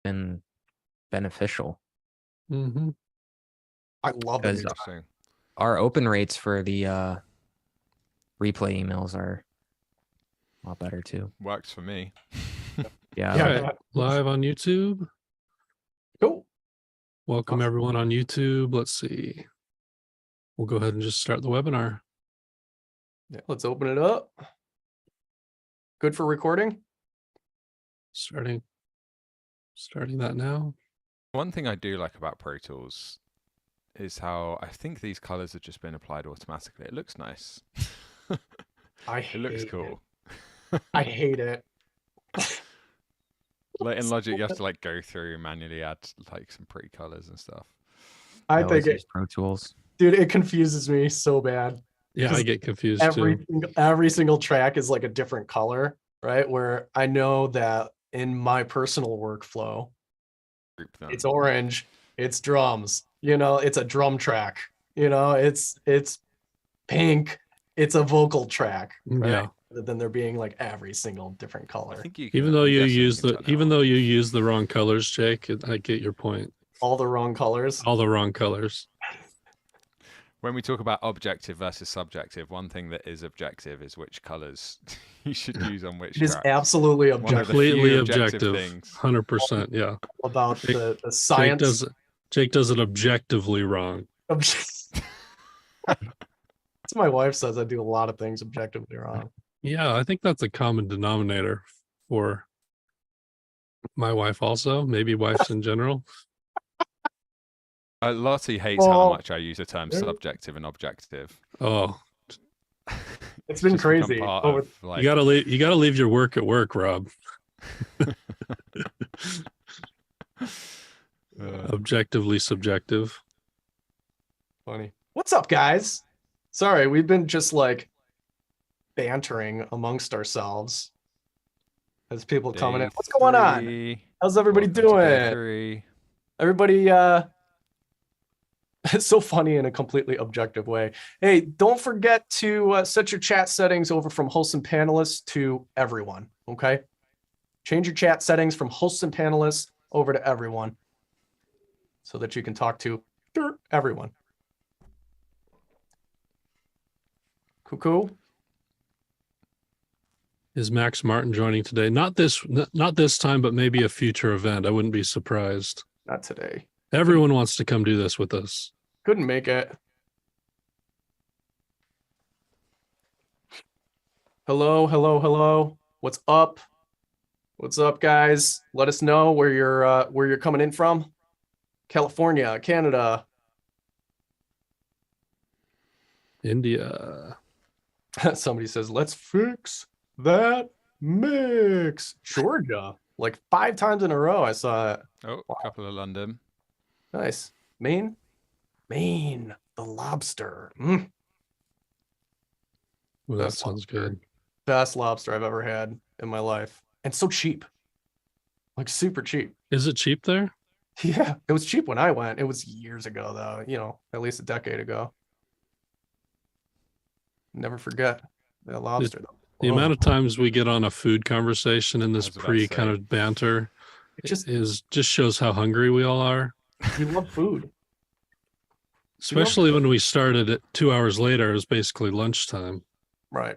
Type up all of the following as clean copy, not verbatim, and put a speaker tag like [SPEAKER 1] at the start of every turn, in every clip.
[SPEAKER 1] been beneficial
[SPEAKER 2] Mm-hmm.
[SPEAKER 3] I love the new
[SPEAKER 1] because
[SPEAKER 3] design.
[SPEAKER 1] our open rates for the replay emails are a lot better too.
[SPEAKER 4] Works for me.
[SPEAKER 1] Yeah,
[SPEAKER 3] Yeah.
[SPEAKER 2] All right, live on YouTube.
[SPEAKER 3] Cool.
[SPEAKER 2] Welcome
[SPEAKER 3] Awesome.
[SPEAKER 2] everyone on YouTube. Let's see. We'll go ahead and just start the webinar.
[SPEAKER 3] Yeah, let's open it up. Good for recording?
[SPEAKER 2] Starting that now.
[SPEAKER 4] One thing I do like about Pro Tools is how I think these colors have just been applied automatically. It looks nice. It looks cool.
[SPEAKER 3] I hate it.
[SPEAKER 4] Like in Logic, you have to like go through and manually add like some pretty colors and stuff.
[SPEAKER 3] I
[SPEAKER 1] always
[SPEAKER 3] think
[SPEAKER 1] use Pro Tools.
[SPEAKER 3] dude, it confuses me so bad.
[SPEAKER 2] Yeah, I
[SPEAKER 3] Because
[SPEAKER 2] get confused too.
[SPEAKER 3] Every single track is like a different color, right? Where I know that in my personal workflow,
[SPEAKER 4] Group them.
[SPEAKER 3] it's orange, it's drums, it's a drum track, it's pink, it's a vocal track, right?
[SPEAKER 2] Yeah.
[SPEAKER 3] Rather than there being like every single different
[SPEAKER 4] I
[SPEAKER 3] color.
[SPEAKER 4] think you can,
[SPEAKER 2] Even though
[SPEAKER 4] I'm
[SPEAKER 2] you
[SPEAKER 4] guessing
[SPEAKER 2] use
[SPEAKER 4] can
[SPEAKER 2] the
[SPEAKER 4] turn it
[SPEAKER 2] even
[SPEAKER 4] on.
[SPEAKER 2] though you use the wrong colors, Jake, I get your point.
[SPEAKER 3] All the wrong colors.
[SPEAKER 2] All the wrong colors.
[SPEAKER 4] When we talk about objective versus subjective, one thing that is objective is which colors you should use on which
[SPEAKER 3] It is
[SPEAKER 4] tracks.
[SPEAKER 3] absolutely
[SPEAKER 4] One of the
[SPEAKER 3] objective
[SPEAKER 4] few
[SPEAKER 2] Completely
[SPEAKER 4] objective
[SPEAKER 2] objective.
[SPEAKER 4] things.
[SPEAKER 2] 100%. Yeah.
[SPEAKER 3] about
[SPEAKER 2] Jake-
[SPEAKER 3] the science.
[SPEAKER 2] Jake does it objectively wrong.
[SPEAKER 3] That's what my wife says. I do a lot of things objectively wrong.
[SPEAKER 2] Yeah, I think that's a common denominator for my wife also, maybe wives in general.
[SPEAKER 4] Lottie hates
[SPEAKER 3] Well,
[SPEAKER 4] how much I use the term
[SPEAKER 3] there-
[SPEAKER 4] subjective and objective.
[SPEAKER 2] Oh,
[SPEAKER 3] It's been
[SPEAKER 4] just become
[SPEAKER 3] crazy.
[SPEAKER 4] part
[SPEAKER 3] Over-
[SPEAKER 4] of, like,
[SPEAKER 2] you gotta leave your work at work, Rob. Objectively subjective.
[SPEAKER 3] Funny. What's up, guys? Sorry, we've been just like bantering amongst ourselves as people coming in.
[SPEAKER 4] day
[SPEAKER 3] What's going on?
[SPEAKER 4] 3.
[SPEAKER 3] How's everybody
[SPEAKER 4] Welcome to day
[SPEAKER 3] doing?
[SPEAKER 4] 3.
[SPEAKER 3] Everybody, it's so funny in a completely objective way. Hey, don't forget to set your chat settings over from hosts and panelists to everyone, okay? Change your chat settings from hosts and panelists over to everyone so that you can talk to everyone. Cool.
[SPEAKER 2] Is Max Martin joining today? Not this time, but maybe a future event. I wouldn't be surprised.
[SPEAKER 3] Not today.
[SPEAKER 2] Everyone wants to come do this with us.
[SPEAKER 3] Couldn't make it. Hello. What's up? What's up, guys? Let us know where you're coming in from. California, Canada.
[SPEAKER 2] India.
[SPEAKER 3] Somebody says, let's fix that mix. Georgia. Like 5 times in a row I saw it.
[SPEAKER 4] Oh, a couple of London.
[SPEAKER 3] Nice. Maine, the lobster. Mm.
[SPEAKER 2] Well, that
[SPEAKER 3] Best
[SPEAKER 2] sounds
[SPEAKER 3] lobster.
[SPEAKER 2] good.
[SPEAKER 3] Best lobster I've ever had in my life. And so cheap. Like super cheap.
[SPEAKER 2] Is it cheap there?
[SPEAKER 3] Yeah, it was cheap when I went. It was years ago though, at least a decade ago. Never forget that lobster.
[SPEAKER 2] The amount of times we get on a food conversation in this
[SPEAKER 4] I was about to
[SPEAKER 2] kind
[SPEAKER 4] say.
[SPEAKER 2] of banter
[SPEAKER 3] It just
[SPEAKER 2] just shows how hungry we all are.
[SPEAKER 3] we love food.
[SPEAKER 2] Especially when we started it 2 hours later, it was basically lunchtime.
[SPEAKER 3] Right.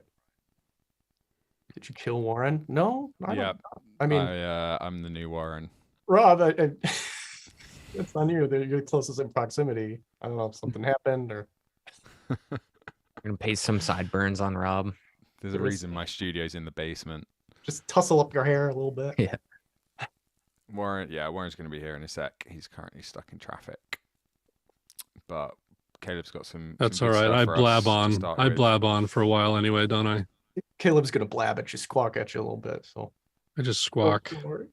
[SPEAKER 3] Did you kill Warren? No, I
[SPEAKER 4] Yeah.
[SPEAKER 3] don't. I mean,
[SPEAKER 4] I'm the new Warren.
[SPEAKER 3] Rob, it's on you. You're closest in proximity. I don't know if something happened or.
[SPEAKER 1] I'm gonna paste some sideburns on Rob.
[SPEAKER 4] There's a
[SPEAKER 3] There is-
[SPEAKER 4] reason my studio's in the basement.
[SPEAKER 3] Just tussle up your hair a little bit.
[SPEAKER 1] Yeah.
[SPEAKER 4] Warren's going to be here in a sec. He's currently stuck in traffic. But Caleb's got some.
[SPEAKER 2] That's
[SPEAKER 4] some
[SPEAKER 2] all
[SPEAKER 4] good
[SPEAKER 2] right.
[SPEAKER 4] stuff
[SPEAKER 2] I
[SPEAKER 4] for us
[SPEAKER 2] blab
[SPEAKER 4] to
[SPEAKER 2] on.
[SPEAKER 4] start
[SPEAKER 2] I
[SPEAKER 4] with.
[SPEAKER 2] blab on for a while anyway, don't I?
[SPEAKER 3] Caleb's gonna blab at you, squawk at you a little bit. So
[SPEAKER 2] I just squawk.
[SPEAKER 3] Don't worry.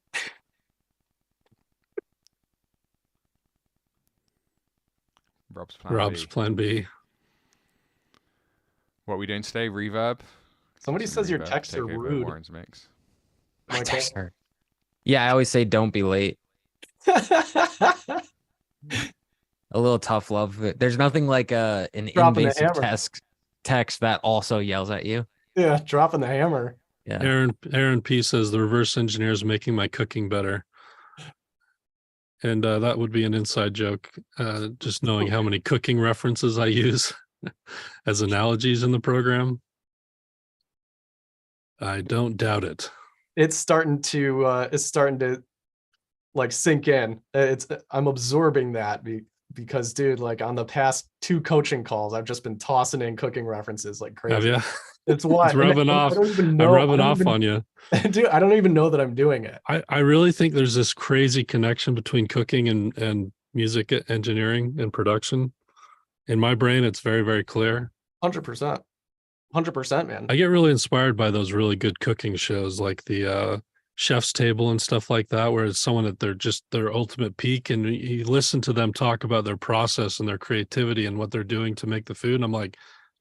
[SPEAKER 4] Rob's plan
[SPEAKER 2] Rob's
[SPEAKER 4] B.
[SPEAKER 2] plan B.
[SPEAKER 4] What are we doing today? Reverb?
[SPEAKER 3] Somebody
[SPEAKER 4] Some
[SPEAKER 3] says your
[SPEAKER 4] reverb to
[SPEAKER 3] texts
[SPEAKER 4] take
[SPEAKER 3] are
[SPEAKER 4] over
[SPEAKER 3] rude.
[SPEAKER 4] Warren's mix.
[SPEAKER 3] Michael.
[SPEAKER 1] Yeah, I always say don't be late. A little tough love. There's nothing like an
[SPEAKER 3] Dropping the
[SPEAKER 1] invasive
[SPEAKER 3] hammer.
[SPEAKER 1] text that also yells at you.
[SPEAKER 3] Yeah, dropping the hammer.
[SPEAKER 1] Yeah.
[SPEAKER 2] Aaron P says the reverse engineer is making my cooking better. And that would be an inside joke. Just knowing how many cooking references I use as analogies in the program. I don't doubt it.
[SPEAKER 3] It's starting to like sink in. I'm absorbing that because dude, like on the past 2 coaching calls, I've just been tossing in cooking references like
[SPEAKER 2] Have
[SPEAKER 3] crazy.
[SPEAKER 2] you?
[SPEAKER 3] It's what
[SPEAKER 2] It's rubbing
[SPEAKER 3] and
[SPEAKER 2] off.
[SPEAKER 3] I don't even
[SPEAKER 2] I'm
[SPEAKER 3] know.
[SPEAKER 2] rubbing off on you.
[SPEAKER 3] Dude, I don't even know that I'm doing it.
[SPEAKER 2] I really think there's this crazy connection between cooking and music engineering and production. In my brain, it's very, very clear.
[SPEAKER 3] 100%. 100%, man.
[SPEAKER 2] I get really inspired by those really good cooking shows like the Chef's Table and stuff like that, where it's someone at their ultimate peak, and you listen to them talk about their process and their creativity and what they're doing to make the food. And I'm like,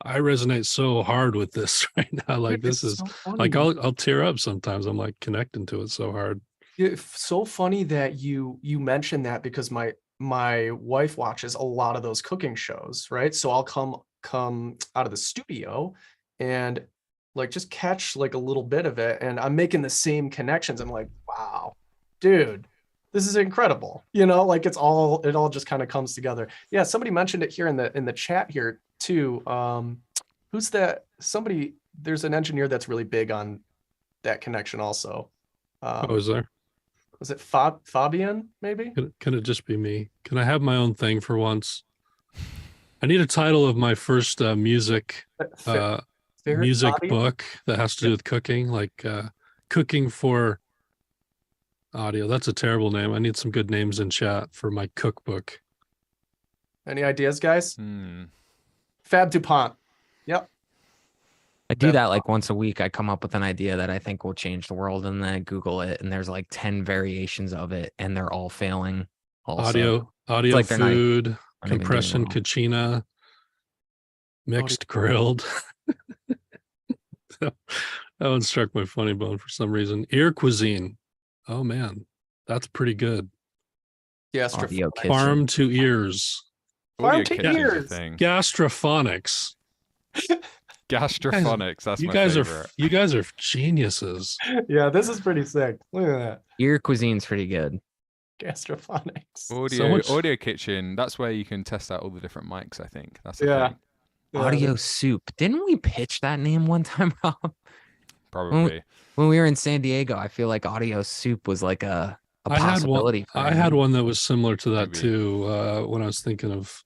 [SPEAKER 2] I resonate so hard with this right now. Like, this is
[SPEAKER 3] so funny.
[SPEAKER 2] like, I'll tear up sometimes. I'm like connecting to it so hard.
[SPEAKER 3] It's so funny that you mentioned that because my wife watches a lot of those cooking shows, right? So I'll come out of the studio and like just catch like a little bit of it, and I'm making the same connections. I'm like, wow, dude, this is incredible. You know, like it all just kind of comes together. Yeah, somebody mentioned it here in the chat here too. Who's that? Somebody, there's an engineer that's really big on that connection also.
[SPEAKER 2] Is there?
[SPEAKER 3] Was it Fabian, maybe?
[SPEAKER 2] Can it just be me? Can I have my own thing for once? I need a title of my first music book that has to do with cooking, like cooking for audio. That's a terrible name. I need some good names in chat for my cookbook.
[SPEAKER 3] Any ideas, guys? Fab DuPont. Yep.
[SPEAKER 1] I do that like once a week. I come up with an idea that I think will change the world, and then I Google it, and there's like 10 variations of it, and they're all failing. Also.
[SPEAKER 2] Audio,
[SPEAKER 1] like
[SPEAKER 2] food,
[SPEAKER 1] not even
[SPEAKER 2] compression,
[SPEAKER 1] doing well.
[SPEAKER 2] cucina, mixed, grilled. That one struck my funny bone for some reason. Ear cuisine. Oh man, that's pretty good.
[SPEAKER 3] Yes,
[SPEAKER 1] Audio kitchen.
[SPEAKER 2] Farm to ears.
[SPEAKER 3] Farm
[SPEAKER 4] Audio
[SPEAKER 3] to
[SPEAKER 4] kitchen's a
[SPEAKER 3] ears.
[SPEAKER 4] thing.
[SPEAKER 2] Gastrophonics.
[SPEAKER 4] Gastrophonics. That's my favorite.
[SPEAKER 2] You guys are geniuses.
[SPEAKER 3] Yeah, this is pretty sick. Look at that.
[SPEAKER 1] Ear cuisine's pretty good.
[SPEAKER 3] Gastrophonics.
[SPEAKER 4] Audio kitchen. That's where you can test out all the different mics. I think that's the thing.
[SPEAKER 3] Yeah.
[SPEAKER 1] Audio soup. Didn't we pitch that name one time, Rob?
[SPEAKER 4] Probably.
[SPEAKER 1] When we were in San Diego, I feel like audio soup was like a possibility.
[SPEAKER 2] I had one that was similar to that
[SPEAKER 4] Maybe.
[SPEAKER 2] too. When I was thinking of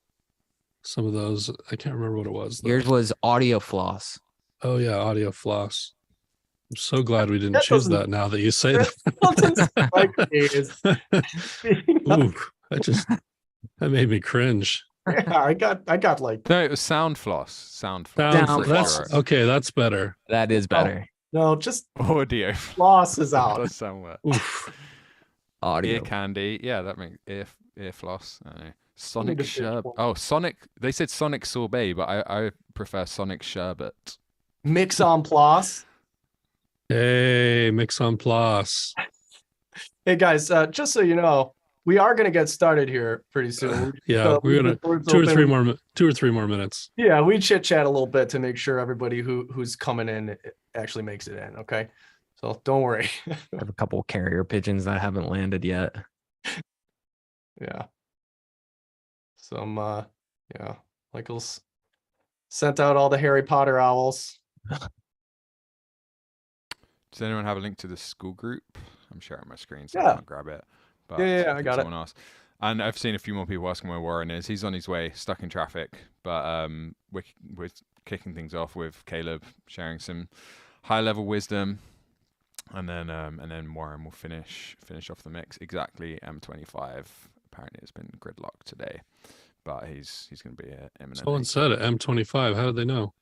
[SPEAKER 2] some of those, I can't remember what it was. though.
[SPEAKER 1] Yours was audio floss.
[SPEAKER 2] Oh yeah, audio floss. I'm so glad we didn't choose that now that you say that. Ooh, that made me cringe.
[SPEAKER 3] Yeah, I got like
[SPEAKER 4] No, it was sound floss. Sound floss.
[SPEAKER 2] Okay, that's better.
[SPEAKER 1] That is better.
[SPEAKER 3] no, just
[SPEAKER 4] Audio
[SPEAKER 3] floss is out.
[SPEAKER 4] Does sound weird.
[SPEAKER 2] Oof.
[SPEAKER 1] Audio.
[SPEAKER 4] Ear candy. Yeah, that makes ear floss. I don't know. Sonic
[SPEAKER 3] just get
[SPEAKER 4] sherbet.
[SPEAKER 3] one.
[SPEAKER 4] Oh, Sonic. They said Sonic sorbet, but I prefer Sonic sherbet.
[SPEAKER 3] Mix en place.
[SPEAKER 2] Hey, mix en place.
[SPEAKER 3] Hey guys, just so you know, we are gonna get started here pretty soon.
[SPEAKER 2] Yeah, we're gonna two or three more minutes.
[SPEAKER 3] Yeah, we chit chat a little bit to make sure everybody who's coming in actually makes it in. Okay, so don't worry.
[SPEAKER 1] I have a couple carrier pigeons that haven't landed yet.
[SPEAKER 3] Yeah. Some Michael's sent out all the Harry Potter owls.
[SPEAKER 4] Does anyone have a link to the school group? I'm sharing my screen, so
[SPEAKER 3] Yeah.
[SPEAKER 4] I can't grab it. But
[SPEAKER 3] Yeah, I got it.
[SPEAKER 4] someone else. And I've seen a few more people asking where Warren is. He's on his way, stuck in traffic. But we're kicking things off with Caleb sharing some high-level wisdom, and then Warren will finish off the mix. Exactly M25. Apparently, it's been gridlocked today, but he's going to be imminently.
[SPEAKER 2] Someone said it. M25. How did they know?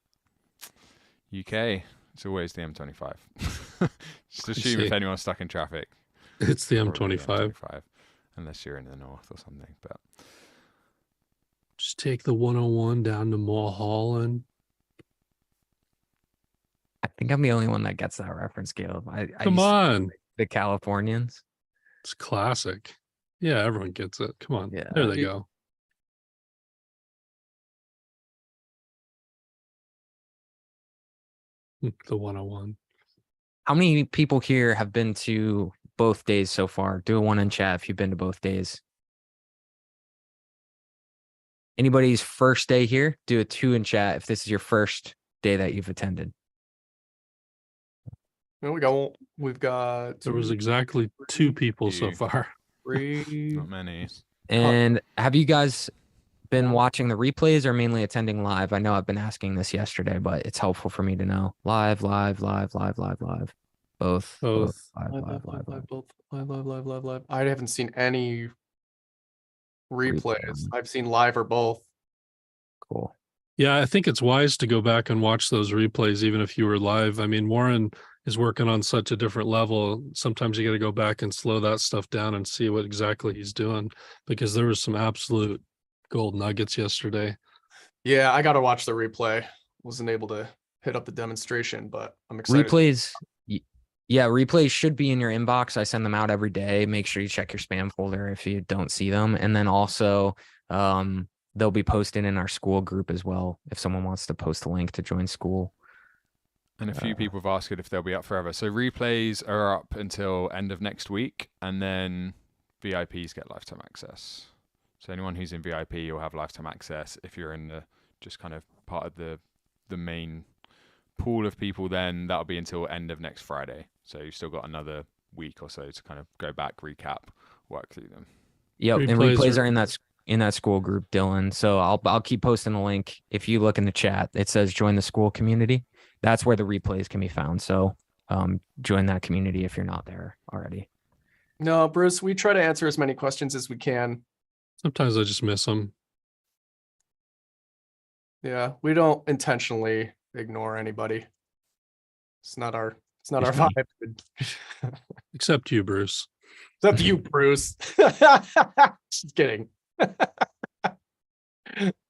[SPEAKER 4] UK. It's always the M25. Just assume if anyone's stuck in traffic,
[SPEAKER 2] It's the
[SPEAKER 4] probably
[SPEAKER 2] M25.
[SPEAKER 4] M25, unless you're in the north or something. But
[SPEAKER 2] Just take the 101 down to Mulholland.
[SPEAKER 1] I think I'm the only one that gets that reference, Caleb. I
[SPEAKER 2] Come
[SPEAKER 1] used to
[SPEAKER 2] on.
[SPEAKER 1] like the Californians.
[SPEAKER 2] It's classic. Yeah, everyone gets it. Come on.
[SPEAKER 1] Yeah.
[SPEAKER 2] There they go. The 101.
[SPEAKER 1] How many people here have been to both days so far? Do a one in chat if you've been to both days. anybody's first day here, do a 2 in chat if this is your first day that you've attended.
[SPEAKER 3] There we we've got
[SPEAKER 2] There was exactly 2 people so far.
[SPEAKER 3] 3.
[SPEAKER 4] Not many.
[SPEAKER 1] And have you guys been watching the replays or mainly attending live? I know I've been asking this yesterday, but it's helpful for me to know. Live. Both.
[SPEAKER 3] Live. I haven't seen any replays. I've seen live or both.
[SPEAKER 1] Cool.
[SPEAKER 2] Yeah, I think it's wise to go back and watch those replays, even if you were live. I mean, Warren is working on such a different level. Sometimes you got to go back and slow that stuff down and see what exactly he's doing, because there was some absolute gold nuggets yesterday.
[SPEAKER 3] Yeah, I got to watch the replay. Wasn't able to hit up the demonstration, but I'm excited.
[SPEAKER 1] Replays. Yeah, replays should be in your inbox. I send them out every day. Make sure you check your spam folder if you don't see them. And then also, they'll be posted in our school group as well if someone wants to post a link to join school.
[SPEAKER 4] And a few people have asked if they'll be up forever. So replays are up until end of next week, and then VIPs get lifetime access. So anyone who's in VIP, you'll have lifetime access. If you're in the just kind of part of the main pool of people, then that'll be until end of next Friday. So you've still got another week or so to kind of go back, recap, work through them.
[SPEAKER 1] Yep, and replays are in that school group, Dylan. So I'll keep posting a link. If you look in the chat, it says join the school community. That's where the replays can be found. So join that community if you're not there already.
[SPEAKER 3] No, Bruce, we try to answer as many questions as we can.
[SPEAKER 2] Sometimes I just miss them.
[SPEAKER 3] Yeah, we don't intentionally ignore anybody. It's not our vibe.
[SPEAKER 2] Except you, Bruce.
[SPEAKER 3] Except you, Bruce. Just kidding.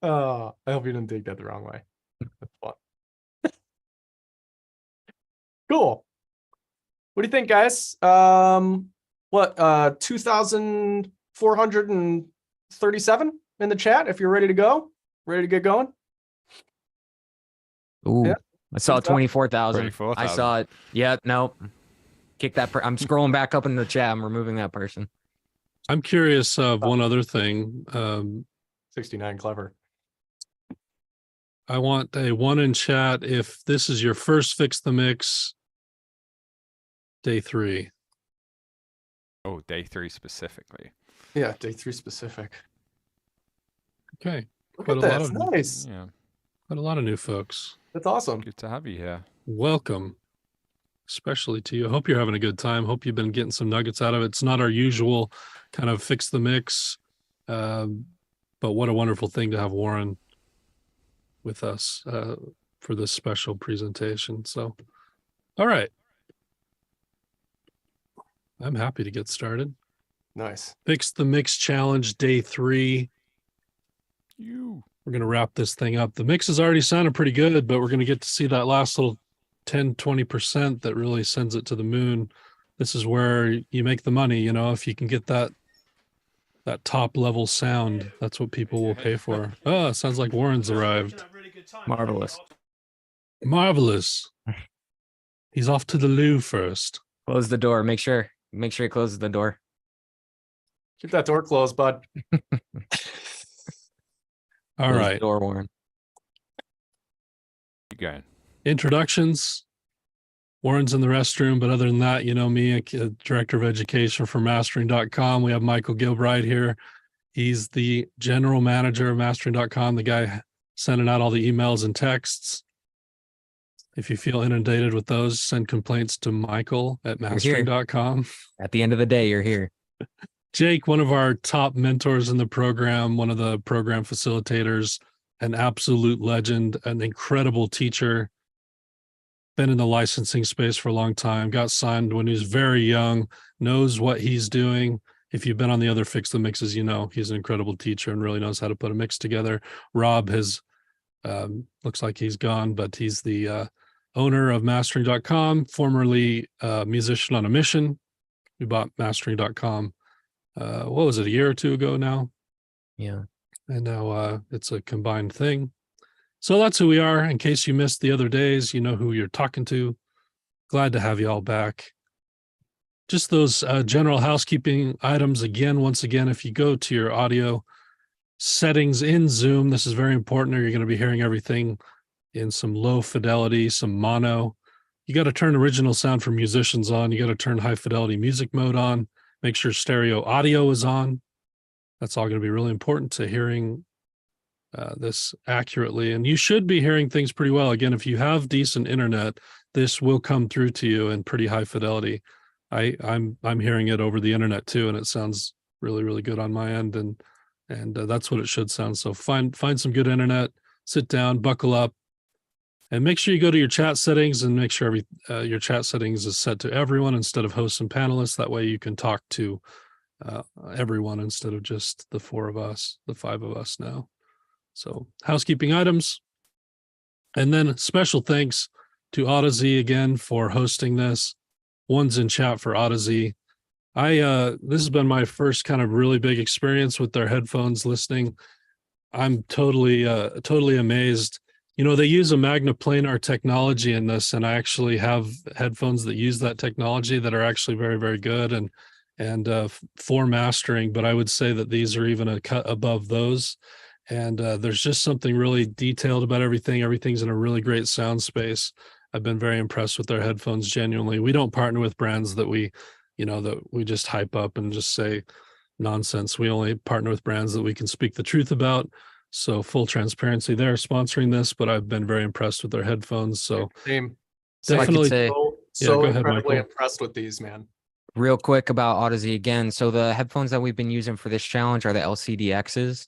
[SPEAKER 3] Oh, I hope you didn't take that the wrong way. That's fun. Cool. What do you think, guys? 2,437 in the chat if you're ready to go. Ready to get going?
[SPEAKER 1] Ooh,
[SPEAKER 3] Yeah.
[SPEAKER 1] I saw 24,000.
[SPEAKER 4] 24,000.
[SPEAKER 1] I saw it. Yeah, no. Kick that. I'm scrolling back up in the chat. I'm removing that person.
[SPEAKER 2] I'm curious of one other thing.
[SPEAKER 3] 69 clever.
[SPEAKER 2] I want a 1 in chat if this is your first Fix the Mix day 3.
[SPEAKER 4] Oh, day 3 specifically.
[SPEAKER 3] Yeah, day 3 specific.
[SPEAKER 2] Okay.
[SPEAKER 3] Look
[SPEAKER 2] Quite
[SPEAKER 3] at
[SPEAKER 2] a
[SPEAKER 3] that.
[SPEAKER 2] lot
[SPEAKER 3] It's
[SPEAKER 2] of
[SPEAKER 3] nice.
[SPEAKER 4] Yeah,
[SPEAKER 2] quite a lot of new folks.
[SPEAKER 3] That's awesome.
[SPEAKER 4] good to have you here.
[SPEAKER 2] Welcome, especially to you. I hope you're having a good time. Hope you've been getting some nuggets out of it. It's not our usual kind of Fix the Mix, but what a wonderful thing to have Warren with us for this special presentation. So, all right. I'm happy to get started.
[SPEAKER 3] Nice.
[SPEAKER 2] Fix the Mix Challenge Day 3. We're going to wrap this thing up. The mix has already sounded pretty good, but we're going to get to see that last little 10, 20% that really sends it to the moon. This is where you make the money, you know, if you can get that top level sound, that's what people will pay for. Oh, it sounds like Warren's arrived.
[SPEAKER 1] Marvelous.
[SPEAKER 2] Marvelous. He's off to the loo first.
[SPEAKER 1] Close the door. Make sure he closes the door.
[SPEAKER 3] Keep that door closed, bud.
[SPEAKER 2] All
[SPEAKER 1] Close
[SPEAKER 2] right.
[SPEAKER 1] the door, Warren.
[SPEAKER 4] Keep going.
[SPEAKER 2] Introductions. Warren's in the restroom, but other than that, you know me, Director of Education for Mastering.com. We have Michael Gilbride here. He's the General Manager of Mastering.com, the guy sending out all the emails and texts. If you feel inundated with those, send complaints to Michael at Mastering.com.
[SPEAKER 1] At the end of the day, you're here.
[SPEAKER 2] Jake, one of our top mentors in the program, one of the program facilitators, an absolute legend, an incredible teacher, been in the licensing space for a long time, got signed when he was very young, knows what he's doing. If you've been on the other Fix the Mixes, you know he's an incredible teacher and really knows how to put a mix together. Rob has, looks like he's gone, but he's the owner of Mastering.com, formerly musician on a mission. We bought Mastering.com. What was it, a year or two ago now?
[SPEAKER 1] Yeah.
[SPEAKER 2] And now it's a combined thing. So that's who we are. In case you missed the other days, you know who you're talking to. Glad to have you all back. Just those general housekeeping items again, once again, if you go to your audio settings in Zoom. This is very important, or you're going to be hearing everything in some low fidelity, some mono. You got to turn original sound for musicians on. You got to turn high fidelity music mode on. Make sure stereo audio is on. That's all going to be really important to hearing this accurately. And you should be hearing things pretty well. Again, if you have decent internet, this will come through to you in pretty high fidelity. I'm hearing it over the internet too, and it sounds really, really good on my end. And that's what it should sound. So find some good internet, sit down, buckle up, and make sure you go to your chat settings and make sure your chat settings is set to everyone instead of hosts and panelists. That way you can talk to everyone instead of just the 4 of us, the 5 of us now. So housekeeping items. And then special thanks to Odyssey again for hosting this. One's in chat for Odyssey. This has been my first kind of really big experience with their headphones listening. I'm totally amazed. You know, they use a magnaplanar technology in this, and I actually have headphones that use that technology that are actually very, very good and for mastering, but I would say that these are even a cut above those. And there's just something really detailed about everything. Everything's in a really great sound space. I've been very impressed with their headphones, genuinely. We don't partner with brands that we just hype up and just say nonsense. We only partner with brands that we can speak the truth about. So full transparency, they're sponsoring this, but I've been very impressed with their headphones. So
[SPEAKER 3] Same.
[SPEAKER 2] definitely
[SPEAKER 3] So
[SPEAKER 2] go ahead,
[SPEAKER 3] incredibly
[SPEAKER 2] Michael.
[SPEAKER 3] impressed with these, man.
[SPEAKER 1] Real quick about Odyssey again. So the headphones that we've been using for this challenge are the LCDXs.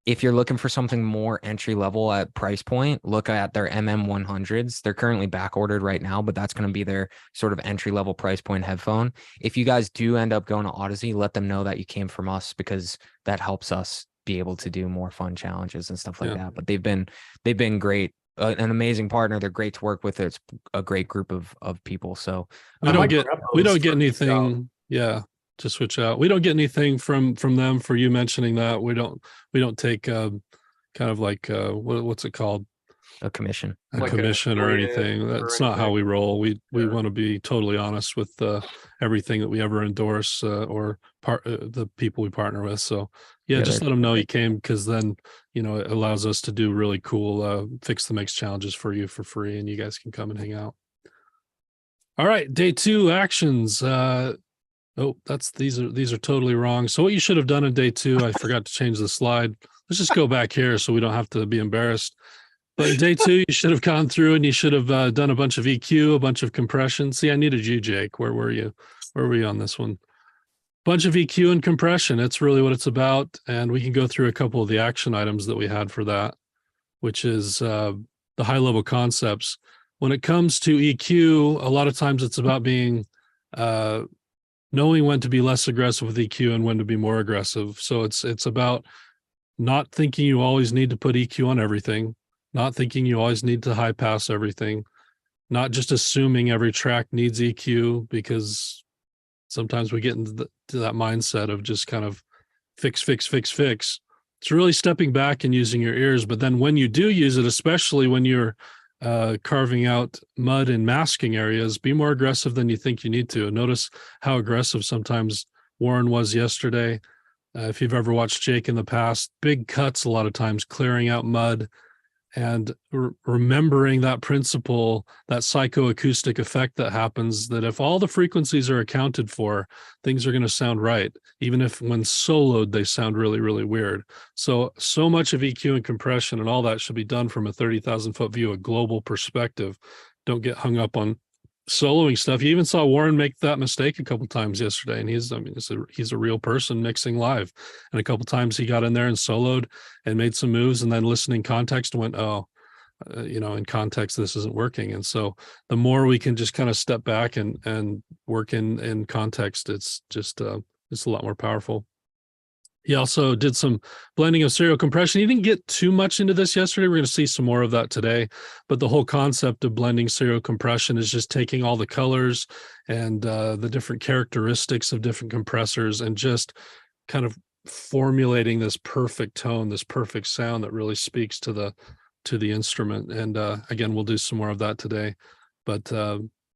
[SPEAKER 1] If you're looking for something more entry level at price point, look at their MM100s. They're currently back ordered right now, but that's going to be their sort of entry level price point headphone. If you guys do end up going to Odyssey, let them know that you came from us, because that helps us be able to do more fun challenges and stuff like that. But they've been great. An amazing partner. They're great to work with. It's a great group of people. So
[SPEAKER 2] we don't get anything. Yeah, to switch out. We don't get anything from them for you mentioning that. We don't take kind of like what's it called?
[SPEAKER 1] A commission.
[SPEAKER 2] A commission or anything. That's not how we roll. We want to be totally honest with everything that we ever endorse or the people we partner with. So just let them know you came, because then it allows us to do really cool fix the mix challenges for you for free, and you guys can come and hang out. All right, day 2 actions. These are totally wrong. So what you should have done in day 2, I forgot to change the slide. Let's just go back here so we don't have to be embarrassed. But in day 2, you should have gone through and you should have done a bunch of EQ, a bunch of compression. See, I needed you, Jake. Where were you? Where were you on this one? Bunch of EQ and compression. That's really what it's about. And we can go through a couple of the action items that we had for that, which is the high level concepts. When it comes to EQ, a lot of times it's about being knowing when to be less aggressive with EQ and when to be more aggressive. So it's about not thinking you always need to put EQ on everything, not thinking you always need to high pass everything, not just assuming every track needs EQ, because sometimes we get into that mindset of just kind of fix. It's really stepping back and using your ears. But then when you do use it, especially when you're carving out mud and masking areas, be more aggressive than you think you need to. Notice how aggressive sometimes Warren was yesterday. If you've ever watched Jake in the past, big cuts a lot of times, clearing out mud, and remembering that principle, that psychoacoustic effect that happens, that if all the frequencies are accounted for, things are going to sound right, even if when soloed, they sound really, really weird. So much of EQ and compression and all that should be done from a 30,000 foot view, a global perspective. Don't get hung up on soloing stuff. You even saw Warren make that mistake a couple times yesterday, and he's a real person mixing live. And a couple times he got in there and soloed and made some moves, and then listening context and went, in context, this isn't working. And so the more we can just kind of step back and work in context, it's just it's a lot more powerful. He also did some blending of stereo compression. He didn't get too much into this yesterday. We're going to see some more of that today. But the whole concept of blending stereo compression is just taking all the colors and the different characteristics of different compressors and just kind of formulating this perfect tone, this perfect sound that really speaks to the instrument. And again, we'll do some more of that today. But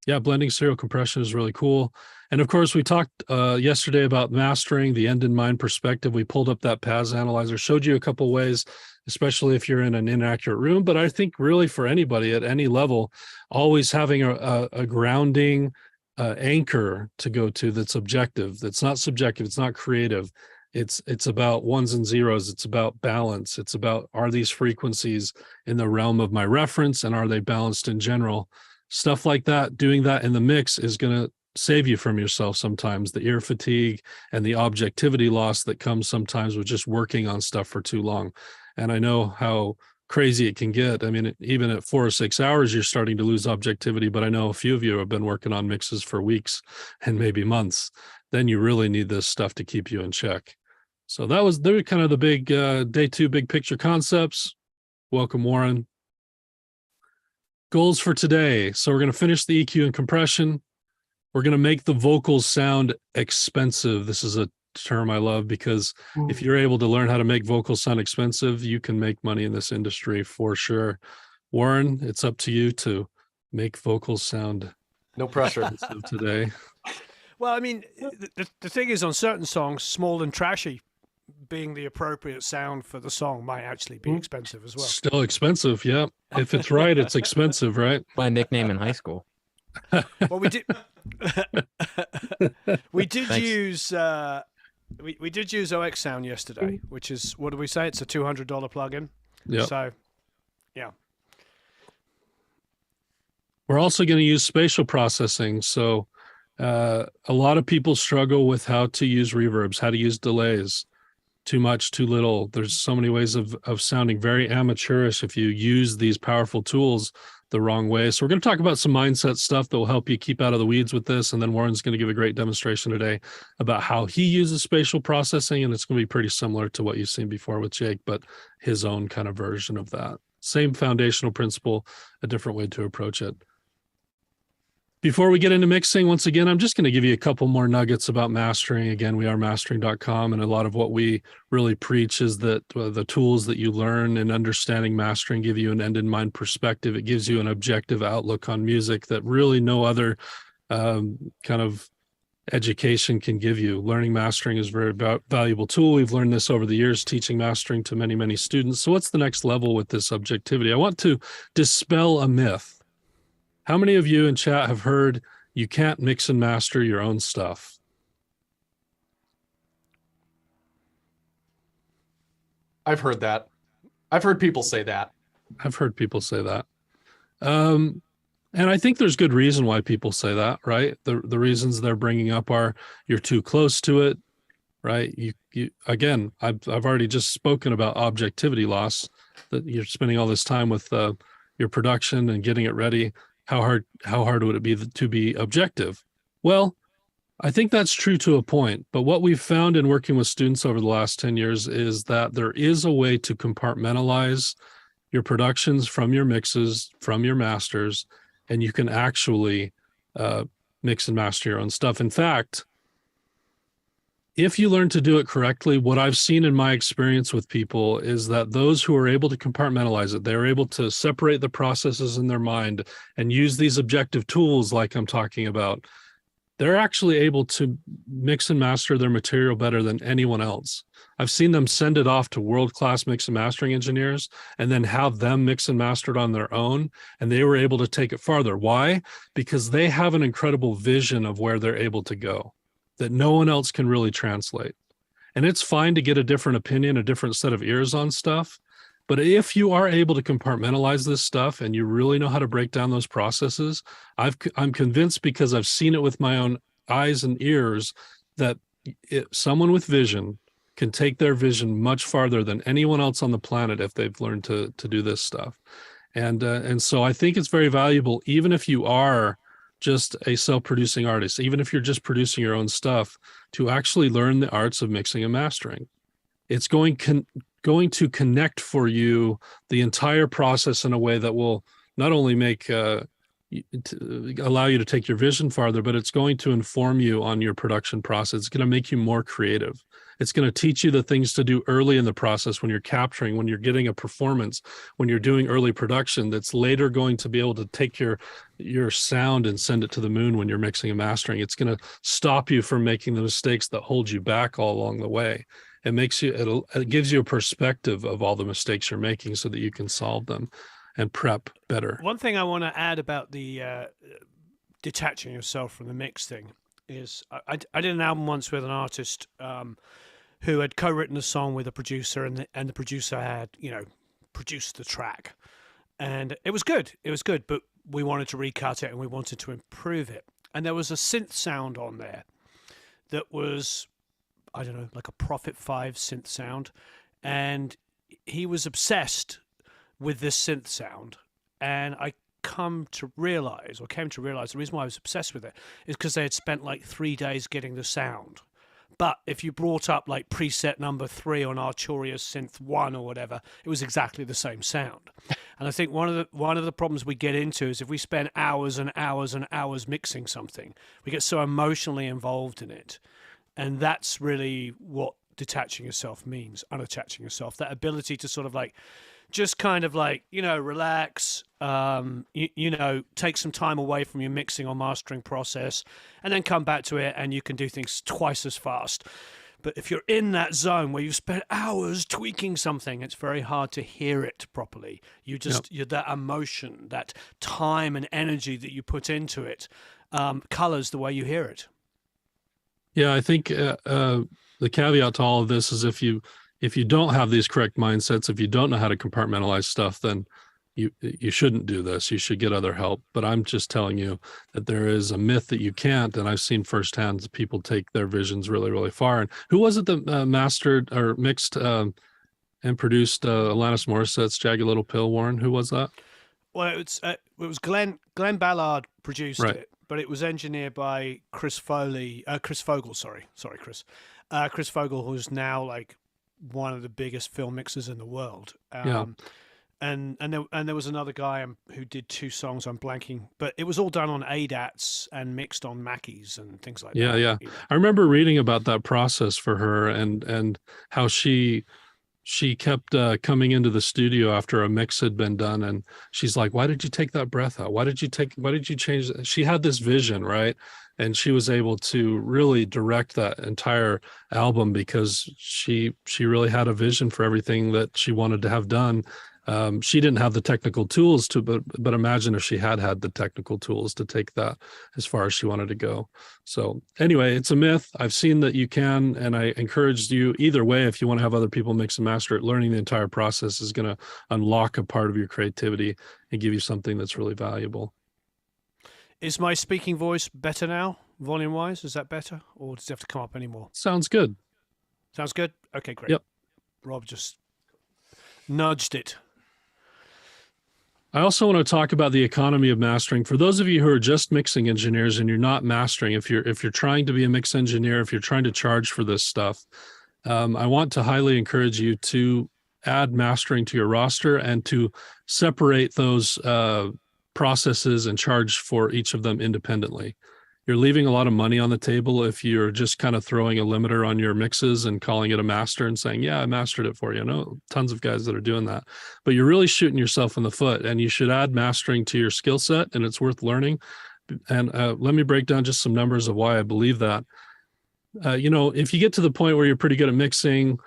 [SPEAKER 2] Yeah, blending serial compression is really cool. And of course, we talked yesterday about mastering, the end in mind perspective. We pulled up that PAS analyzer, showed you a couple ways, especially if you're in an inaccurate room. But I think really for anybody at any level, always having a grounding anchor to go to that's objective, that's not subjective, it's not creative. It's about ones and zeros. It's about balance. It's about, are these frequencies in the realm of my reference, and are they balanced in general? Stuff like that, doing that in the mix is going to save you from yourself sometimes, the ear fatigue and the objectivity loss that comes sometimes with just working on stuff for too long. And I know how crazy it can get. I mean, even at 4 or 6 hours, you're starting to lose objectivity, but I know a few of you have been working on mixes for weeks and maybe months. Then you really need this stuff to keep you in check. So they're kind of the big day 2 big picture concepts. Welcome, Warren. Goals for today. So we're going to finish the EQ and compression. We're going to make the vocals sound expensive. This is a term I love, because if you're able to learn how to make vocals sound expensive, you can make money in this industry for sure. Warren, it's up to you to make vocals sound
[SPEAKER 3] No pressure
[SPEAKER 2] today.
[SPEAKER 5] Well, I mean, the thing is, on certain songs, small and trashy being the appropriate sound for the song might actually be expensive as well.
[SPEAKER 2] Still expensive, yeah. If it's right, it's expensive, right?
[SPEAKER 1] My nickname in high school.
[SPEAKER 5] Well, we did. we did
[SPEAKER 1] Thanks.
[SPEAKER 5] use. We did use OX Sound yesterday, which is, what do we say? It's a $200 plugin.
[SPEAKER 2] Yeah.
[SPEAKER 5] So, yeah.
[SPEAKER 2] We're also going to use spatial processing. So a lot of people struggle with how to use reverbs, how to use delays. Too much, too little. There's so many ways of sounding very amateurish if you use these powerful tools the wrong way. So we're going to talk about some mindset stuff that will help you keep out of the weeds with this. And then Warren's going to give a great demonstration today about how he uses spatial processing. And it's going to be pretty similar to what you've seen before with Jake, but his own kind of version of that. Same foundational principle, a different way to approach it. Before we get into mixing, once again, I'm just going to give you a couple more nuggets about mastering. Again, we are mastering.com, and a lot of what we really preach is that the tools that you learn in understanding mastering give you an end-in-mind perspective. It gives you an objective outlook on music that really no other kind of education can give you. Learning mastering is a very valuable tool. We've learned this over the years, teaching mastering to many, many students. So what's the next level with this objectivity? I want to dispel a myth. How many of you in chat have heard you can't mix and master your own stuff?
[SPEAKER 3] I've heard that. I've heard people say that.
[SPEAKER 2] I've heard people say that. And I think there's good reason why people say that, right? The reasons they're bringing up are you're too close to it, right? You again, I've already just spoken about objectivity loss, that you're spending all this time with your production and getting it ready. How hard would it be to be objective? Well, I think that's true to a point. But what we've found in working with students over the last 10 years is that there is a way to compartmentalize your productions from your mixes, from your masters, and you can actually mix and master your own stuff. In fact, if you learn to do it correctly, what I've seen in my experience with people is that those who are able to compartmentalize it, they're able to separate the processes in their mind and use these objective tools like I'm talking about. They're actually able to mix and master their material better than anyone else. I've seen them send it off to world-class mix and mastering engineers and then have them mix and master it on their own, and they were able to take it farther. Why? Because they have an incredible vision of where they're able to go that no one else can really translate. And it's fine to get a different opinion, a different set of ears on stuff. But if you are able to compartmentalize this stuff and you really know how to break down those processes, I'm convinced, because I've seen it with my own eyes and ears, that someone with vision can take their vision much farther than anyone else on the planet if they've learned to do this stuff. And so I think it's very valuable, even if you are just a self-producing artist, even if you're just producing your own stuff, to actually learn the arts of mixing and mastering. It's going to connect for you the entire process in a way that will not only make allow you to take your vision farther, but it's going to inform you on your production process. It's going to make you more creative. It's going to teach you the things to do early in the process when you're capturing, when you're getting a performance, when you're doing early production, that's later going to be able to take your sound and send it to the moon when you're mixing and mastering. It's going to stop you from making the mistakes that hold you back all along the way. It gives you a perspective of all the mistakes you're making so that you can solve them and prep better.
[SPEAKER 5] One thing I want to add about the detaching yourself from the mix thing is I did an album once with an artist who had co-written a song with a producer, and the producer had, produced the track, and it was good, but we wanted to recut it and we wanted to improve it, and there was a synth sound on there that was, I don't know, like a Prophet 5 synth sound, and he was obsessed with this synth sound, and I came to realize the reason why I was obsessed with it is because they had spent like 3 days getting the sound. But if you brought up like preset number 3 on Arturia Synth 1 or whatever, it was exactly the same sound. And I think one of the problems we get into is if we spend hours and hours and hours mixing something, we get so emotionally involved in it. And that's really what detaching yourself means, unattaching yourself, that ability to sort of like just kind of like, relax, take some time away from your mixing or mastering process and then come back to it, and you can do things twice as fast. But if you're in that zone where you've spent hours tweaking something, it's very hard to hear it properly. You're that emotion, that time and energy that you put into it colors the way you hear it.
[SPEAKER 2] Yeah, I think the caveat to all of this is if you don't have these correct mindsets, if you don't know how to compartmentalize stuff, then you shouldn't do this. You should get other help. But I'm just telling you that there is a myth that you can't, and I've seen firsthand that people take their visions really, really far. And who was it that mastered or mixed and produced Alanis Morissette's "Jagged Little Pill"? Warren, who was that?
[SPEAKER 5] Well, it was Glenn Ballard produced it, but it was engineered by Chris Fogel. Sorry, Chris. Chris Fogel, who's now like one of the biggest film mixers in the world. And there was another guy who did 2 songs. I'm blanking, but it was all done on ADATs and mixed on Mackies and things like that.
[SPEAKER 2] Yeah. I remember reading about that process for her and how she kept coming into the studio after a mix had been done, and she's like, "Why did you take that breath out? Why did you change that?" She had this vision, right? And she was able to really direct that entire album because she really had a vision for everything that she wanted to have done. She didn't have the technical tools to, but imagine if she had the technical tools to take that as far as she wanted to go. So anyway, it's a myth. I've seen that you can, and I encouraged you either way. If you want to have other people mix and master it, learning the entire process is going to unlock a part of your creativity and give you something that's really valuable.
[SPEAKER 5] Is my speaking voice better now, volume-wise? Is that better, or does it have to come up anymore?
[SPEAKER 2] Sounds good.
[SPEAKER 5] Sounds good? Okay, great.
[SPEAKER 2] Yep.
[SPEAKER 5] Rob just nudged it.
[SPEAKER 2] I also want to talk about the economy of mastering. For those of you who are just mixing engineers and you're not mastering, if you're trying to be a mix engineer, if you're trying to charge for this stuff, I want to highly encourage you to add mastering to your roster and to separate those processes and charge for each of them independently. You're leaving a lot of money on the table if you're just kind of throwing a limiter on your mixes and calling it a master and saying, "Yeah, I mastered it for you." I know tons of guys that are doing that, but you're really shooting yourself in the foot, and you should add mastering to your skill set, and it's worth learning. And let me break down just some numbers of why I believe that. If you get to the point where you're pretty good at mixing,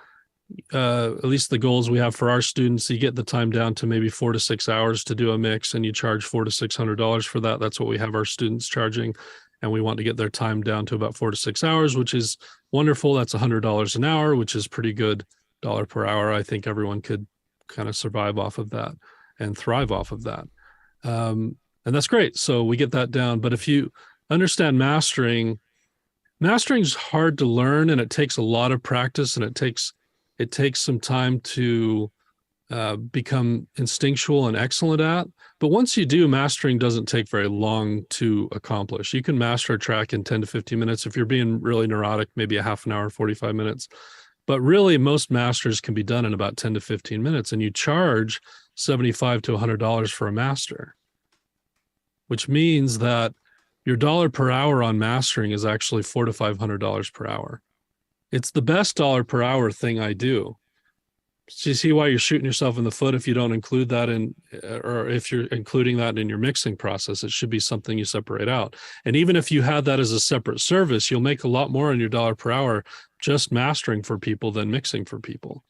[SPEAKER 2] at least the goals we have for our students, you get the time down to maybe 4 to 6 hours to do a mix, and you charge $400 to $600 for that. That's what we have our students charging. And we want to get their time down to about 4 to 6 hours, which is wonderful. That's $100 an hour, which is pretty good dollar per hour. I think everyone could kind of survive off of that and thrive off of that. And that's great. So we get that down. But if you understand mastering is hard to learn, and it takes a lot of practice, and it takes some time to become instinctual and excellent at. But once you do, mastering doesn't take very long to accomplish. You can master a track in 10 to 15 minutes. If you're being really neurotic, maybe a half an hour, 45 minutes. But really, most masters can be done in about 10 to 15 minutes, and you charge $75 to $100 for a master, which means that your dollar per hour on mastering is actually $400 to $500 per hour. It's the best dollar per hour thing I do. So you see why you're shooting yourself in the foot if you don't include that in, or if you're including that in your mixing process. It should be something you separate out. And even if you had that as a separate service, you'll make a lot more on your dollar per hour just mastering for people than mixing for people.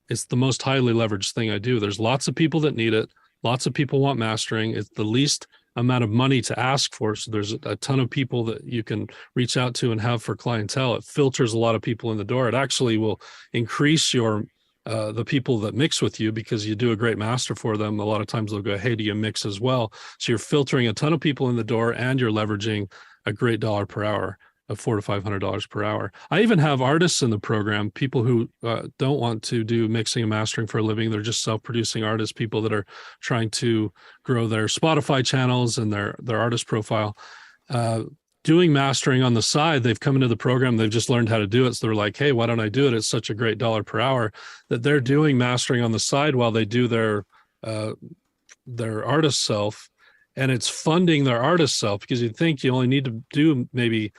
[SPEAKER 2] It's the most highly leveraged thing I do. There's lots of people that need it. Lots of people want mastering. It's the least amount of money to ask for. So there's a ton of people that you can reach out to and have for clientele. It filters a lot of people in the door. It actually will increase your the people that mix with you because you do a great master for them. A lot of times they'll go, hey, do you mix as well? So you're filtering a ton of people in the door and you're leveraging a great dollar per hour of $400 to $500 per hour. I even have artists in the program, people who don't want to do mixing and mastering for a living. They're just self-producing artists, people that are trying to grow their Spotify channels and their artist profile. Doing mastering on the side, they've come into the program, they've just learned how to do it. So they're like, hey, why don't I do it? It's such a great dollar per hour that they're doing mastering on the side while they do their artist self. And it's funding their artist self because you'd think you only need to do maybe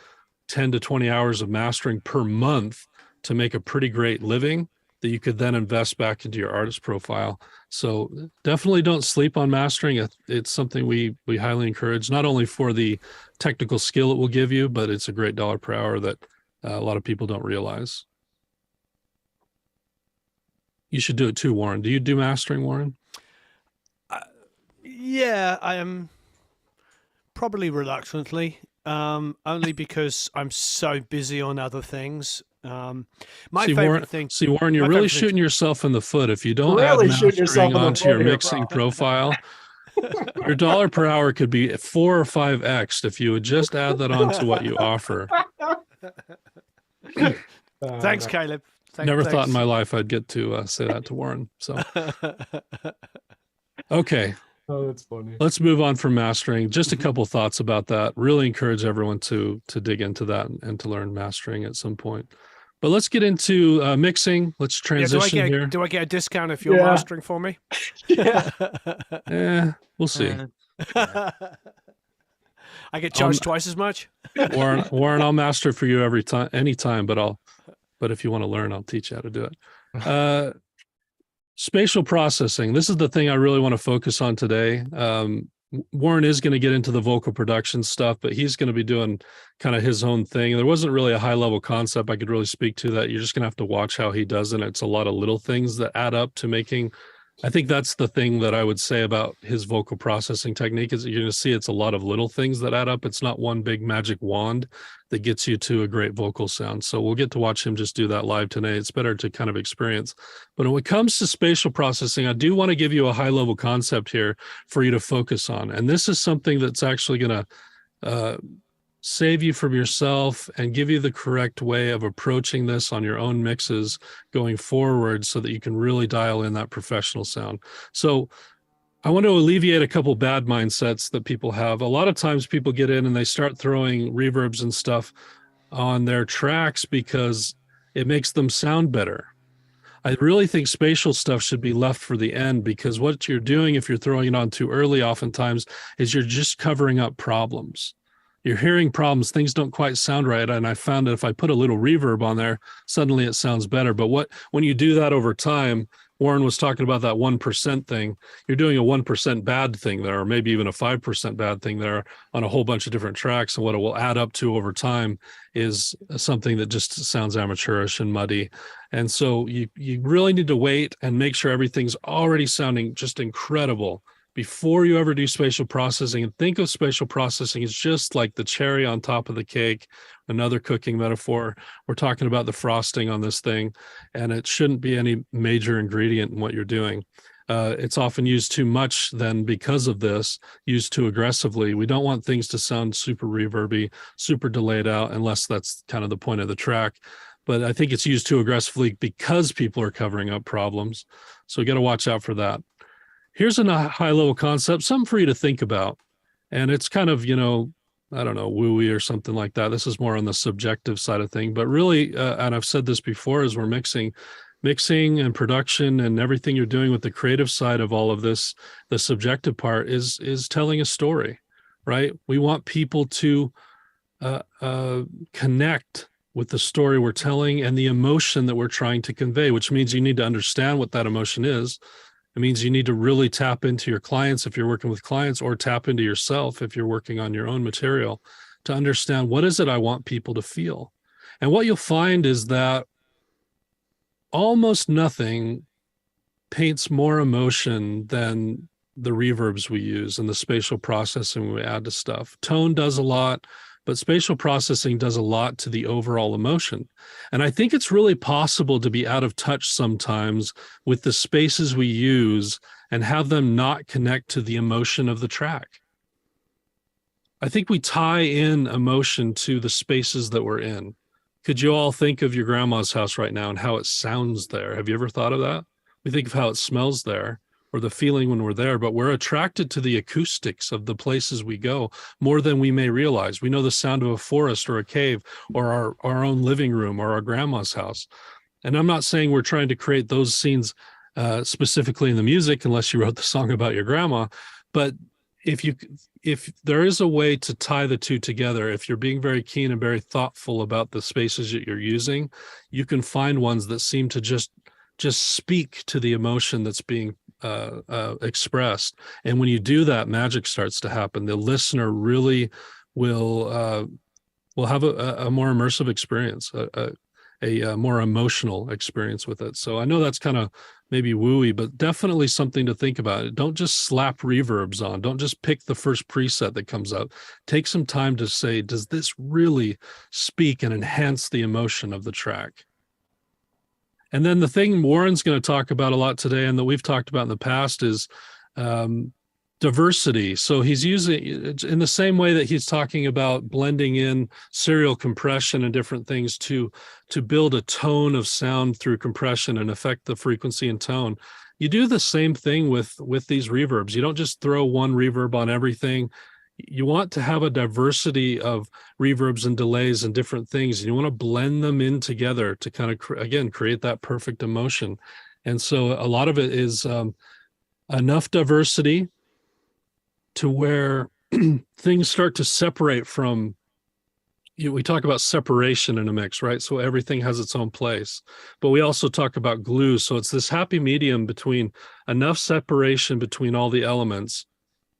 [SPEAKER 2] 10 to 20 hours of mastering per month to make a pretty great living that you could then invest back into your artist profile. So definitely don't sleep on mastering. It's something we highly encourage, not only for the technical skill it will give you, but it's a great dollar per hour that a lot of people don't realize. You should do it too, Warren. Do you do mastering, Warren?
[SPEAKER 5] Yeah, I am probably reluctantly, only because I'm so busy on other things. My favorite thing.
[SPEAKER 2] See, Warren, you're really shooting yourself in the foot if you don't add mastering onto your mixing profile. Your dollar per hour could be 4 or 5x if you would just add that onto what you offer.
[SPEAKER 5] Thanks, Caleb.
[SPEAKER 2] Never thought in my life I'd get to say that to Warren. So, okay.
[SPEAKER 3] Oh, that's funny.
[SPEAKER 2] Let's move on from mastering. Just a couple thoughts about that. Really encourage everyone to dig into that and to learn mastering at some point. But let's get into mixing. Let's transition here.
[SPEAKER 5] Do I get a discount if you're mastering for me?
[SPEAKER 2] Yeah. We'll see.
[SPEAKER 5] I get charged twice as much.
[SPEAKER 2] Warren, I'll master for you anytime. But if you want to learn, I'll teach you how to do it. Spatial processing. This is the thing I really want to focus on today. Warren is going to get into the vocal production stuff, but he's going to be doing kind of his own thing. There wasn't really a high level concept I could really speak to that. You're just going to have to watch how he does it. It's a lot of little things that add up to making. I think that's the thing that I would say about his vocal processing technique is you're going to see it's a lot of little things that add up. It's not one big magic wand that gets you to a great vocal sound. So we'll get to watch him just do that live today. It's better to kind of experience. But when it comes to spatial processing, I do want to give you a high level concept here for you to focus on. And this is something that's actually going to save you from yourself and give you the correct way of approaching this on your own mixes going forward so that you can really dial in that professional sound. So I want to alleviate a couple bad mindsets that people have. A lot of times people get in and they start throwing reverbs and stuff on their tracks because it makes them sound better. I really think spatial stuff should be left for the end because what you're doing if you're throwing it on too early oftentimes is you're just covering up problems. You're hearing problems, things don't quite sound right. And I found that if I put a little reverb on there, suddenly it sounds better. But when you do that over time, Warren was talking about that 1% thing. You're doing a 1% bad thing there, or maybe even a 5% bad thing there on a whole bunch of different tracks. And what it will add up to over time is something that just sounds amateurish and muddy. And so you really need to wait and make sure everything's already sounding just incredible before you ever do spatial processing. And think of spatial processing as just like the cherry on top of the cake, another cooking metaphor. We're talking about the frosting on this thing, and it shouldn't be any major ingredient in what you're doing. It's often used too much then because of this, used too aggressively. We don't want things to sound super reverby, super delayed out, unless that's kind of the point of the track. But I think it's used too aggressively because people are covering up problems. So we got to watch out for that. Here's a high-level concept, something for you to think about. And it's kind of, I don't know, woo-y or something like that. This is more on the subjective side of thing. But really, and I've said this before as we're mixing and production and everything you're doing with the creative side of all of this, the subjective part is telling a story, right? We want people to connect with the story we're telling and the emotion that we're trying to convey, which means you need to understand what that emotion is. It means you need to really tap into your clients if you're working with clients, or tap into yourself if you're working on your own material, to understand what is it I want people to feel. And what you'll find is that almost nothing paints more emotion than the reverbs we use and the spatial processing we add to stuff. Tone does a lot, but spatial processing does a lot to the overall emotion. And I think it's really possible to be out of touch sometimes with the spaces we use and have them not connect to the emotion of the track. I think we tie in emotion to the spaces that we're in. Could you all think of your grandma's house right now and how it sounds there? Have you ever thought of that? We think of how it smells there, or the feeling when we're there, but we're attracted to the acoustics of the places we go more than we may realize. We know the sound of a forest or a cave or our own living room or our grandma's house. And I'm not saying we're trying to create those scenes specifically in the music, unless you wrote the song about your grandma. But if there is a way to tie the two together, if you're being very keen and very thoughtful about the spaces that you're using, you can find ones that seem to just speak to the emotion that's being expressed. And when you do that, magic starts to happen. The listener really will have a more immersive experience, a more emotional experience with it. So I know that's kind of maybe wooey, but definitely something to think about. Don't just slap reverbs on. Don't just pick the first preset that comes up. Take some time to say, does this really speak and enhance the emotion of the track? And then the thing Warren's going to talk about a lot today, and that we've talked about in the past, is diversity. So he's using it in the same way that he's talking about blending in serial compression and different things to build a tone of sound through compression and affect the frequency and tone. You do the same thing with these reverbs. You don't just throw one reverb on everything. You want to have a diversity of reverbs and delays and different things. And you want to blend them in together to kind of, again, create that perfect emotion. And so a lot of it is enough diversity to where things start to separate from, we talk about separation in a mix, right? So everything has its own place, but we also talk about glue. So it's this happy medium between enough separation between all the elements,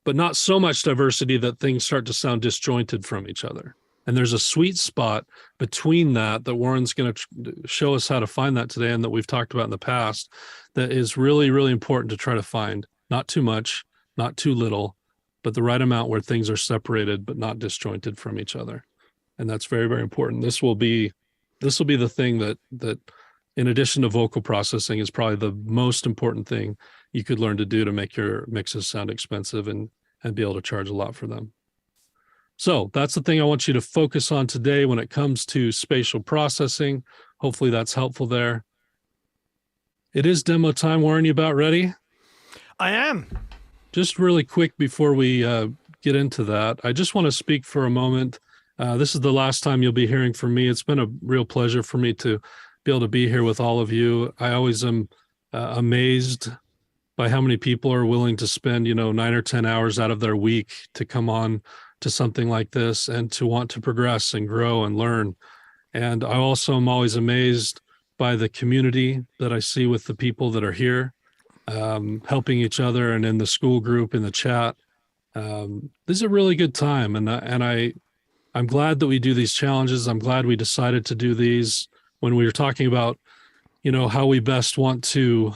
[SPEAKER 2] but not so much diversity that things start to sound disjointed from each other. And there's a sweet spot between that Warren's going to show us how to find that today, and that we've talked about in the past, that is really, really important to try to find. Not too much, not too little, but the right amount where things are separated but not disjointed from each other. And that's very, very important. This will be the thing that in addition to vocal processing is probably the most important thing you could learn to do to make your mixes sound expensive and be able to charge a lot for them. So that's the thing I want you to focus on today when it comes to spatial processing. Hopefully that's helpful there. It is demo time. Warren, you about ready?
[SPEAKER 5] I am.
[SPEAKER 2] Just really quick before we get into that, I just want to speak for a moment. This is the last time you'll be hearing from me. It's been a real pleasure for me to be able to be here with all of you. I always am amazed by how many people are willing to spend, 9 or 10 hours out of their week to come on to something like this and to want to progress and grow and learn. And I also am always amazed by the community that I see with the people that are here, helping each other, and in the school group, in the chat. This is a really good time. And I'm glad that we do these challenges. I'm glad we decided to do these when we were talking about, how we best want to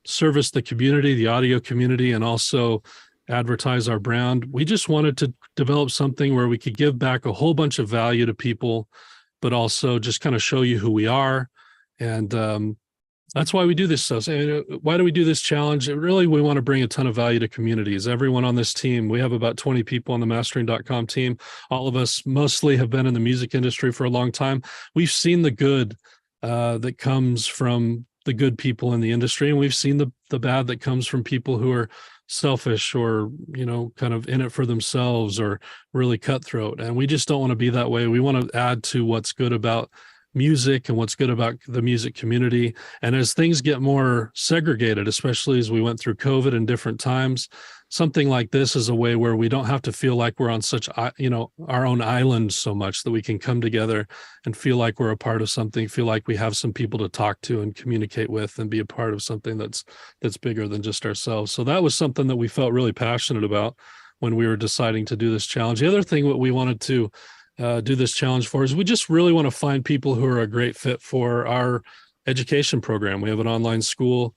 [SPEAKER 2] service the community, the audio community, and also advertise our brand. We just wanted to develop something where we could give back a whole bunch of value to people, but also just kind of show you who we are. And that's why we do this stuff. Why do we do this challenge? We want to bring a ton of value to communities. Everyone on this team, we have about 20 people on the mastering.com team. All of us mostly have been in the music industry for a long time. We've seen the good that comes from the good people in the industry, and we've seen the bad that comes from people who are selfish or, kind of in it for themselves or really cutthroat. And we just don't want to be that way. We want to add to what's good about music and what's good about the music community. And as things get more segregated, especially as we went through COVID and different times, something like this is a way where we don't have to feel like we're on such, our own island so much, that we can come together and feel like we're a part of something, feel like we have some people to talk to and communicate with and be a part of something that's bigger than just ourselves. So that was something that we felt really passionate about when we were deciding to do this challenge. The other thing that we wanted to do this challenge for is we just really want to find people who are a great fit for our education program. We have an online school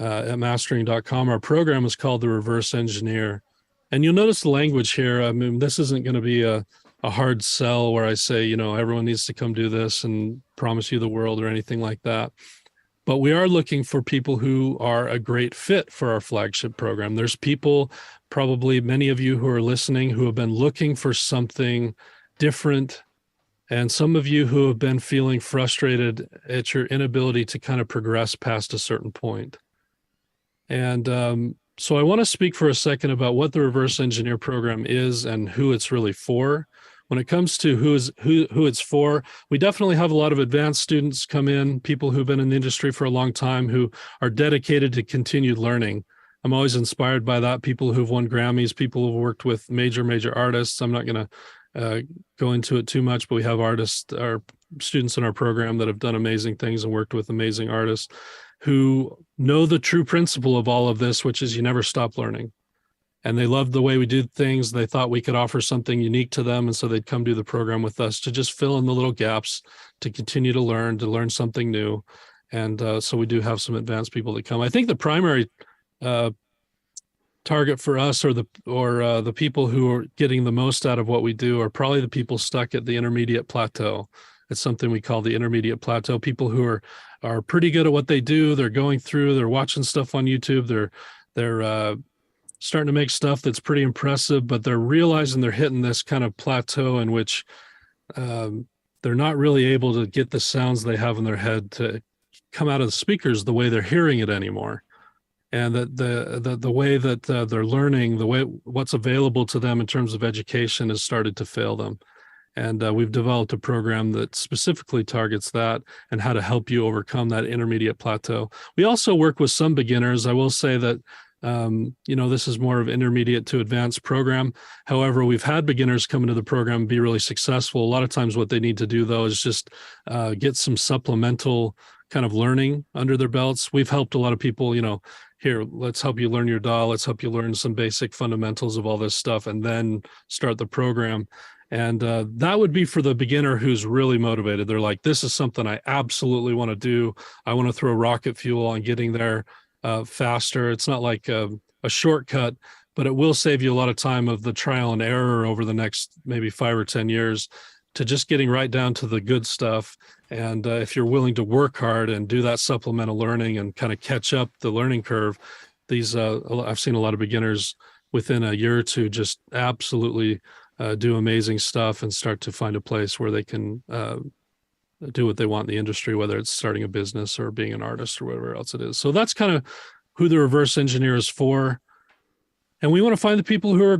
[SPEAKER 2] at mastering.com. Our program is called the Reverse Engineer. And you'll notice the language here. I mean, this isn't going to be a hard sell where I say, everyone needs to come do this and promise you the world or anything like that. But we are looking for people who are a great fit for our flagship program. There's people, probably many of you who are listening, who have been looking for something different. And some of you who have been feeling frustrated at your inability to kind of progress past a certain point. And so I want to speak for a second about what the Reverse Engineer program is and who it's really for. When it comes to who it's for, we definitely have a lot of advanced students come in, people who've been in the industry for a long time, who are dedicated to continued learning. I'm always inspired by that. People who've won Grammys, people who've worked with major artists. I'm not going to go into it too much, but we have students in our program that have done amazing things and worked with amazing artists who know the true principle of all of this, which is you never stop learning. And they loved the way we did things. They thought we could offer something unique to them. And so they'd come do the program with us to just fill in the little gaps, to continue to learn something new. And so we do have some advanced people that come. I think the primary target for us, or the people who are getting the most out of what we do, are probably the people stuck at the intermediate plateau. It's something we call the intermediate plateau. People who are pretty good at what they do. They're going through, they're watching stuff on YouTube. They're starting to make stuff that's pretty impressive, but they're realizing they're hitting this kind of plateau in which they're not really able to get the sounds they have in their head to come out of the speakers the way they're hearing it anymore. And that the way that they're learning, the way what's available to them in terms of education has started to fail them. And we've developed a program that specifically targets that and how to help you overcome that intermediate plateau. We also work with some beginners. I will say that, this is more of intermediate to advanced program. However, we've had beginners come into the program and be really successful. A lot of times what they need to do, though, is just get some supplemental kind of learning under their belts. We've helped a lot of people, here, let's help you learn your DAW. Let's help you learn some basic fundamentals of all this stuff and then start the program. And that would be for the beginner who's really motivated. They're like, this is something I absolutely want to do. I want to throw rocket fuel on getting there faster. It's not like a shortcut, but it will save you a lot of time of the trial and error over the next maybe 5 or 10 years to just getting right down to the good stuff. And if you're willing to work hard and do that supplemental learning and kind of catch up the learning curve, I've seen a lot of beginners within a year or two just absolutely do amazing stuff and start to find a place where they can do what they want in the industry, whether it's starting a business or being an artist or whatever else it is. So that's kind of who the Reverse Engineer is for. And we want to find the people who are a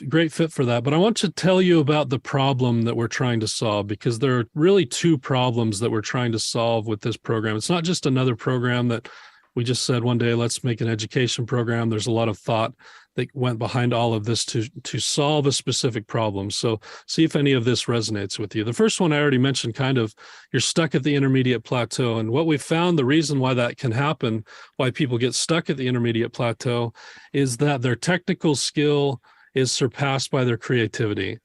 [SPEAKER 2] great fit for that. But I want to tell you about the problem that we're trying to solve, because there are really two problems that we're trying to solve with this program. It's not just another program that we just said one day, let's make an education program. There's a lot of thought that went behind all of this to solve a specific problem. So see if any of this resonates with you. The first one I already mentioned, kind of, you're stuck at the intermediate plateau. And what we found, the reason why that can happen, why people get stuck at the intermediate plateau, is that their technical skill is surpassed by their creativity.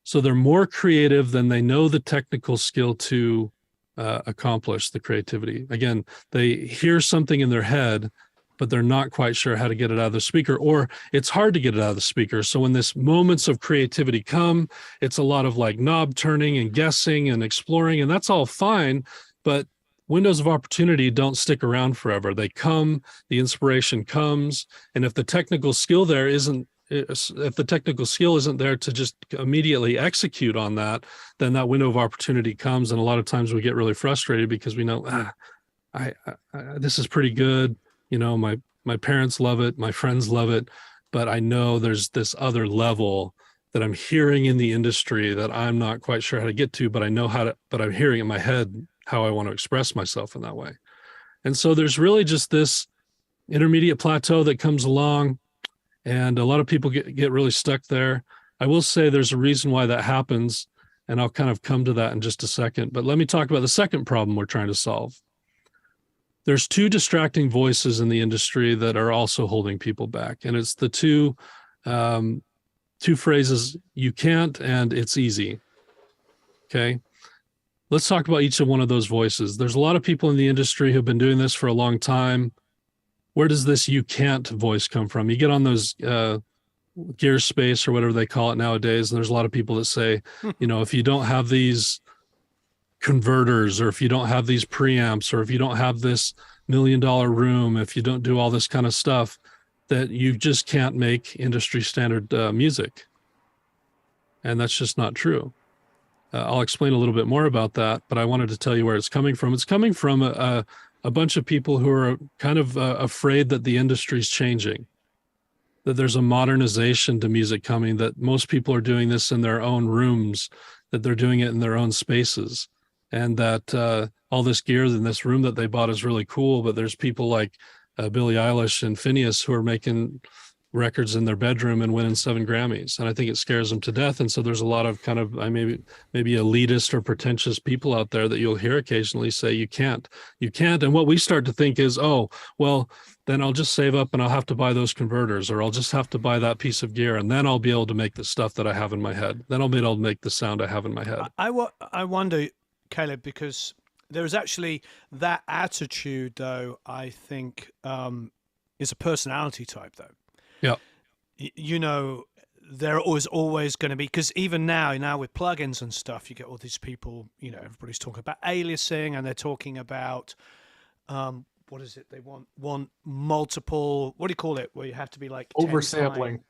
[SPEAKER 2] So they're more creative than they know the technical skill to accomplish the creativity. Again, they hear something in their head, but they're not quite sure how to get it out of the speaker, or it's hard to get it out of the speaker. So when this moments of creativity come, it's a lot of like knob turning and guessing and exploring, and that's all fine, but windows of opportunity don't stick around forever. They come, the inspiration comes, and if the technical skill isn't there to just immediately execute on that, then that window of opportunity comes. And a lot of times we get really frustrated because we know, this is pretty good. My parents love it. My friends love it. But I know there's this other level that I'm hearing in the industry that I'm not quite sure how to get to, but I know but I'm hearing in my head how I want to express myself in that way. And so there's really just this intermediate plateau that comes along. And a lot of people get really stuck there. I will say there's a reason why that happens, and I'll kind of come to that in just a second. But let me talk about the second problem we're trying to solve. There's two distracting voices in the industry that are also holding people back. And it's the two phrases, you can't and it's easy. Okay. Let's talk about each of one of those voices. There's a lot of people in the industry who've been doing this for a long time. Where does this you can't voice come from? You get on those Gear Space or whatever they call it nowadays, and there's a lot of people that say, if you don't have these converters, or if you don't have these preamps, or if you don't have this $1 million room, if you don't do all this kind of stuff, that you just can't make industry standard music. And that's just not true. I'll explain a little bit more about that, but I wanted to tell you where it's coming from. It's coming from a bunch of people who are kind of afraid that the industry's changing, that there's a modernization to music coming, that most people are doing this in their own rooms, that they're doing it in their own spaces, and that all this gear in this room that they bought is really cool, but there's people like Billie Eilish and Phineas who are making records in their bedroom and winning 7 Grammys. And I think it scares them to death. And so there's a lot of kind of maybe elitist or pretentious people out there that you'll hear occasionally say, you can't. And what we start to think is, oh, well, then I'll just save up and I'll have to buy those converters, or I'll just have to buy that piece of gear, and then I'll be able to make the stuff that I have in my head. Then I'll be able to make the sound I have in my head.
[SPEAKER 5] I wonder, Caleb, because there's actually that attitude, though, I think is a personality type, though.
[SPEAKER 2] Yeah.
[SPEAKER 5] There is always going to be, because even now with plugins and stuff, you get all these people, everybody's talking about aliasing, and they're talking about, what is it? They want multiple, what do you call it? Where you have to be like
[SPEAKER 3] oversampling.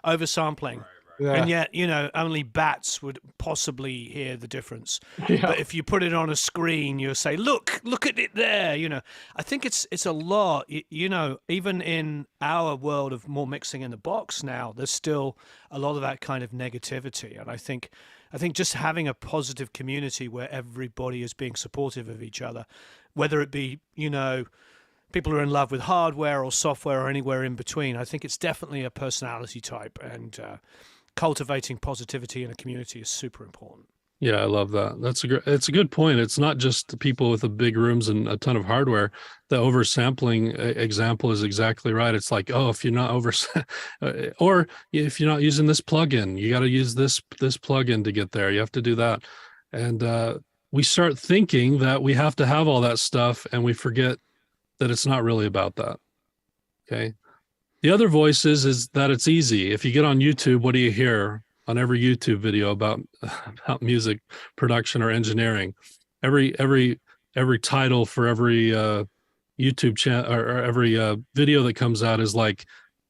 [SPEAKER 5] Oversampling.
[SPEAKER 3] Right. Yeah.
[SPEAKER 5] And yet, only bats would possibly hear the difference.
[SPEAKER 3] Yeah.
[SPEAKER 5] But if you put it on a screen, you'll say, look at it there. I think it's a lot, even in our world of more mixing in the box now, there's still a lot of that kind of negativity. And I think just having a positive community where everybody is being supportive of each other, whether it be, people who are in love with hardware or software or anywhere in between, I think it's definitely a personality type, and cultivating positivity in a community is super important.
[SPEAKER 2] Yeah, I love that. It's a good point. It's not just the people with the big rooms and a ton of hardware. The oversampling example is exactly right. It's like, oh, if you're not or if you're not using this plugin, you got to use this plugin to get there. You have to do that. And we start thinking that we have to have all that stuff, and we forget that it's not really about that. Okay. The other voice is that it's easy. If you get on YouTube, what do you hear on every YouTube video about music production or engineering? Every title for every YouTube channel or every video that comes out is like,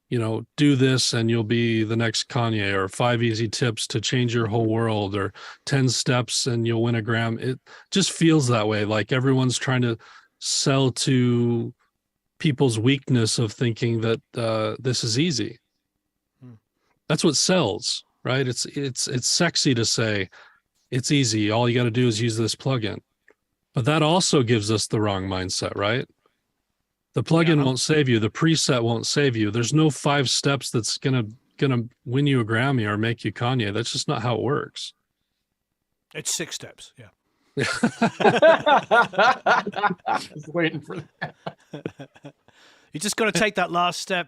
[SPEAKER 2] do this and you'll be the next Kanye, or 5 easy tips to change your whole world, or 10 steps and you'll win a Grammy. It just feels that way. Like everyone's trying to sell to people's weakness of thinking that this is easy. That's what sells, right? It's sexy to say it's easy. All you got to do is use this plugin. But that also gives us the wrong mindset, right? The plugin won't save you. The preset won't save you. There's no 5 steps that's gonna win you a Grammy or make you Kanye. That's just not how it works.
[SPEAKER 5] It's 6 steps. Yeah.
[SPEAKER 3] Just waiting for that.
[SPEAKER 5] You just got to take that last step,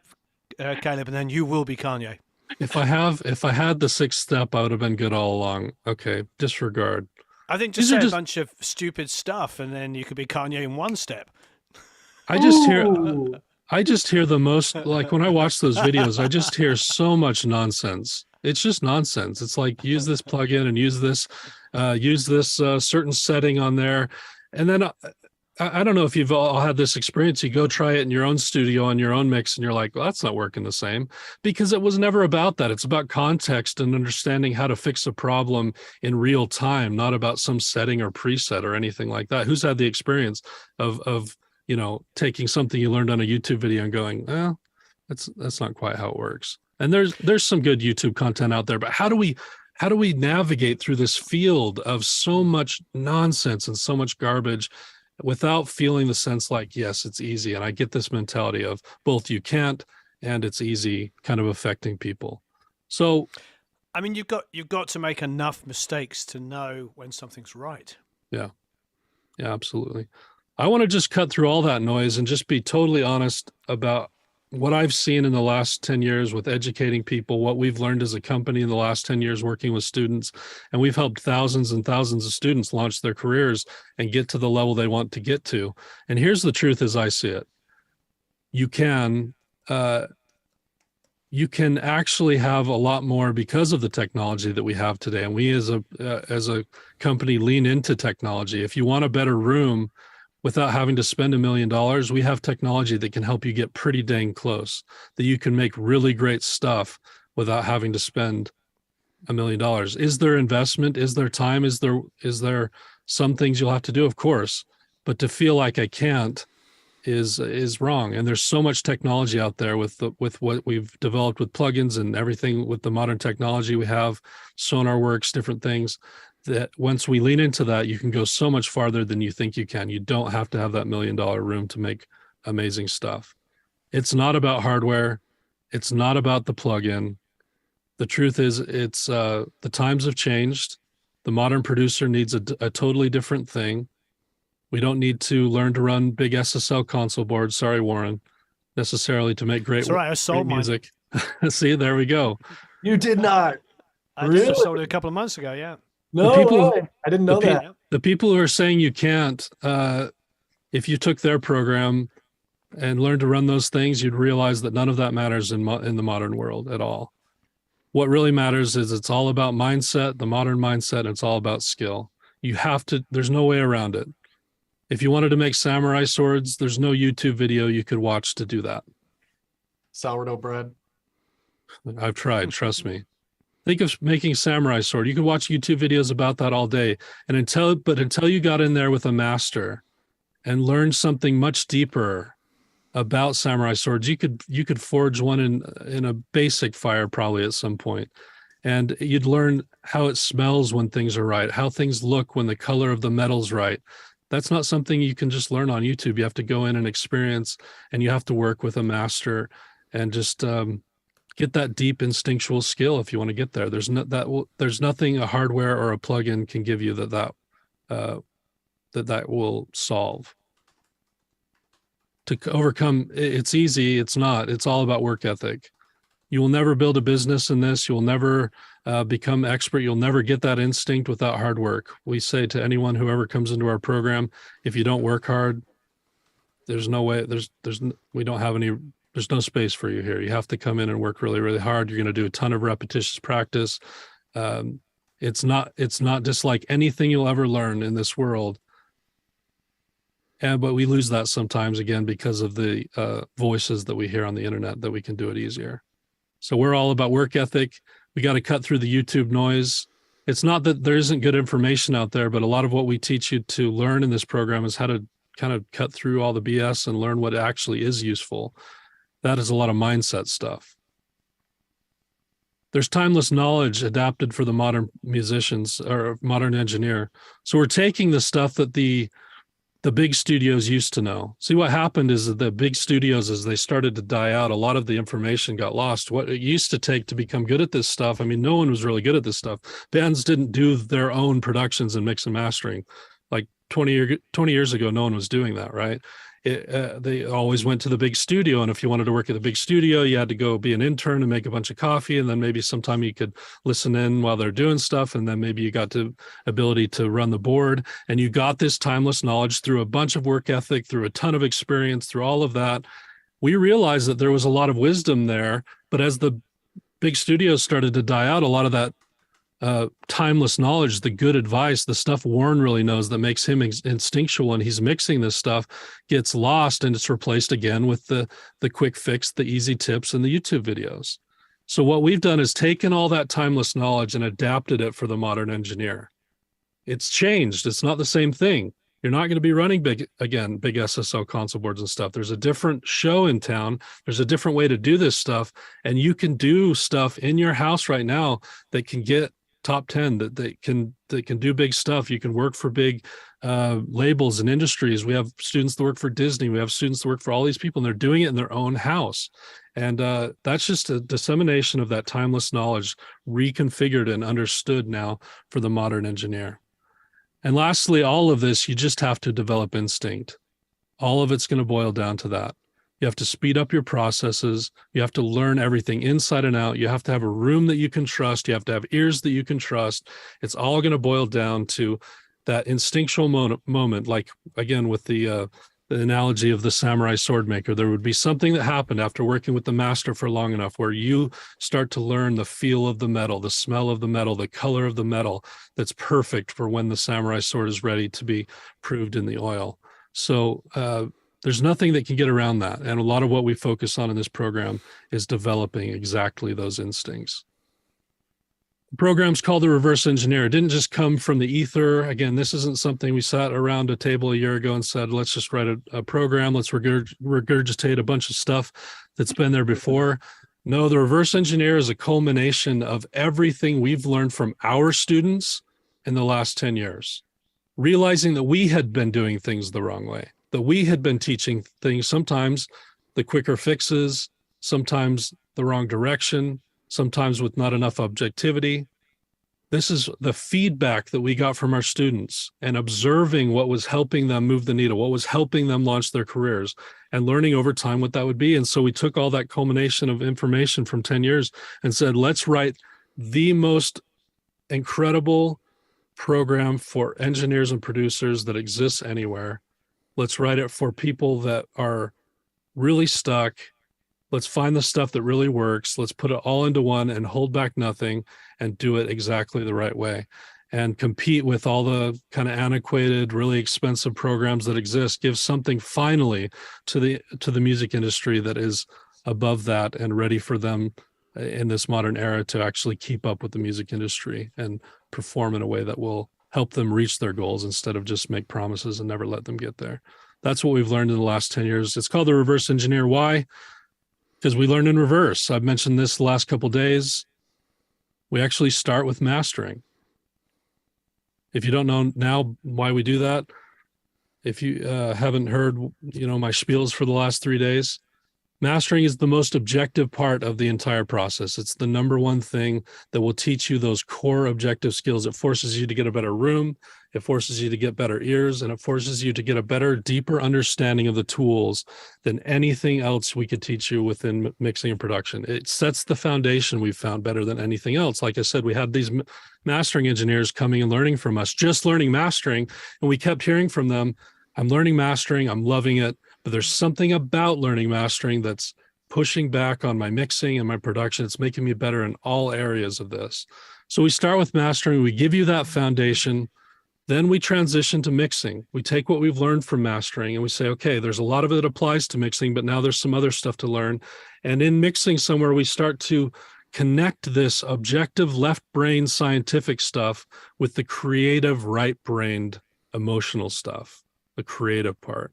[SPEAKER 5] Caleb, and then you will be Kanye.
[SPEAKER 2] If I had the 6th step, I would have been good all along. Okay, disregard.
[SPEAKER 5] I think just say a bunch of stupid stuff, and then you could be Kanye in 1 step.
[SPEAKER 2] I just hear the most, like when I watch those videos, I just hear so much nonsense. It's just nonsense. It's like, use this plugin and use this certain setting on there. And then I don't know if you've all had this experience. You go try it in your own studio on your own mix, and you're like, well, that's not working the same, because it was never about that. It's about context and understanding how to fix a problem in real time, not about some setting or preset or anything like that. Who's had the experience of taking something you learned on a YouTube video and going, well, that's not quite how it works. And there's some good YouTube content out there, but how do we navigate through this field of so much nonsense and so much garbage without feeling the sense like, yes, it's easy? And I get this mentality of both you can't and it's easy kind of affecting people. So,
[SPEAKER 5] I mean, you've got to make enough mistakes to know when something's right.
[SPEAKER 2] yeah, absolutely. I want to just cut through all that noise and just be totally honest about what I've seen in the last 10 years with educating people, what we've learned as a company in the last 10 years working with students. And we've helped thousands and thousands of students launch their careers and get to the level they want to get to. And here's the truth as I see it. You can actually have a lot more because of the technology that we have today. And we as a company lean into technology. If you want a better room without having to spend $1 million, we have technology that can help you get pretty dang close, that you can make really great stuff without having to spend $1 million. Is there investment? Is there time? Is there some things you'll have to do? Of course, but to feel like I can't is wrong. And there's so much technology out there with what we've developed with plugins and everything with the modern technology we have, SonarWorks, different things, that once we lean into that, you can go so much farther than you think you can. You don't have to have that $1 million room to make amazing stuff. It's not about hardware. It's not about the plugin. The truth is it's the times have changed. The modern producer needs a totally different thing. We don't need to learn to run big SSL console boards. Sorry, Warren, necessarily to make great,
[SPEAKER 5] It's all right, I sold
[SPEAKER 2] great music. See, there we go.
[SPEAKER 3] You did not.
[SPEAKER 5] I
[SPEAKER 3] Really?
[SPEAKER 5] just sold it a couple of months ago. Yeah.
[SPEAKER 3] No
[SPEAKER 2] people-
[SPEAKER 3] way. I didn't know that.
[SPEAKER 2] The people who are saying you can't, if you took their program and learned to run those things, you'd realize that none of that matters in the modern world at all. What really matters is it's all about mindset, the modern mindset, and it's all about skill. You have to, there's no way around it. If you wanted to make samurai swords, there's no YouTube video you could watch to do that.
[SPEAKER 3] Sourdough bread.
[SPEAKER 2] I've tried, trust me. Think of making samurai sword. You could watch YouTube videos about that all day. And until you got in there with a master and learned something much deeper about samurai swords, you could forge one in a basic fire probably at some point. And you'd learn how it smells when things are right, how things look when the color of the metal's right. That's not something you can just learn on YouTube. You have to go in and experience, and you have to work with a master and just get that deep instinctual skill if you want to get there. There's nothing a hardware or a plugin can give you that will solve. To overcome, it's easy. It's not. It's all about work ethic. You will never build a business in this. You will never become expert. You'll never get that instinct without hard work. We say to anyone, whoever comes into our program, if you don't work hard, there's no way, we don't have any, there's no space for you here. You have to come in and work really, really hard. You're going to do a ton of repetitious practice. It's not just like anything you'll ever learn in this world. But we lose that sometimes, again, because of the voices that we hear on the internet, that we can do it easier. So we're all about work ethic. We got to cut through the YouTube noise. It's not that there isn't good information out there, but a lot of what we teach you to learn in this program is how to kind of cut through all the BS and learn what actually is useful. That is a lot of mindset stuff. There's timeless knowledge adapted for the modern musicians or modern engineer. So we're taking the stuff that the big studios used to know. See, what happened is that the big studios, as they started to die out, a lot of the information got lost. What it used to take to become good at this stuff, I mean, no one was really good at this stuff. Bands didn't do their own productions and mix and mastering. Like 20 years ago, no one was doing that, right? They always went to the big studio, and if you wanted to work at the big studio, you had to go be an intern and make a bunch of coffee, and then maybe sometime you could listen in while they're doing stuff, and then maybe you got the ability to run the board, and you got this timeless knowledge through a bunch of work ethic, through a ton of experience, through all of that. We realized that there was a lot of wisdom there, but as the big studios started to die out, a lot of that timeless knowledge, the good advice, the stuff Warren really knows that makes him instinctual and he's mixing this stuff, gets lost, and it's replaced again with the quick fix, the easy tips, and the YouTube videos. So what we've done is taken all that timeless knowledge and adapted it for the modern engineer. It's changed. It's not the same thing. You're not going to be running big SSL console boards and stuff. There's a different show in town. There's a different way to do this stuff. And you can do stuff in your house right now that can get top 10, that can do big stuff. You can work for big labels and industries. We have students that work for Disney. We have students that work for all these people, and they're doing it in their own house. And that's just a dissemination of that timeless knowledge, reconfigured and understood now for the modern engineer. And lastly, all of this, you just have to develop instinct. All of it's going to boil down to that. You have to speed up your processes. You have to learn everything inside and out. You have to have a room that you can trust. You have to have ears that you can trust. It's all going to boil down to that instinctual moment. Like, again, with the analogy of the samurai sword maker, there would be something that happened after working with the master for long enough where you start to learn the feel of the metal, the smell of the metal, the color of the metal that's perfect for when the samurai sword is ready to be proved in the oil. So there's nothing that can get around that. And a lot of what we focus on in this program is developing exactly those instincts. The program's called the Reverse Engineer. It didn't just come from the ether. Again, this isn't something we sat around a table a year ago and said, let's just write a program. Let's regurgitate a bunch of stuff that's been there before. No, the Reverse Engineer is a culmination of everything we've learned from our students in the last 10 years. Realizing that we had been doing things the wrong way, that we had been teaching things, sometimes the quicker fixes, sometimes the wrong direction, sometimes with not enough objectivity. This is the feedback that we got from our students and observing what was helping them move the needle, what was helping them launch their careers, and learning over time what that would be. And so we took all that culmination of information from 10 years and said, let's write the most incredible program for engineers and producers that exists anywhere. Let's write it for people that are really stuck. Let's find the stuff that really works. Let's put it all into one and hold back nothing and do it exactly the right way and compete with all the kind of antiquated, really expensive programs that exist. Give something finally to the music industry that is above that and ready for them in this modern era to actually keep up with the music industry and perform in a way that will help them reach their goals instead of just make promises and never let them get there. That's what we've learned in the last 10 years. It's called the Reverse Engineer. Why? Because we learned in reverse. I've mentioned this the last couple of days. We actually start with mastering. If you don't know now why we do that, if you haven't heard, my spiels for the last 3 days, mastering is the most objective part of the entire process. It's the number one thing that will teach you those core objective skills. It forces you to get a better room. It forces you to get better ears, and it forces you to get a better, deeper understanding of the tools than anything else we could teach you within mixing and production. It sets the foundation we've found better than anything else. Like I said, we had these mastering engineers coming and learning from us, just learning mastering, and we kept hearing from them, I'm learning mastering, I'm loving it, but there's something about learning mastering that's pushing back on my mixing and my production. It's making me better in all areas of this. So we start with mastering, we give you that foundation, then we transition to mixing. We take what we've learned from mastering and we say, okay, there's a lot of it that applies to mixing, but now there's some other stuff to learn. And in mixing somewhere, we start to connect this objective left brain scientific stuff with the creative right-brained emotional stuff, the creative part.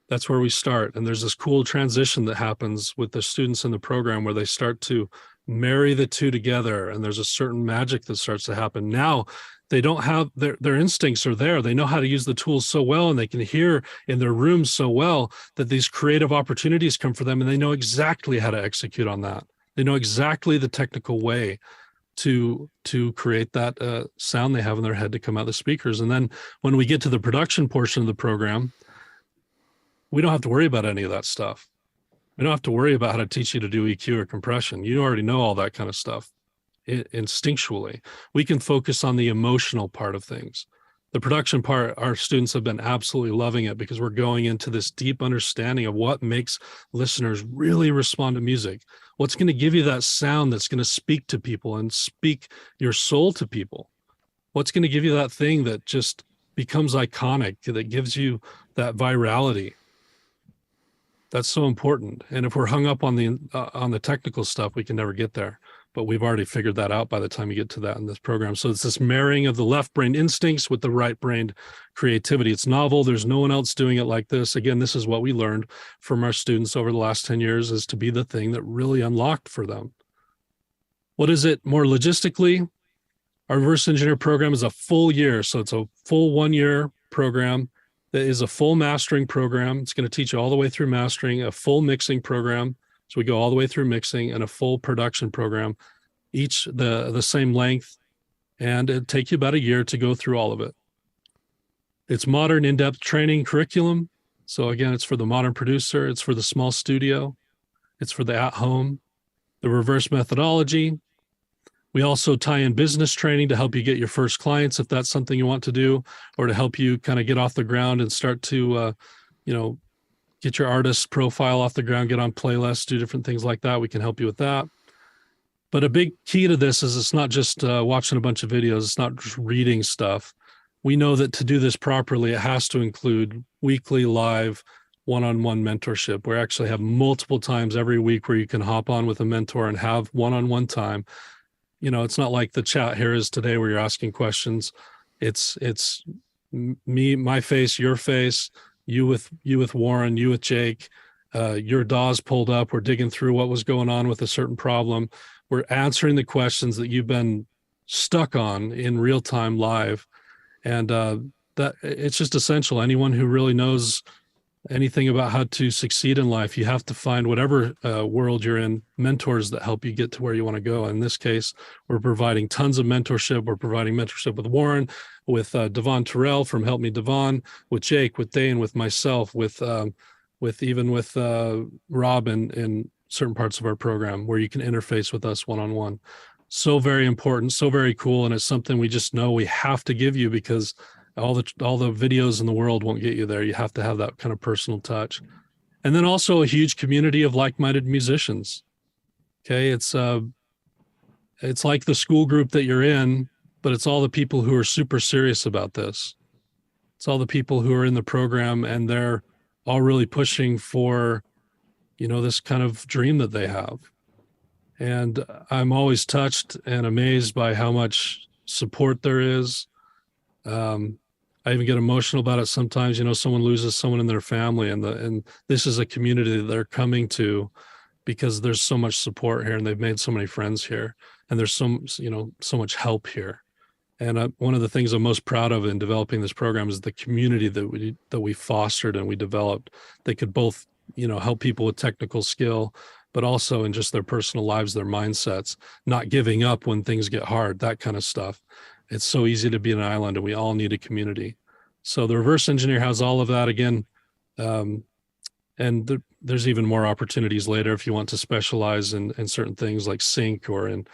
[SPEAKER 2] That's where we start. And there's this cool transition that happens with the students in the program where they start to marry the two together. And there's a certain magic that starts to happen. Now they don't have their instincts are there. They know how to use the tools so well, and they can hear in their rooms so well that these creative opportunities come for them, and they know exactly how to execute on that. They know exactly the technical way to create that sound they have in their head to come out of the speakers. And then when we get to the production portion of the program, we don't have to worry about any of that stuff. We don't have to worry about how to teach you to do EQ or compression. You already know all that kind of stuff instinctually. We can focus on the emotional part of things. The production part, our students have been absolutely loving it because we're going into this deep understanding of what makes listeners really respond to music. What's going to give you that sound that's going to speak to people and speak your soul to people? What's going to give you that thing that just becomes iconic, that gives you that virality? That's so important. And if we're hung up on the technical stuff, we can never get there. But we've already figured that out by the time you get to that in this program. So it's this marrying of the left-brained instincts with the right-brained creativity. It's novel. There's no one else doing it like this. Again, this is what we learned from our students over the last 10 years is to be the thing that really unlocked for them. What is it more logistically? Our reverse engineer program is a full year. So it's a full 1 year program that is a full mastering program. It's going to teach you all the way through mastering, a full mixing program. So we go all the way through mixing, and a full production program, each the same length. And it'd take you about a year to go through all of it. It's modern in-depth training curriculum. So again, it's for the modern producer. It's for the small studio. It's for the at-home. The reverse methodology. We also tie in business training to help you get your first clients, if that's something you want to do, or to help you kind of get off the ground and start to, get your artist profile off the ground, get on playlists, do different things like that. We can help you with that. But a big key to this is it's not just watching a bunch of videos. It's not just reading stuff. We know that to do this properly, it has to include weekly live one-on-one mentorship. We actually have multiple times every week where you can hop on with a mentor and have one-on-one time. It's not like the chat here is today where you're asking questions. It's me, my face, your face, you with Warren, you with Jake, your DAWs pulled up. We're digging through what was going on with a certain problem. We're answering the questions that you've been stuck on in real time live. And that it's just essential. Anyone who really knows anything about how to succeed in life, you have to find whatever world you're in, mentors that help you get to where you want to go. In this case, we're providing tons of mentorship. We're providing mentorship with Warren, with Devon Terrell from Help Me Devon, with Jake, with Dane, with myself, with Rob in certain parts of our program where you can interface with us one-on-one. So very important, so very cool. And it's something we just know we have to give you, because all the videos in the world won't get you there. You have to have that kind of personal touch. And then also a huge community of like-minded musicians. Okay. It's like the school group that you're in, but it's all the people who are super serious about this. It's all the people who are in the program, and they're all really pushing for, this kind of dream that they have. And I'm always touched and amazed by how much support there is. I even get emotional about it sometimes. Someone loses someone in their family, and this is a community that they're coming to because there's so much support here, and they've made so many friends here, and there's so much help here. And one of the things I'm most proud of in developing this program is the community that we fostered and we developed. They could both, help people with technical skill, but also in just their personal lives, their mindsets, not giving up when things get hard, that kind of stuff. It's so easy to be an island, and we all need a community. So the reverse engineer has all of that again. And there's even more opportunities later if you want to specialize in certain things like sync or in,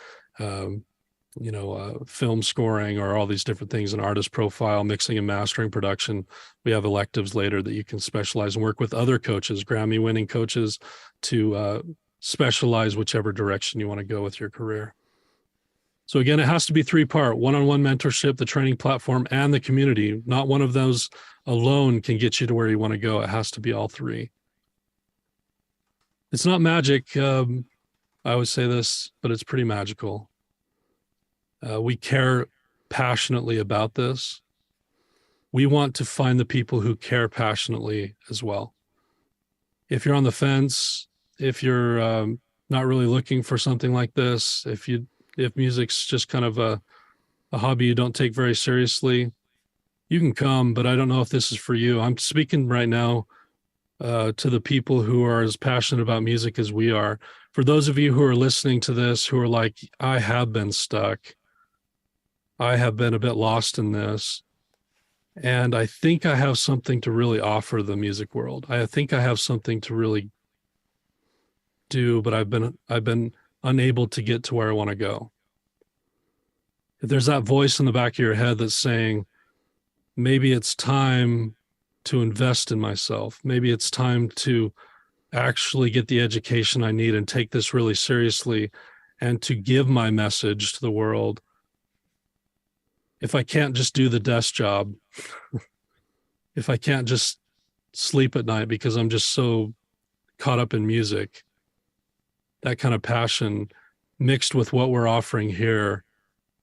[SPEAKER 2] film scoring or all these different things, in artist profile, mixing and mastering, production. We have electives later that you can specialize and work with other coaches, Grammy winning coaches, to specialize whichever direction you want to go with your career. So again, it has to be 3-part: one-on-one mentorship, the training platform, and the community. Not one of those alone can get you to where you want to go. It has to be all three. It's not magic. I always say this, but it's pretty magical. We care passionately about this. We want to find the people who care passionately as well. If you're on the fence, if you're not really looking for something like this, if music's just kind of a hobby you don't take very seriously, you can come, but I don't know if this is for you. I'm speaking right now to the people who are as passionate about music as we are. For those of you who are listening to this, who are like, I have been stuck, I have been a bit lost in this, and I think I have something to really offer the music world. I think I have something to really do, but I've been unable to get to where I want to go. If there's that voice in the back of your head that's saying, maybe it's time to invest in myself, maybe it's time to actually get the education I need and take this really seriously and to give my message to the world. If I can't just do the desk job, if I can't just sleep at night because I'm just so caught up in music, that kind of passion mixed with what we're offering here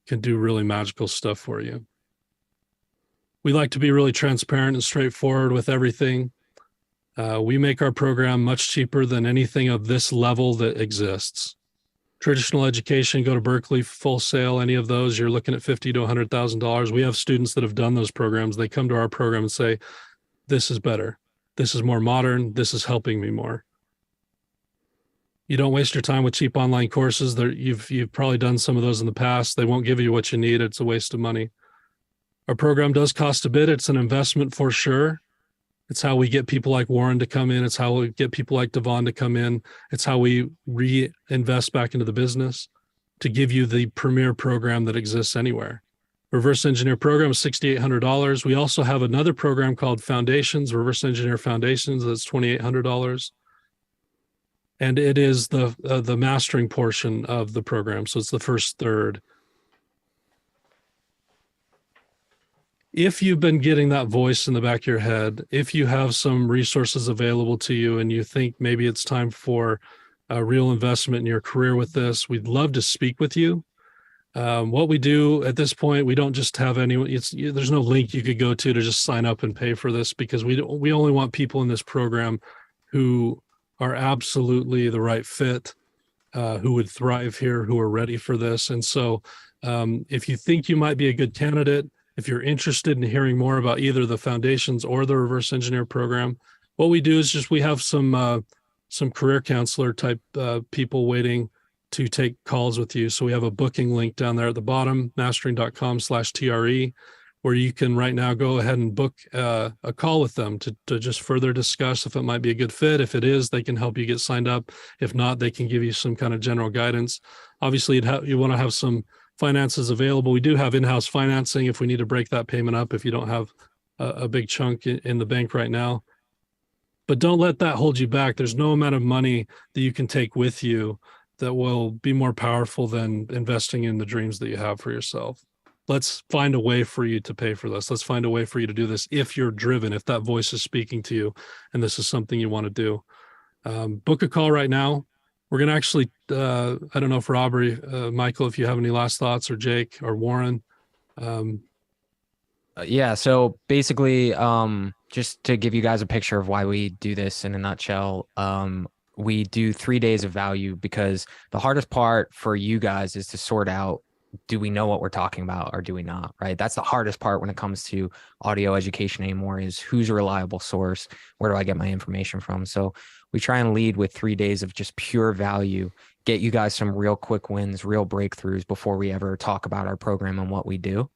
[SPEAKER 2] can do really magical stuff for you. We like to be really transparent and straightforward with everything. We make our program much cheaper than anything of this level that exists. traditional education, go to Berkeley, Full Sail, any of those, you're looking at $50,000 to $100,000. We have students that have done those programs. They come to our program and say, this is better. This is more modern. This is helping me more. You don't waste your time with cheap online courses. You've probably done some of those in the past. They won't give you what you need. It's a waste of money. Our program does cost a bit. It's an investment for sure. It's how we get people like Warren to come in. It's how we get people like Devon to come in. It's how we reinvest back into the business to give you the premier program that exists anywhere. Reverse engineer program is $6,800. We also have another program called Foundations, Reverse Engineer Foundations. That's $2,800. And it is the mastering portion of the program. So it's the first third. If you've been getting that voice in the back of your head, if you have some resources available to you and you think maybe it's time for a real investment in your career with this, we'd love to speak with you. What we do at this point, we don't just have anyone, there's no link you could go to just sign up and pay for this, because we only want people in this program who are absolutely the right fit, who would thrive here, who are ready for this. And so if you think you might be a good candidate, if you're interested in hearing more about either the Foundations or the Reverse Engineer program, what we do is just we have some career counselor type people waiting to take calls with you. So we have a booking link down there at the bottom, mastering.com/TRE, where you can right now go ahead and book a call with them to just further discuss if it might be a good fit. If it is, they can help you get signed up. If not, they can give you some kind of general guidance. Obviously, you want to have some finances available. We do have in-house financing if we need to break that payment up, if you don't have a big chunk in the bank right now. But don't let that hold you back. There's no amount of money that you can take with you that will be more powerful than investing in the dreams that you have for yourself. Let's find a way for you to pay for this. Let's find a way for you to do this if you're driven, if that voice is speaking to you and this is something you want to do. Book a call right now. We're going to actually, I don't know if Robert, Michael, if you have any last thoughts, or Jake or Warren.
[SPEAKER 1] Yeah, so basically, just to give you guys a picture of why we do this in a nutshell, we do 3 days of value, because the hardest part for you guys is to sort out, do we know what we're talking about or do we not, right? That's the hardest part when it comes to audio education anymore, is who's a reliable source? Where do I get my information from? So we try and lead with 3 days of just pure value, get you guys some real quick wins, real breakthroughs before we ever talk about our program and what we do.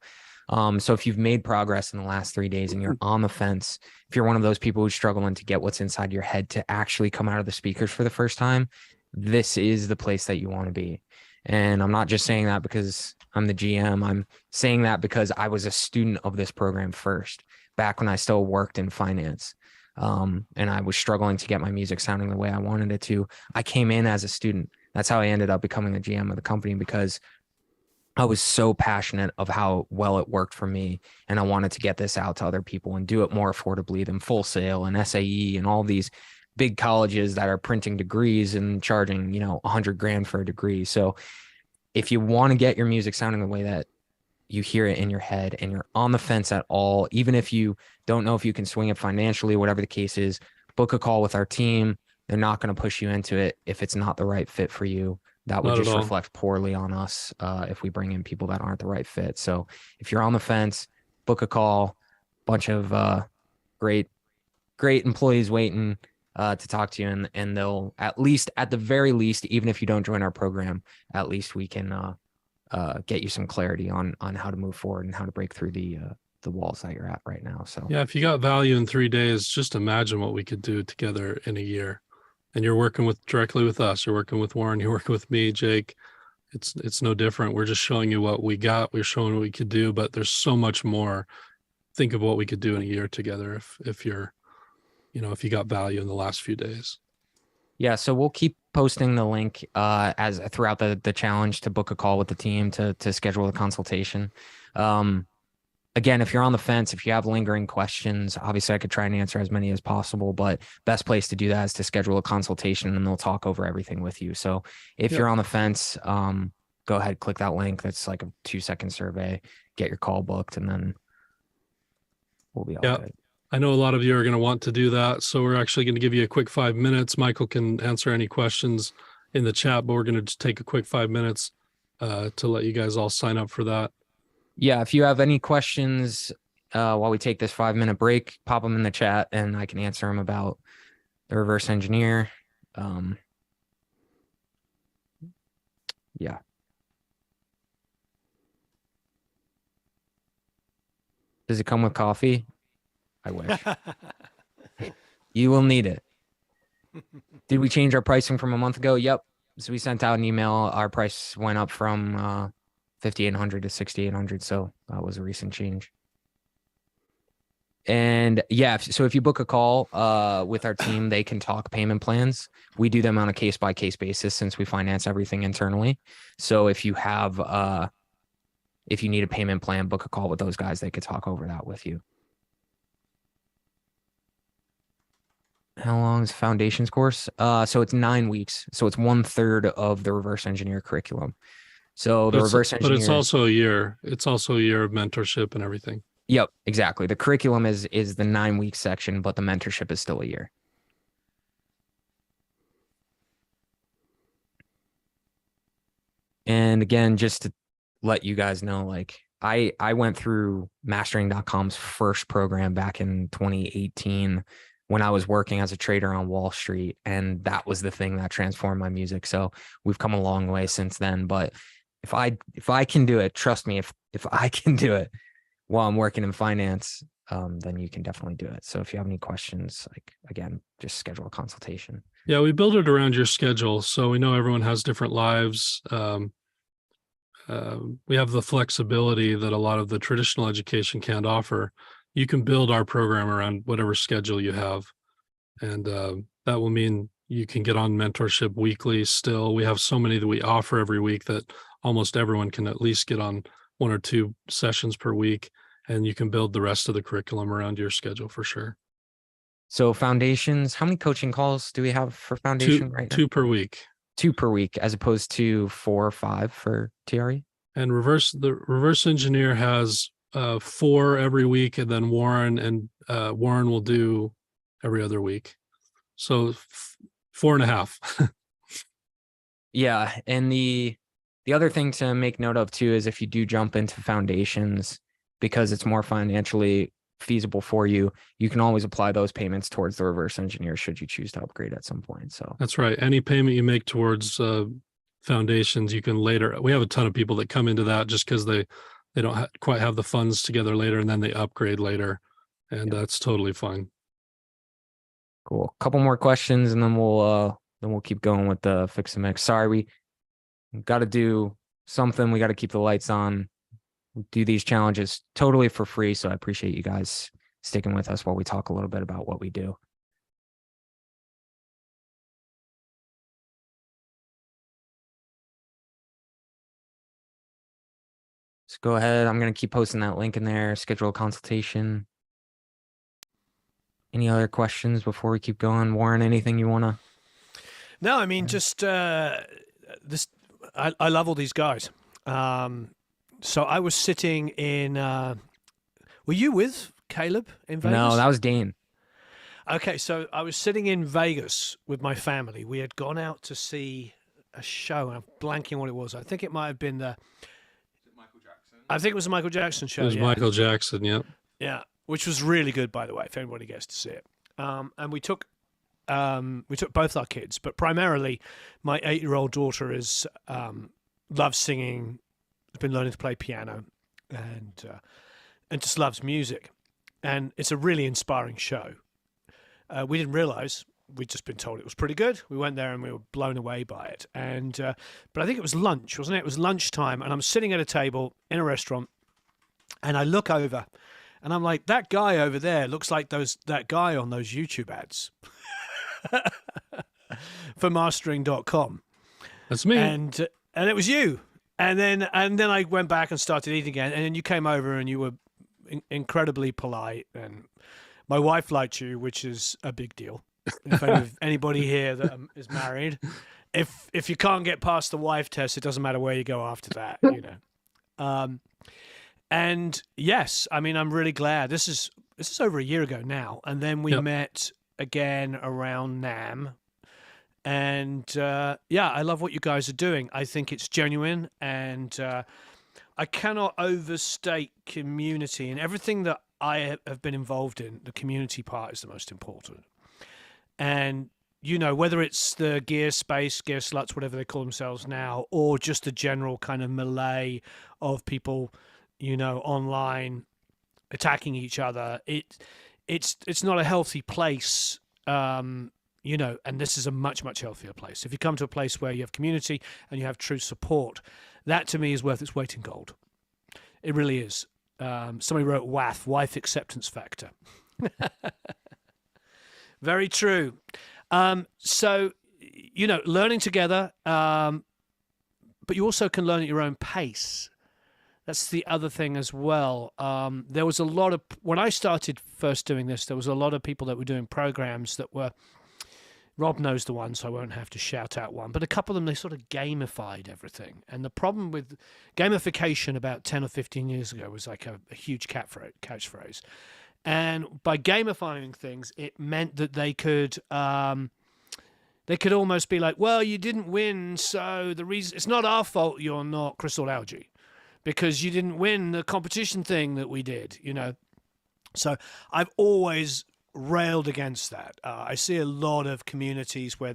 [SPEAKER 1] So if you've made progress in the last 3 days and you're on the fence, if you're one of those people who's struggling to get what's inside your head to actually come out of the speakers for the first time, this is the place that you want to be. And I'm not just saying that because I'm the GM. I'm saying that because I was a student of this program first, back when I still worked in finance. And I was struggling to get my music sounding the way I wanted it to. I came in as a student. That's how I ended up becoming the GM of the company, because I was so passionate of how well it worked for me. And I wanted to get this out to other people and do it more affordably than Full Sail and SAE and all these big colleges that are printing degrees and charging, $100,000 for a degree. So if you want to get your music sounding the way that you hear it in your head and you're on the fence at all, even if you don't know if you can swing it financially, whatever the case is, book a call with our team. They're not going to push you into it if it's not the right fit for you. That would just reflect poorly on us if we bring in people that aren't the right fit. So if you're on the fence, book a call. Bunch of great employees waiting to talk to you, and they'll at the very least, even if you don't join our program, at least we can get you some clarity on how to move forward and how to break through the walls that you're at right now. So yeah,
[SPEAKER 2] if you got value in 3 days, just imagine what we could do together in a year. And you're working directly with us. You're working with Warren. You're working with me, Jake. It's no different. We're just showing you what we got. We're showing what we could do, but there's so much more. Think of what we could do in a year together if you're, if you got value in the last few days.
[SPEAKER 1] Yeah, so we'll keep posting the link as throughout the challenge to book a call with the team to schedule a consultation. Again, if you're on the fence, if you have lingering questions, obviously I could try and answer as many as possible, but best place to do that is to schedule a consultation and they'll talk over everything with you. So if you're on the fence, go ahead, click that link. That's like a 2-second survey, get your call booked, and then we'll be all good.
[SPEAKER 2] I know a lot of you are going to want to do that. So we're actually going to give you a quick 5 minutes. Michael can answer any questions in the chat, but we're going to just take a quick 5 minutes to let you guys all sign up for that.
[SPEAKER 1] Yeah, if you have any questions while we take this 5-minute break, pop them in the chat and I can answer them about the reverse engineer. Yeah. Does it come with coffee? I wish. You will need it. Did we change our pricing from a month ago? Yep. So we sent out an email. Our price went up from $5,800 to $6,800. So that was a recent change. And yeah, so if you book a call with our team, they can talk payment plans. We do them on a case by case basis since we finance everything internally. So if you have if you need a payment plan, book a call with those guys. They could talk over that with you. How long is the foundations course? So it's 9 weeks. So it's 1/3 of the reverse engineer curriculum. So the reverse engineer,
[SPEAKER 2] but it's also a year. It's also a year of mentorship and everything.
[SPEAKER 1] Yep, exactly. The curriculum is the 9-week section, but the mentorship is still a year. And again, just to let you guys know, like I went through mastering.com's first program back in 2018 when I was working as a trader on Wall Street, and that was the thing that transformed my music. So we've come a long way since then. But if I can do it, trust me, if I can do it while I'm working in finance, then you can definitely do it. So if you have any questions, like again, just schedule a consultation.
[SPEAKER 2] Yeah, we build it around your schedule. So we know everyone has different lives. We have the flexibility that a lot of the traditional education can't offer. You can build our program around whatever schedule you have. And that will mean you can get on mentorship weekly still. We have so many that we offer every week that almost everyone can at least get on 1 or 2 sessions per week, and you can build the rest of the curriculum around your schedule for sure.
[SPEAKER 1] So foundations, how many coaching calls do we have for foundation right now?
[SPEAKER 2] 2 per week.
[SPEAKER 1] 2 per week, as opposed to 4 or 5 for TRE?
[SPEAKER 2] And the reverse engineer has 4 every week, and then Warren will do every other week. So 4.5.
[SPEAKER 1] Yeah. And the other thing to make note of too is if you do jump into foundations, because it's more financially feasible for you, you can always apply those payments towards the reverse engineer should you choose to upgrade at some point. So
[SPEAKER 2] that's right. Any payment you make towards foundations, you can later. We have a ton of people that come into that just because they don't quite have the funds together later, and then they upgrade later, and that's totally fine.
[SPEAKER 1] Cool. Couple more questions, and then we'll keep going with the fix and mix. Sorry, we got to do something. We got to keep the lights on. Do these challenges totally for free. So I appreciate you guys sticking with us while we talk a little bit about what we do. So go ahead. I'm going to keep posting that link in there. Schedule a consultation. Any other questions before we keep going? Warren, anything you want to?
[SPEAKER 5] No, I mean, just this. I love all these guys. So I was sitting in. Were you with Caleb in Vegas?
[SPEAKER 1] No, that was Dane.
[SPEAKER 5] Okay, so I was sitting in Vegas with my family. We had gone out to see a show, and I'm blanking what it was. I think it might have been the.
[SPEAKER 4] Michael Jackson.
[SPEAKER 5] I think it was the Michael Jackson show.
[SPEAKER 2] It was Michael Jackson, yeah.
[SPEAKER 5] Yeah, which was really good, by the way, if anybody gets to see it. And we took both our kids, but primarily my 8-year-old daughter loves singing, has been learning to play piano, and just loves music. And it's a really inspiring show. We didn't realize, we'd just been told it was pretty good. We went there and we were blown away by it. And but I think it was lunch, wasn't it? It was lunchtime, and I'm sitting at a table in a restaurant, and I look over, and I'm like, that guy over there looks like that guy on those YouTube ads for mastering.com.
[SPEAKER 2] That's me.
[SPEAKER 5] And it was you. And then I went back and started eating again. And then you came over and you were incredibly polite. And my wife liked you, which is a big deal. If anybody here that is married, if you can't get past the wife test, it doesn't matter where you go after that, you know. And yes, I mean, I'm really glad. This is over a year ago now. And then we met again around NAM. And yeah, I love what you guys are doing. I think it's genuine, and I cannot overstate community. And everything that I have been involved in, the community part is the most important. And you know, whether it's the gear space, gear sluts, whatever they call themselves now, or just the general kind of melee of people, you know, online attacking each other, it's not a healthy place. You know, and this is a much, much healthier place. If you come to a place where you have community and you have true support, that to me is worth its weight in gold. It really is. Somebody wrote WAF, wife acceptance factor. Very true. So, you know, learning together, but you also can learn at your own pace. That's the other thing as well. There was a lot of, when I started first doing this, there was a lot of people that were doing programs that were, Rob knows the one, so I won't have to shout out one, but a couple of them, they sort of gamified everything. And the problem with gamification about 10 or 15 years ago was like a huge catchphrase. And by gamifying things, it meant that they could almost be like, well, you didn't win, so the reason, it's not our fault you're not crystal algae, because you didn't win the competition thing that we did, you know. So I've always railed against that. I see a lot of communities where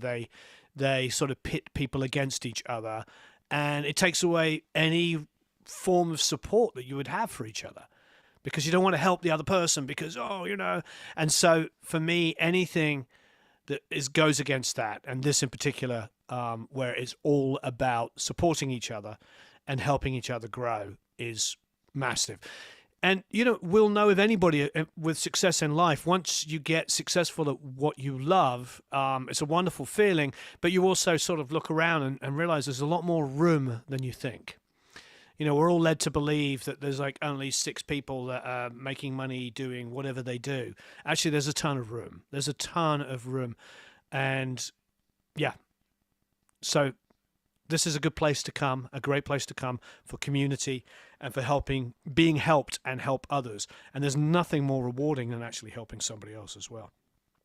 [SPEAKER 5] they sort of pit people against each other, and it takes away any form of support that you would have for each other, because you don't want to help the other person because, oh, you know. And so for me, anything that goes against that, and this in particular, where it's all about supporting each other and helping each other grow, is massive. And, you know, we'll know if anybody with success in life, once you get successful at what you love, it's a wonderful feeling, but you also sort of look around and realize there's a lot more room than you think. You know, we're all led to believe that there's like only 6 people that are making money doing whatever they do. Actually, there's a ton of room. There's a ton of room. And yeah, so this is a good place to come, a great place to come for community and for being helped and help others. And there's nothing more rewarding than actually helping somebody else as well.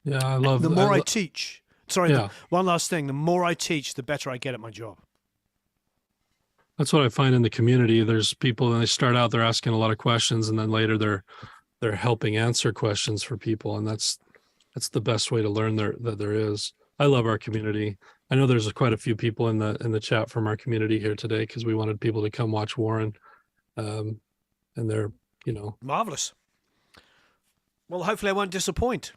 [SPEAKER 2] Yeah, I love
[SPEAKER 5] the more I teach. Sorry,
[SPEAKER 2] yeah.
[SPEAKER 5] One last thing. The more I teach, the better I get at my job.
[SPEAKER 2] That's what I find in the community. There's people, and they start out, they're asking a lot of questions, and then later they're helping answer questions for people, and that's the best way to learn that there is. I love our community. I know there's quite a few people in the chat from our community here today because we wanted people to come watch Warren, and they're, you know,
[SPEAKER 5] marvelous. Well, hopefully I won't disappoint.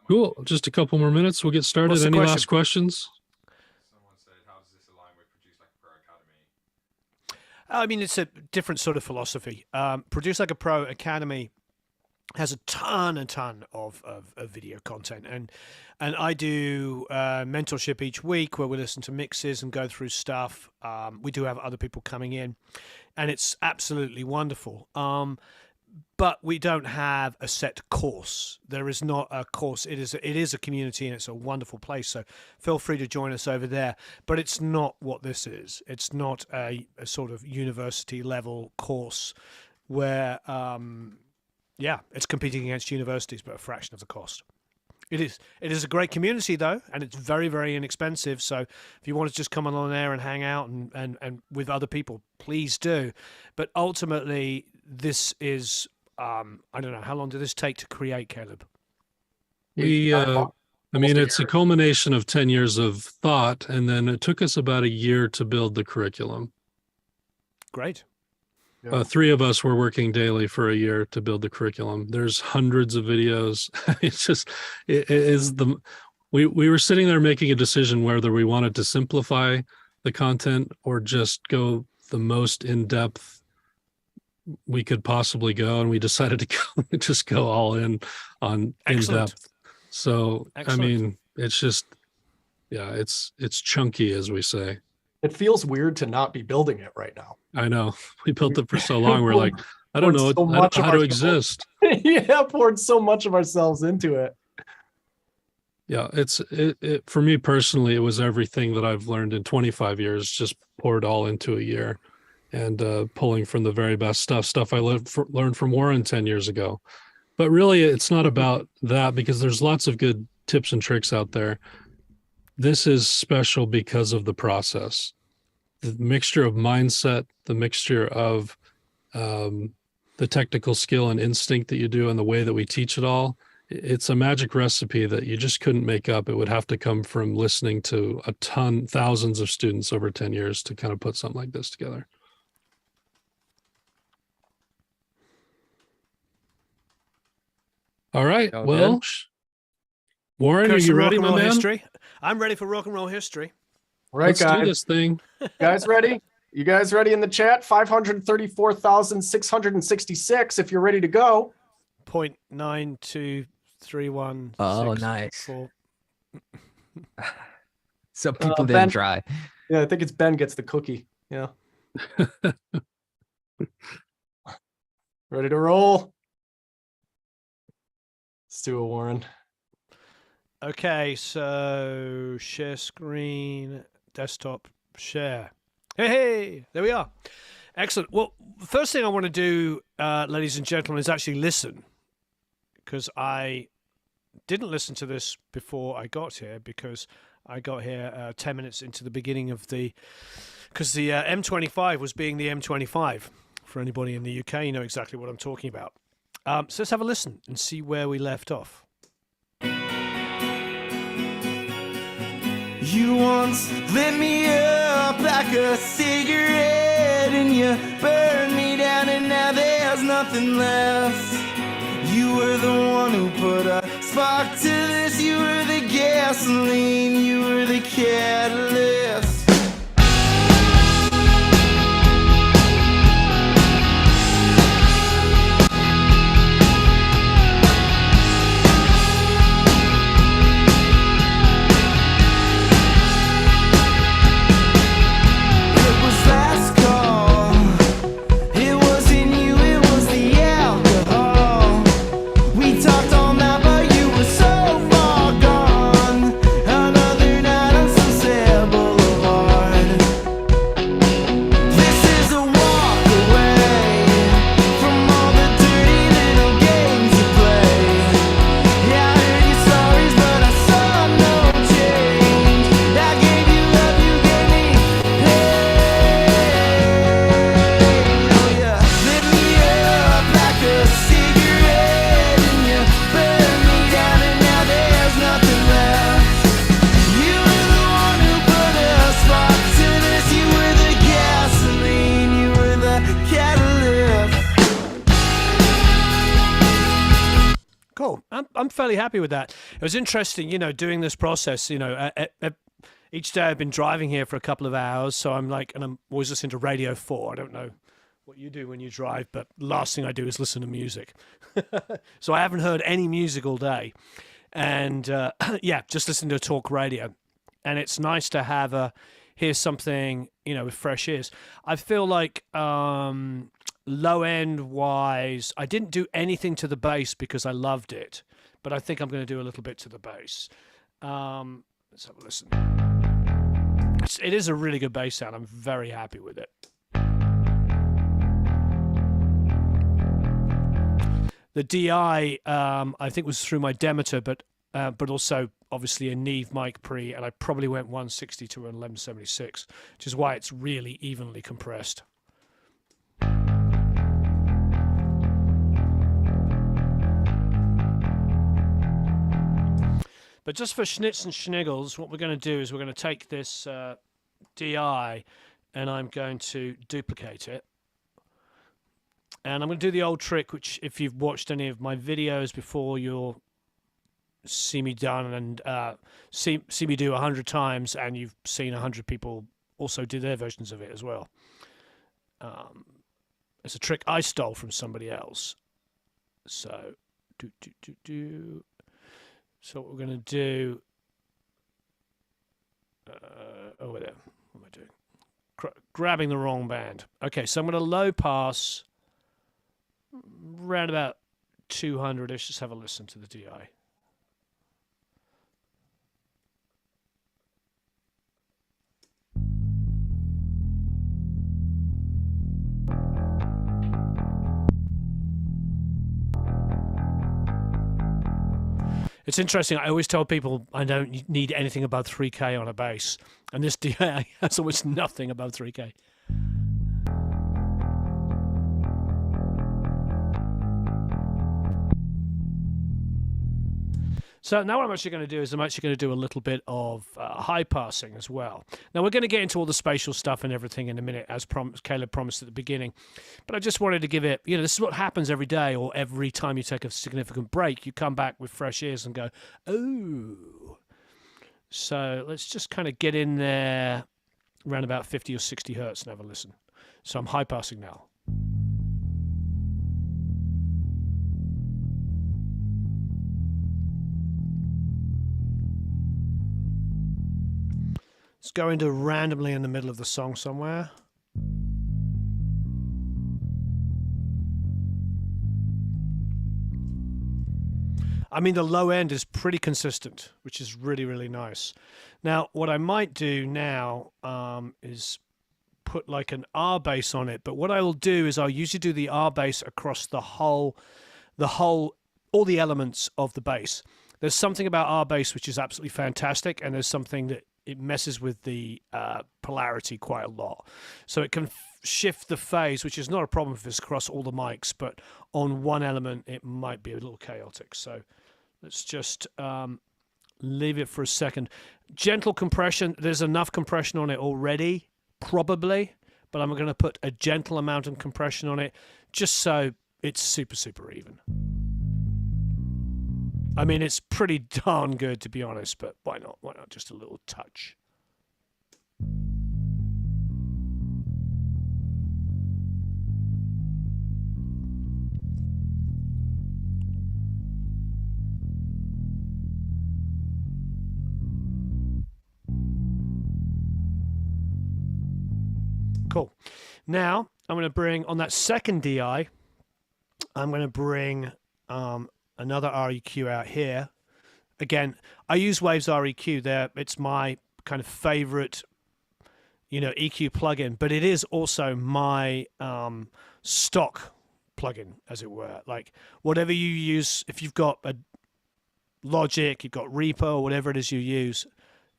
[SPEAKER 2] Cool. Just a couple more minutes. We'll get started.
[SPEAKER 5] What's the
[SPEAKER 2] Any
[SPEAKER 5] question?
[SPEAKER 2] last questions?
[SPEAKER 4] Someone said, how does this align with Produce Like a Pro Academy?
[SPEAKER 5] I mean, it's a different sort of philosophy. Produce Like a Pro Academy has a ton of video content, and I do mentorship each week where we listen to mixes and go through stuff. We do have other people coming in, and it's absolutely wonderful. But we don't have a set course. There is not a course. It is a community, and it's a wonderful place. So feel free to join us over there. But it's not what this is. It's not a sort of university level course where, it's competing against universities, but a fraction of the cost. It is a great community though, and it's very, very inexpensive. So if you want to just come on there and hang out and with other people, please do. But ultimately, this is, I don't know, how long did this take to create, Caleb?
[SPEAKER 2] It's a culmination of 10 years of thought, and then it took us about a year to build the curriculum.
[SPEAKER 5] Great.
[SPEAKER 3] Yeah.
[SPEAKER 2] 3 of us were working daily for a year to build the curriculum. There's hundreds of videos. We were sitting there making a decision whether we wanted to simplify the content or just go the most in-depth we could possibly go, and we decided to just go all in on in-depth. So excellent. I mean, it's just, yeah, it's chunky, as we say.
[SPEAKER 3] It feels weird to not be building it right now.
[SPEAKER 2] I know. We built it for so long. We're like, I don't know how to exist.
[SPEAKER 3] Yeah, poured so much of ourselves into it.
[SPEAKER 2] Yeah, it for me personally, it was everything that I've learned in 25 years, just poured all into a year. and pulling from the very best stuff I learned from Warren 10 years ago. But really, it's not about that, because there's lots of good tips and tricks out there. This is special because of the process, the mixture of mindset, the mixture of the technical skill and instinct that you do, and the way that we teach it all. It's a magic recipe that you just couldn't make up. It would have to come from listening to thousands of students over 10 years to kind of put something like this together. All right.
[SPEAKER 1] All
[SPEAKER 2] Well,
[SPEAKER 1] good?
[SPEAKER 2] Warren, are you ready,
[SPEAKER 5] rock and
[SPEAKER 2] my
[SPEAKER 5] roll
[SPEAKER 2] man?
[SPEAKER 5] history. I'm ready for rock and roll history.
[SPEAKER 3] All right,
[SPEAKER 2] Let's do
[SPEAKER 3] guys.
[SPEAKER 2] this thing.
[SPEAKER 3] Guys ready? You guys ready in the chat? 534,666 if you're ready to go.
[SPEAKER 5] 0.9231.
[SPEAKER 1] Oh, nice.
[SPEAKER 5] 4.
[SPEAKER 1] Some people
[SPEAKER 3] Ben.
[SPEAKER 1] didn't try.
[SPEAKER 3] Yeah, I think it's Ben gets the cookie. Yeah. Ready to roll? Let's do it, Warren.
[SPEAKER 5] Okay, so share screen, desktop, share. Hey, there we are. Excellent. Well, the first thing I want to do, ladies and gentlemen, is actually listen, because I didn't listen to this before I got here, because I got here 10 minutes into the beginning of because the M25 was being the M25. For anybody in the UK, you know exactly what I'm talking about. So let's have a listen and see where we left off.
[SPEAKER 6] You once lit me up like a cigarette, and you burned me down, and now there's nothing left. You were the one who put a spark to this. You were the gasoline, you were the catalyst.
[SPEAKER 5] Cool. I'm fairly happy with that. It was interesting, doing this process. Each day I've been driving here for a couple of hours, so I'm always listening to Radio 4. I don't know what you do when you drive, but the last thing I do is listen to music. So I haven't heard any music all day, and just listening to talk radio. And it's nice to hear something, with fresh ears. I feel like low end wise, I didn't do anything to the bass because I loved it, but I think I'm going to do a little bit to the bass. Let's have a listen. It is a really good bass sound. I'm very happy with it. The DI, I think, was through my Demeter, but also obviously a Neve mic pre, and I probably went 160 to an 1176, which is why it's really evenly compressed. But just for schnitz and schniggles, what we're going to do is we're going to take this DI and I'm going to duplicate it. And I'm going to do the old trick, which if you've watched any of my videos before, you'll see me done and see me do 100 times, and you've seen 100 people also do their versions of it as well. It's a trick I stole from somebody else. So, So what we're going to do... over there. What am I doing? Grabbing the wrong band. Okay, so I'm going to low pass around about 200-ish. Just have a listen to the DI. It's interesting. I always tell people I don't need anything above 3K on a bass, and this DA has almost nothing above 3K. So now what I'm actually going to do is I'm actually going to do a little bit of high passing as well. Now we're going to get into all the spatial stuff and everything in a minute, as Caleb promised at the beginning. But I just wanted to give it, this is what happens every day, or every time you take a significant break, you come back with fresh ears and go, oh. So let's just kind of get in there around about 50 or 60 hertz and have a listen. So I'm high passing now. Let's go into randomly in the middle of the song somewhere. I mean, the low end is pretty consistent, which is really, really nice. Now, what I might do now is put like an R bass on it. But what I will do is I'll usually do the R bass across all the elements of the bass. There's something about R bass which is absolutely fantastic, and there's something that it messes with the polarity quite a lot. So it can shift the phase, which is not a problem if it's across all the mics, but on one element it might be a little chaotic. So let's just leave it for a second. Gentle compression, there's enough compression on it already, probably, but I'm going to put a gentle amount of compression on it just so it's super, super even. I mean, it's pretty darn good, to be honest, but why not? Why not just a little touch? Cool. Now, I'm going to bring, on that second DI, I'm going to bring another REQ out here. Again, I use Waves REQ there. It's my kind of favorite, EQ plugin, but it is also my stock plugin, as it were. Like whatever you use, if you've got a Logic, you've got Reaper, or whatever it is you use,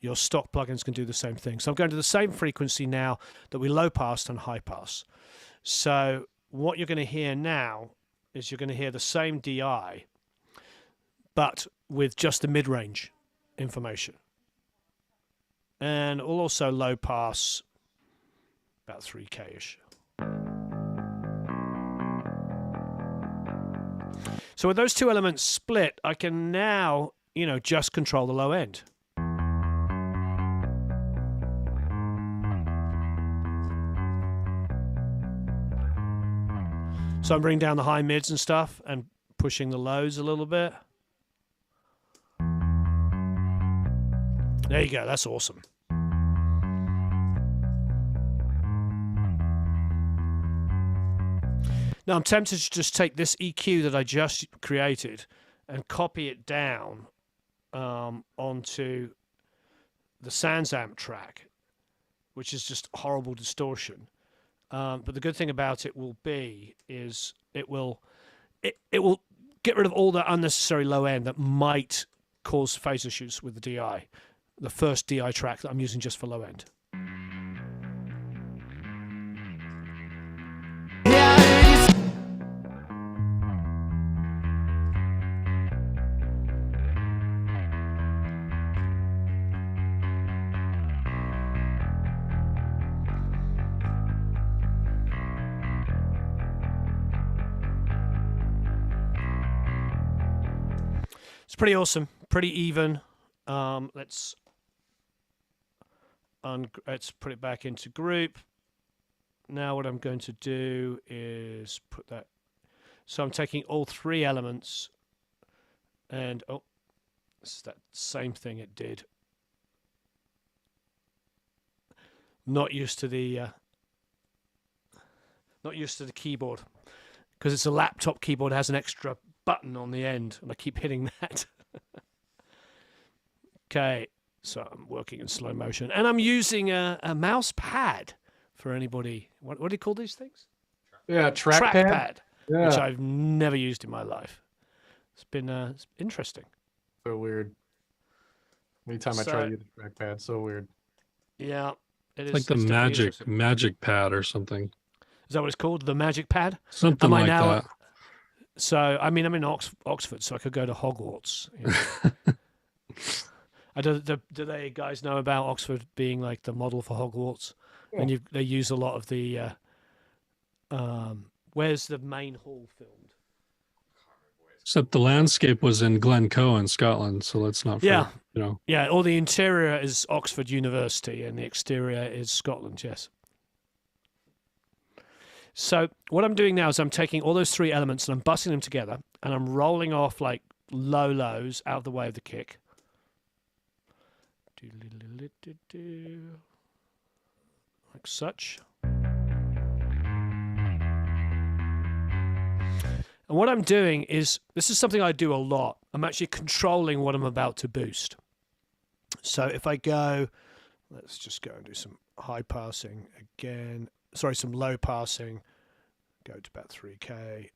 [SPEAKER 5] your stock plugins can do the same thing. So I'm going to the same frequency now that we low passed and high pass. So what you're going to hear now is you're going to hear the same DI, but with just the mid-range information. And we'll also low pass about 3K-ish. So with those two elements split, I can now, just control the low end. So I'm bringing down the high mids and stuff and pushing the lows a little bit. There you go, that's awesome. Now I'm tempted to just take this EQ that I just created and copy it down onto the SansAmp track, which is just horrible distortion. But the good thing about it will be is it will get rid of all the unnecessary low end that might cause phase issues with the DI. The first DI track that I'm using just for low end. It's pretty awesome, pretty even. Let's put it back into group. Now what I'm going to do is put that. So I'm taking all three elements and, this is that same thing it did. Not used to the keyboard, because it's a laptop keyboard, it has an extra button on the end, and I keep hitting that. Okay, so I'm working in slow motion, and I'm using a mouse pad for anybody. What do you call these things?
[SPEAKER 3] Yeah, trackpad.
[SPEAKER 5] Which I've never used in my life. It's been interesting.
[SPEAKER 3] So weird. Anytime I try to use the trackpad, so weird.
[SPEAKER 5] Yeah, it is.
[SPEAKER 2] Like the
[SPEAKER 5] it's definitely interesting.
[SPEAKER 2] magic pad or something.
[SPEAKER 5] Is that what it's called? The magic pad?
[SPEAKER 2] Something
[SPEAKER 5] Am I
[SPEAKER 2] like
[SPEAKER 5] now?
[SPEAKER 2] that.
[SPEAKER 5] So, I mean, I'm in Oxford, so I could go to Hogwarts. You know. Do they guys know about Oxford being like the model for Hogwarts?
[SPEAKER 3] Yeah.
[SPEAKER 5] And they use a lot of the. Where's the main hall filmed?
[SPEAKER 2] Except the landscape was in Glencoe in Scotland, so let's not
[SPEAKER 5] Yeah.
[SPEAKER 2] you know.
[SPEAKER 5] Yeah, or the interior is Oxford University and the exterior is Scotland, yes. So what I'm doing now is I'm taking all those three elements and I'm busting them together and I'm rolling off like low lows out of the way of the kick. Like such. And what I'm doing is, this is something I do a lot. I'm actually controlling what I'm about to boost. So if I go, let's just go and do some high passing again. Sorry, some low passing. Go to about 3K.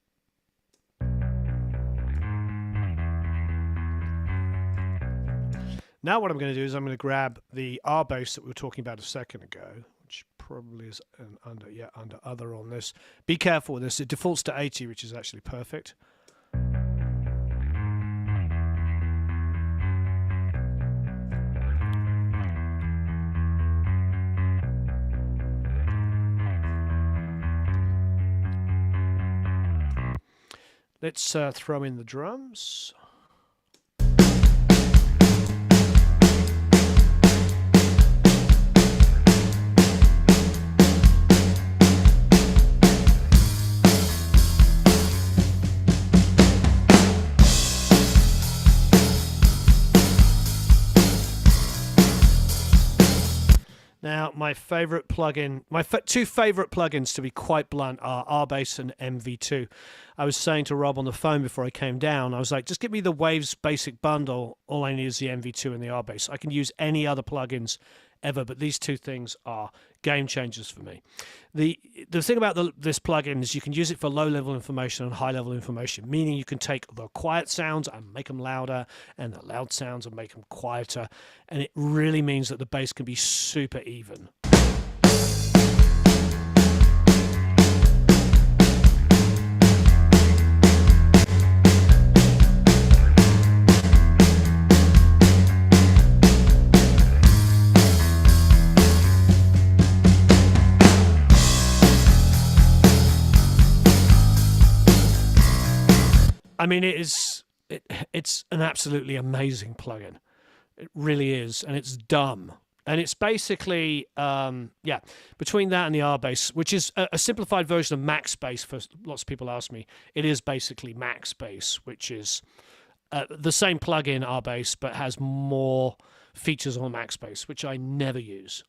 [SPEAKER 5] Now what I'm going to do is I'm going to grab the R bass that we were talking about a second ago, which probably is under other on this. Be careful with this. It defaults to 80, which is actually perfect. Let's throw in the drums. Now, my favorite plugin, two favorite plugins, to be quite blunt, are RBass and MV2. I was saying to Rob on the phone before I came down, I was like, just give me the Waves basic bundle. All I need is the MV2 and the RBass. I can use any other plugins ever, but these two things are game changers for me. The thing about this plugin is you can use it for low-level information and high-level information, meaning you can take the quiet sounds and make them louder, and the loud sounds and make them quieter, and it really means that the bass can be super even. I mean, it's an absolutely amazing plugin. It really is, and it's dumb. And it's basically, between that and the RBass, which is a simplified version of Max Bass. For lots of people ask me, it is basically Max Bass, which is the same plugin RBass, but has more features on Max Bass, which I never use.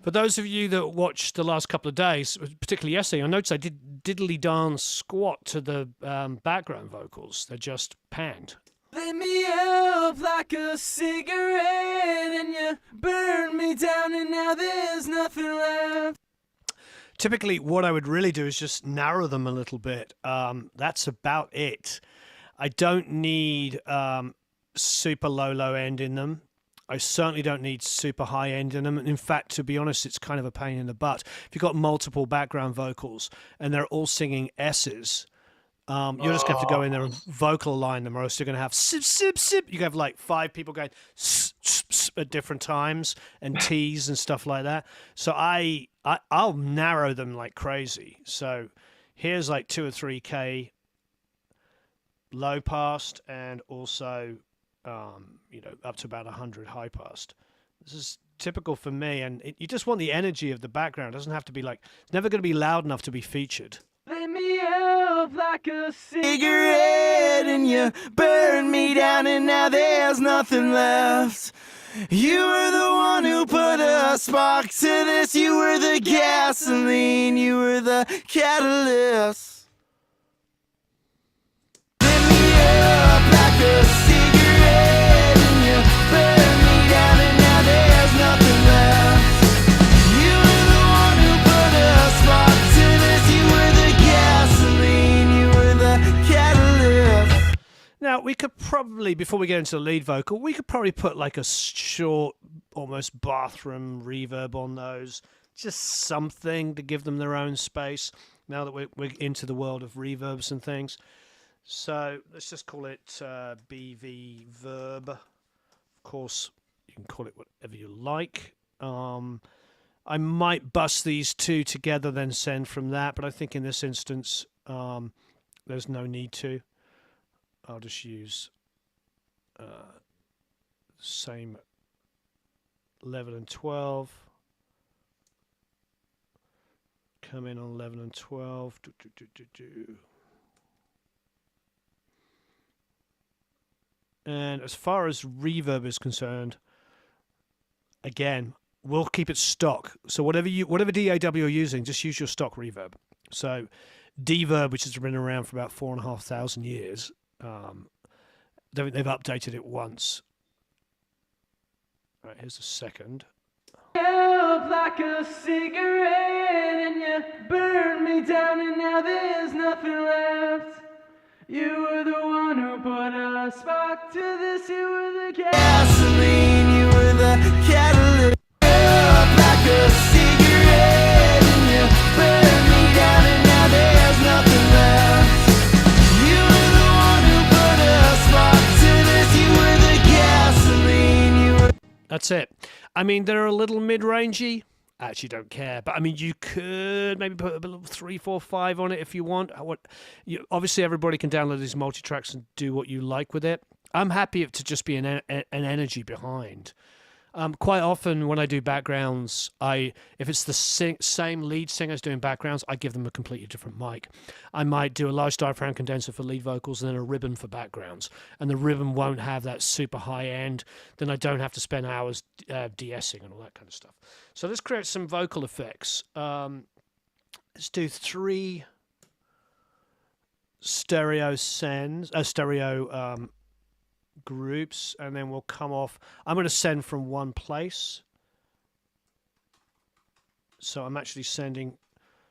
[SPEAKER 5] For those of you that watched the last couple of days, particularly yesterday, I noticed I did diddly dance squat to the background vocals. They're just panned.
[SPEAKER 6] Lit me up like a cigarette and you burned me down and now there's nothing left.
[SPEAKER 5] Typically, what I would really do is just narrow them a little bit. That's about it. I don't need super low end in them. I certainly don't need super high end in them. In fact, to be honest, it's kind of a pain in the butt. If you've got multiple background vocals and they're all singing S's, you're just going to have to go in there and vocal align them, or else you're going to have sip, sip, sip. You have like 5 people going at different times and T's and stuff like that. So I'll narrow them like crazy. So here's like 2 or 3K low passed, and also up to about 100 high passed. This is typical for me, and you just want the energy of the background. It doesn't have to be like, it's never going to be loud enough to be featured.
[SPEAKER 6] Lit me up like a cigarette, and you burned me down, and now there's nothing left. You were the one who put a spark to this. You were the gasoline, you were the catalyst. Lit me up like a cigarette, and you burned me down, and now there's nothing left. You were the one who put a spark to this. You were the gasoline, you were the catalyst.
[SPEAKER 5] Now, we could probably, before we get into the lead vocal, we could probably put like a short, almost bathroom reverb on those. Just something to give them their own space, now that we're into the world of reverbs and things. So let's just call it BV Verb. Of course, you can call it whatever you like. I might bust these two together, then send from that, but I think in this instance, there's no need to. I'll just use same 11 and 12. Come in on 11 and 12. And as far as reverb is concerned, again, we'll keep it stock. So whatever DAW you're using, just use your stock reverb. So Deverb, which has been around for about 4,500 years, they've updated it once. All right, here's the second.
[SPEAKER 6] Up like a cigarette, and you burned me down, and now there's nothing left. You were the one who put a spark to this. You were the gasoline, you were the catalyst. Up like a cigarette, and you burned me down, and now there's nothing left. You were the one who put a spark to this. You were the gasoline, you were.
[SPEAKER 5] That's it. I mean, they're a little mid-rangey. I actually don't care, but I mean, you could maybe put a little 3, 4, 5 on it if you want. Obviously, everybody can download these multi-tracks and do what you like with it. I'm happy to just be an energy behind. Quite often when I do backgrounds, if it's the same lead singers doing backgrounds, I give them a completely different mic. I might do a large diaphragm condenser for lead vocals and then a ribbon for backgrounds. And the ribbon won't have that super high end. Then I don't have to spend hours de-essing and all that kind of stuff. So let's create some vocal effects. Let's do 3 stereo groups, and then we'll come off. I'm going to send from one place, so I'm actually sending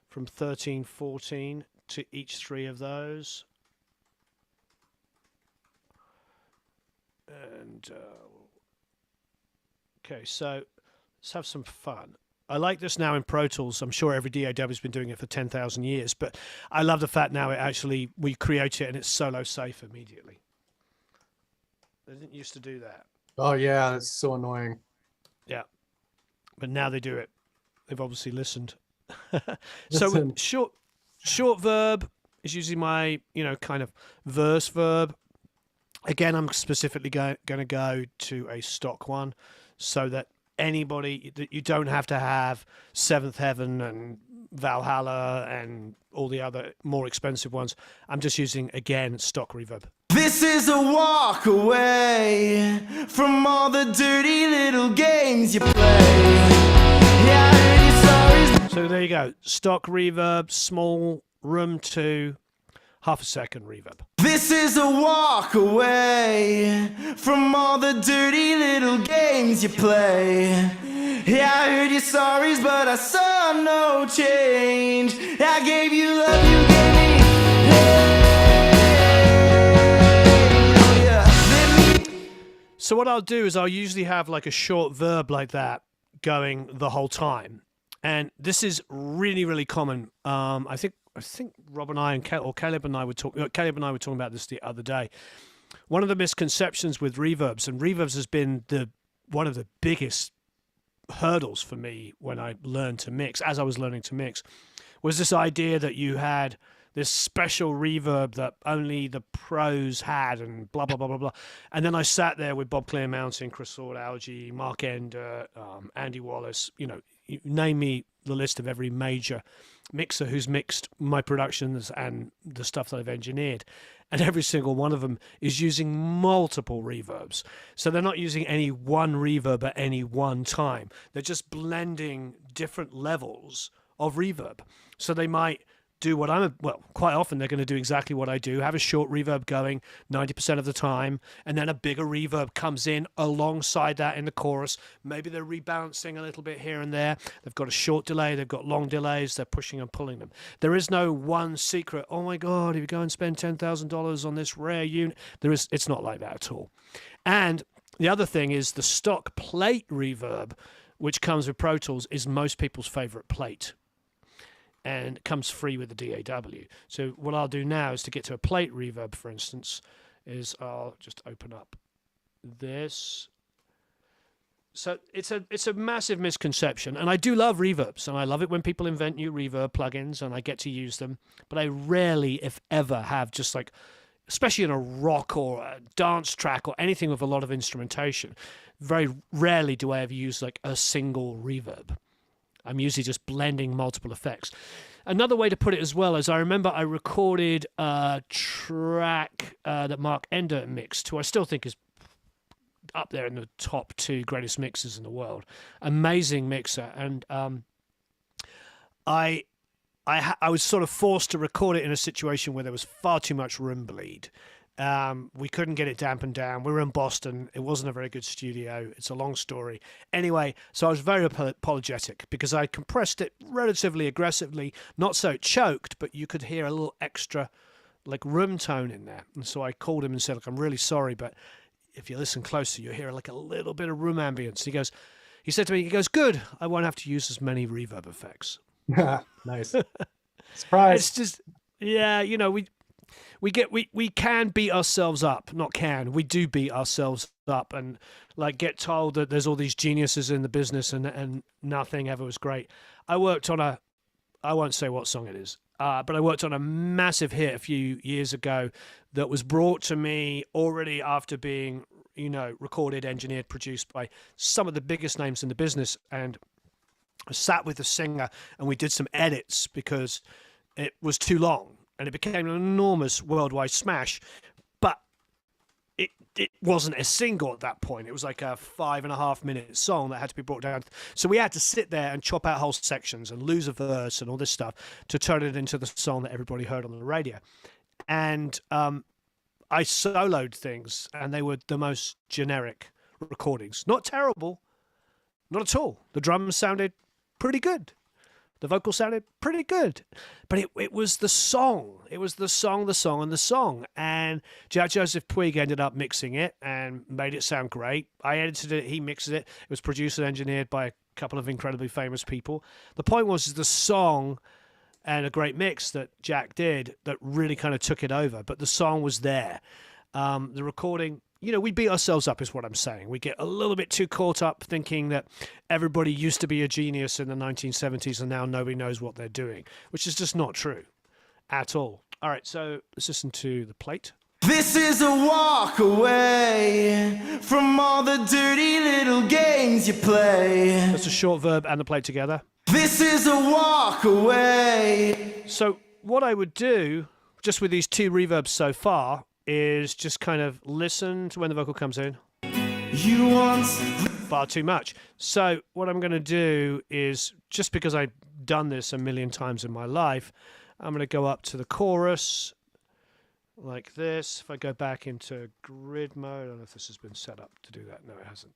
[SPEAKER 5] from 13, 14 to each 3 of those, and okay, so let's have some fun. I like this now in Pro Tools. I'm sure every DAW has been doing it for 10,000 years, but I love the fact now we create it and it's solo safe immediately. They didn't used to do that.
[SPEAKER 3] Oh yeah, that's so annoying.
[SPEAKER 5] Yeah, but now they do it. They've obviously listened. So short verb is usually my kind of verse verb. Again, I'm specifically going to go to a stock one, so that you don't have to have Seventh Heaven and Valhalla and all the other more expensive ones. I'm just using, again, stock reverb.
[SPEAKER 6] This is a walk away from all the dirty little games you play. Yeah, I heard your stories.
[SPEAKER 5] So there you go. Stock reverb, small, room 2, half a second reverb.
[SPEAKER 6] This is a walk away from all the dirty little games you play. Yeah, I heard your stories, but I saw no change. I gave you love, you gave me hate.
[SPEAKER 5] So what I'll do is I'll usually have like a short verb like that going the whole time, and this is really, really common. I think Rob and I and Caleb and I were talking about this the other day. One of the misconceptions with reverbs, and reverbs has been one of the biggest hurdles for me when I learned to mix, as I was learning to mix, was this idea that you had this special reverb that only the pros had, and blah, blah, blah, blah, blah. And then I sat there with Bob Clearmountain, Chris Sword, Algie, Mark Ender, Andy Wallace, you name me the list of every major mixer who's mixed my productions and the stuff that I've engineered. And every single one of them is using multiple reverbs. So they're not using any one reverb at any one time. They're just blending different levels of reverb. So they might do quite often they're going to do exactly what I do, have a short reverb going 90% of the time, and then a bigger reverb comes in alongside that in the chorus. Maybe they're rebalancing a little bit here and there. They've got a short delay, they've got long delays, they're pushing and pulling them. There is no one secret, oh my God, if you go and spend $10,000 on this rare unit, it's not like that at all. And the other thing is the stock plate reverb, which comes with Pro Tools, is most people's favorite plate. And it comes free with the DAW. So what I'll do now is to get to a plate reverb, for instance, is I'll just open up this. So it's a massive misconception, and I do love reverbs, and I love it when people invent new reverb plugins, and I get to use them. But I rarely, if ever, have just like, especially in a rock or a dance track or anything with a lot of instrumentation, very rarely do I ever use like a single reverb. I'm usually just blending multiple effects. Another way to put it as well is I remember I recorded a track that Mark Ender mixed, who I still think is up there in the top 2 greatest mixers in the world. Amazing mixer. And I was sort of forced to record it in a situation where there was far too much room bleed. We couldn't get it dampened down. We were in Boston. It wasn't a very good studio. It's a long story. Anyway, so I was very apologetic because I compressed it relatively aggressively, not so it choked, but you could hear a little extra like room tone in there. And so I called him and said, look, I'm really sorry, but if you listen closer, you'll hear like a little bit of room ambience. He said to me, good, I won't have to use as many reverb effects.
[SPEAKER 3] Nice. Surprise.
[SPEAKER 5] It's just, yeah, we can beat ourselves up. We do beat ourselves up and like get told that there's all these geniuses in the business and nothing ever was great. I worked on I won't say what song it is, but I worked on a massive hit a few years ago that was brought to me already after being, recorded, engineered, produced by some of the biggest names in the business. And I sat with the singer and we did some edits because it was too long. And it became an enormous worldwide smash, but it wasn't a single at that point. It was like a 5.5-minute song that had to be brought down. So we had to sit there and chop out whole sections and lose a verse and all this stuff to turn it into the song that everybody heard on the radio. And I soloed things, and they were the most generic recordings. Not terrible, not at all. The drums sounded pretty good. The vocal sounded pretty good, but it was the song. It was the song. And Joseph Puig ended up mixing it and made it sound great. I edited it. He mixed it. It was produced and engineered by a couple of incredibly famous people. The point was the song and a great mix that Jack did that really kind of took it over. But the song was there. The recording, we beat ourselves up is what I'm saying. We get a little bit too caught up thinking that everybody used to be a genius in the 1970s and now nobody knows what they're doing, which is just not true at all. All right, so let's listen to the plate.
[SPEAKER 6] This is a walk away from all the dirty little games you play.
[SPEAKER 5] That's a short verb and the plate together.
[SPEAKER 6] This is a walk away.
[SPEAKER 5] So what I would do, just with these 2 reverbs so far, is just kind of listen to when the vocal comes in.
[SPEAKER 6] You once
[SPEAKER 5] far too much. So what I'm going to do is, just because I've done this a million times in my life, I'm going to go up to the chorus like this. If I go back into grid mode, I don't know if this has been set up to do that. No, it hasn't.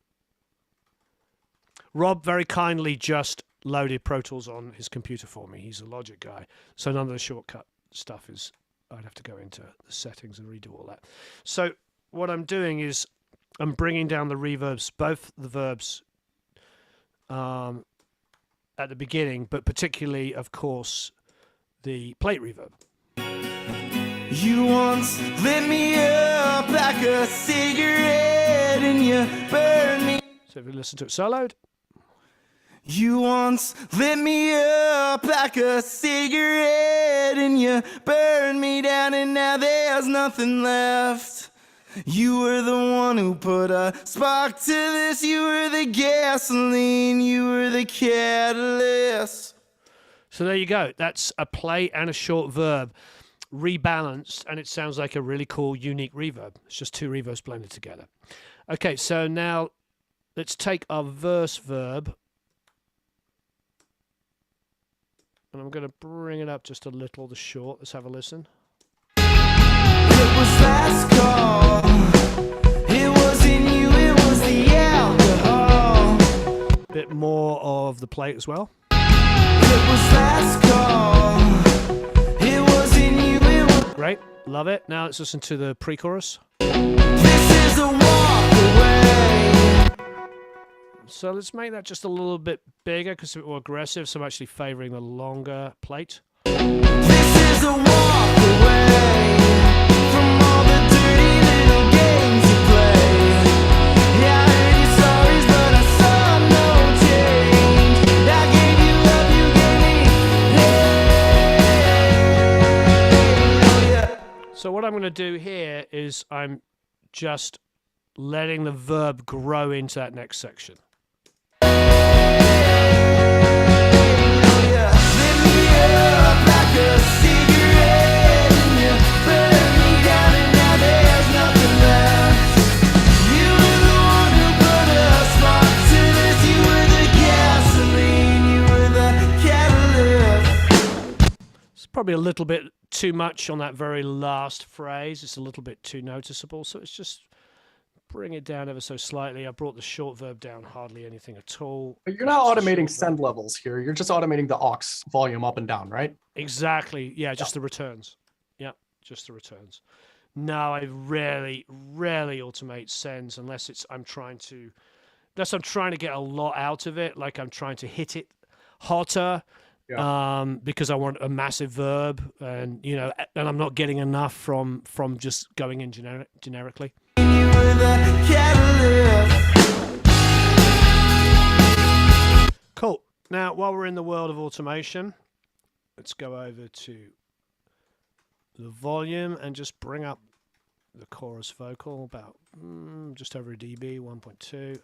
[SPEAKER 5] Rob very kindly just loaded Pro Tools on his computer for me. He's a Logic guy, so none of the shortcut stuff is, I'd have to go into the settings and redo all that. So what I'm doing is I'm bringing down the reverbs, both the verbs at the beginning, but particularly, of course, the plate reverb.
[SPEAKER 6] You once lit me up like a cigarette and you burned me.
[SPEAKER 5] So if we listen to it soloed.
[SPEAKER 6] You once lit me up like a cigarette and you burned me down and now there's nothing left. You were the one who put a spark to this. You were the gasoline, you were the catalyst.
[SPEAKER 5] So there you go. That's a plate and a short verb rebalanced, and it sounds like a really cool, unique reverb. It's just two reverbs blended together. Okay, so now let's take our verse verb, and I'm going to bring it up just a little, the short. Let's have a listen.
[SPEAKER 6] It was last call. It wasn't you, it was the alcohol.
[SPEAKER 5] Bit more of the plate as well.
[SPEAKER 6] It was last call. It wasn't you, it was.
[SPEAKER 5] Great, love it. Now let's listen to the pre-chorus.
[SPEAKER 6] This is a walk away.
[SPEAKER 5] So let's make that just a little bit bigger because it's a bit more aggressive. So I'm actually favoring the longer plate.
[SPEAKER 6] This is a walk away from all the dirty little games you play. Yeah, I heard your stories, but I saw no change. I gave you love, you gave me hate.
[SPEAKER 5] So what I'm going to do here is I'm just letting the verb grow into that next section. Probably a little bit too much on that very last phrase. It's a little bit too noticeable, so it's just bring it down ever so slightly. I brought the short verb down hardly anything at all.
[SPEAKER 3] But you're not automating send levels here. You're just automating the aux volume up and down, right?
[SPEAKER 5] Exactly. Yeah, just the returns. Yeah, just the returns. No, I rarely automate sends unless I'm trying to get a lot out of it, like I'm trying to hit it hotter. Yeah. Because I want a massive verb, and and I'm not getting enough from just going in generically. Cool. Now, while we're in the world of automation, let's go over to the volume and just bring up the chorus vocal about just over a dB, 1.2.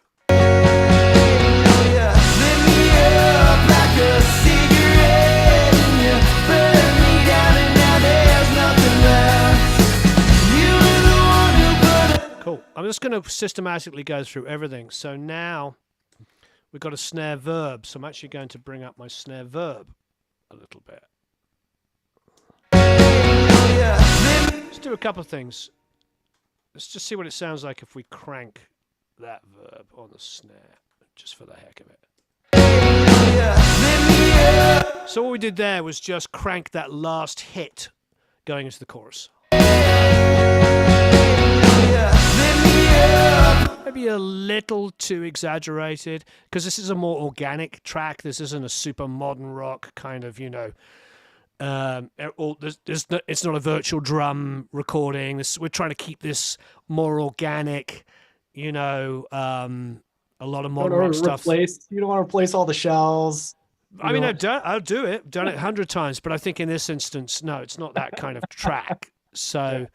[SPEAKER 5] Cool. I'm just going to systematically go through everything. So now we've got a snare verb. So I'm actually going to bring up my snare verb a little bit. Let's do a couple of things. Let's just see what it sounds like if we crank that verb on the snare, just for the heck of it. So what we did there was just crank that last hit going into the chorus. Maybe a little too exaggerated, because this is a more organic track. This isn't a super modern rock kind of, it's not a virtual drum recording. We're trying to keep this more organic, a lot of modern rock stuff.
[SPEAKER 3] You don't want to replace all the shells.
[SPEAKER 5] I'll do it. Done it 100 times, but I think in this instance, no, it's not that kind of track. So.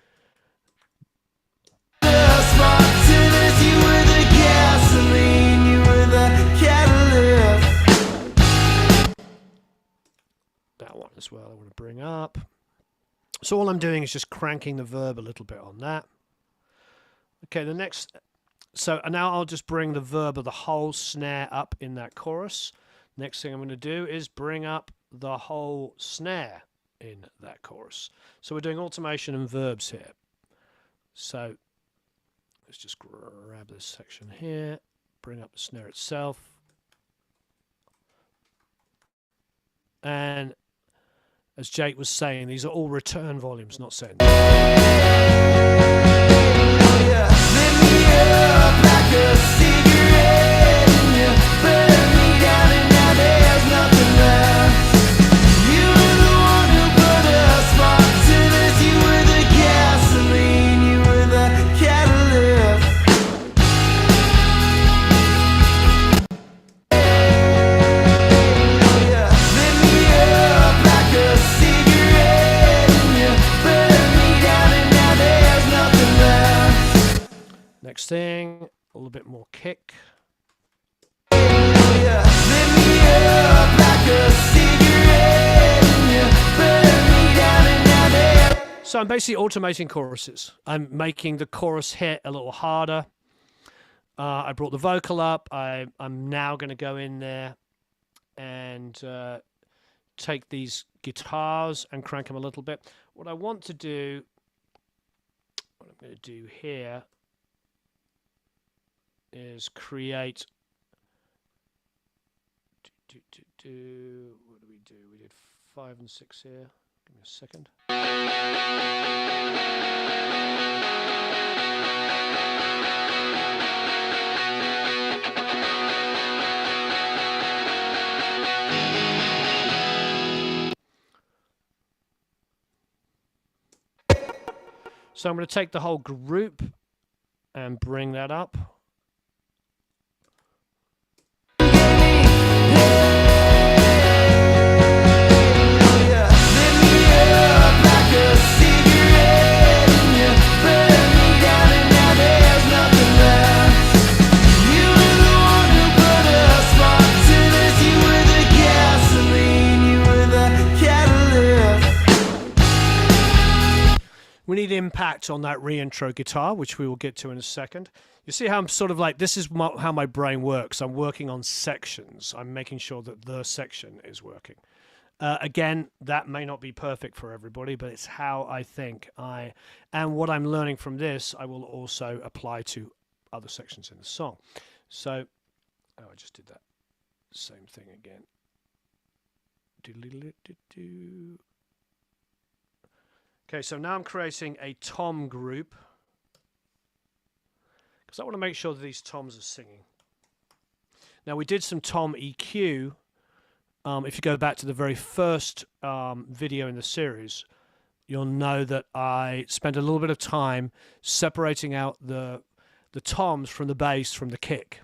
[SPEAKER 5] That one as well I want to bring up. So all I'm doing is just cranking the verb a little bit on that. Okay, so now I'll just bring the verb of the whole snare up in that chorus. Next thing I'm going to do is bring up the whole snare in that chorus. So we're doing automation and verbs here. So let's just grab this section here, bring up the snare itself. And as Jake was saying, these are all return volumes, not send.
[SPEAKER 6] like a cigarette and you burn me down and now there's nothing left. You were the one who put a spark to this. You were the gasoline, you were the catalyst. Yeah, lit me up like a cigarette and you burn me down and now there's nothing left.
[SPEAKER 5] Next thing, a little bit more kick.
[SPEAKER 6] Yeah, lit me up like a cigarette and you burn me down and now there's.
[SPEAKER 5] So I'm basically automating choruses. I'm making the chorus hit a little harder. I brought the vocal up. I'm now going to go in there and take these guitars and crank them a little bit. What I want to do, what I'm going to do here is create. What do we do? We did 5 and 6 here. Give me a second. So I'm going to take the whole group and bring that up.
[SPEAKER 6] Yeah, lit me up like a cigarette and you burn me down and now there's nothing left. You were the one who put a spark to this. You were the gasoline, you were the catalyst.
[SPEAKER 5] We need impact on that reintro guitar, which we will get to in a second. You see how I'm sort of like, this is how my brain works. I'm working on sections. I'm making sure that the section is working. Again, that may not be perfect for everybody, but it's how I think. And what I'm learning from this, I will also apply to other sections in the song. So, I just did that same thing again. Okay, so now I'm creating a tom group because I want to make sure that these toms are singing. Now, we did some tom EQ. If you go back to the very first video in the series, you'll know that I spent a little bit of time separating out the toms from the bass from the kick,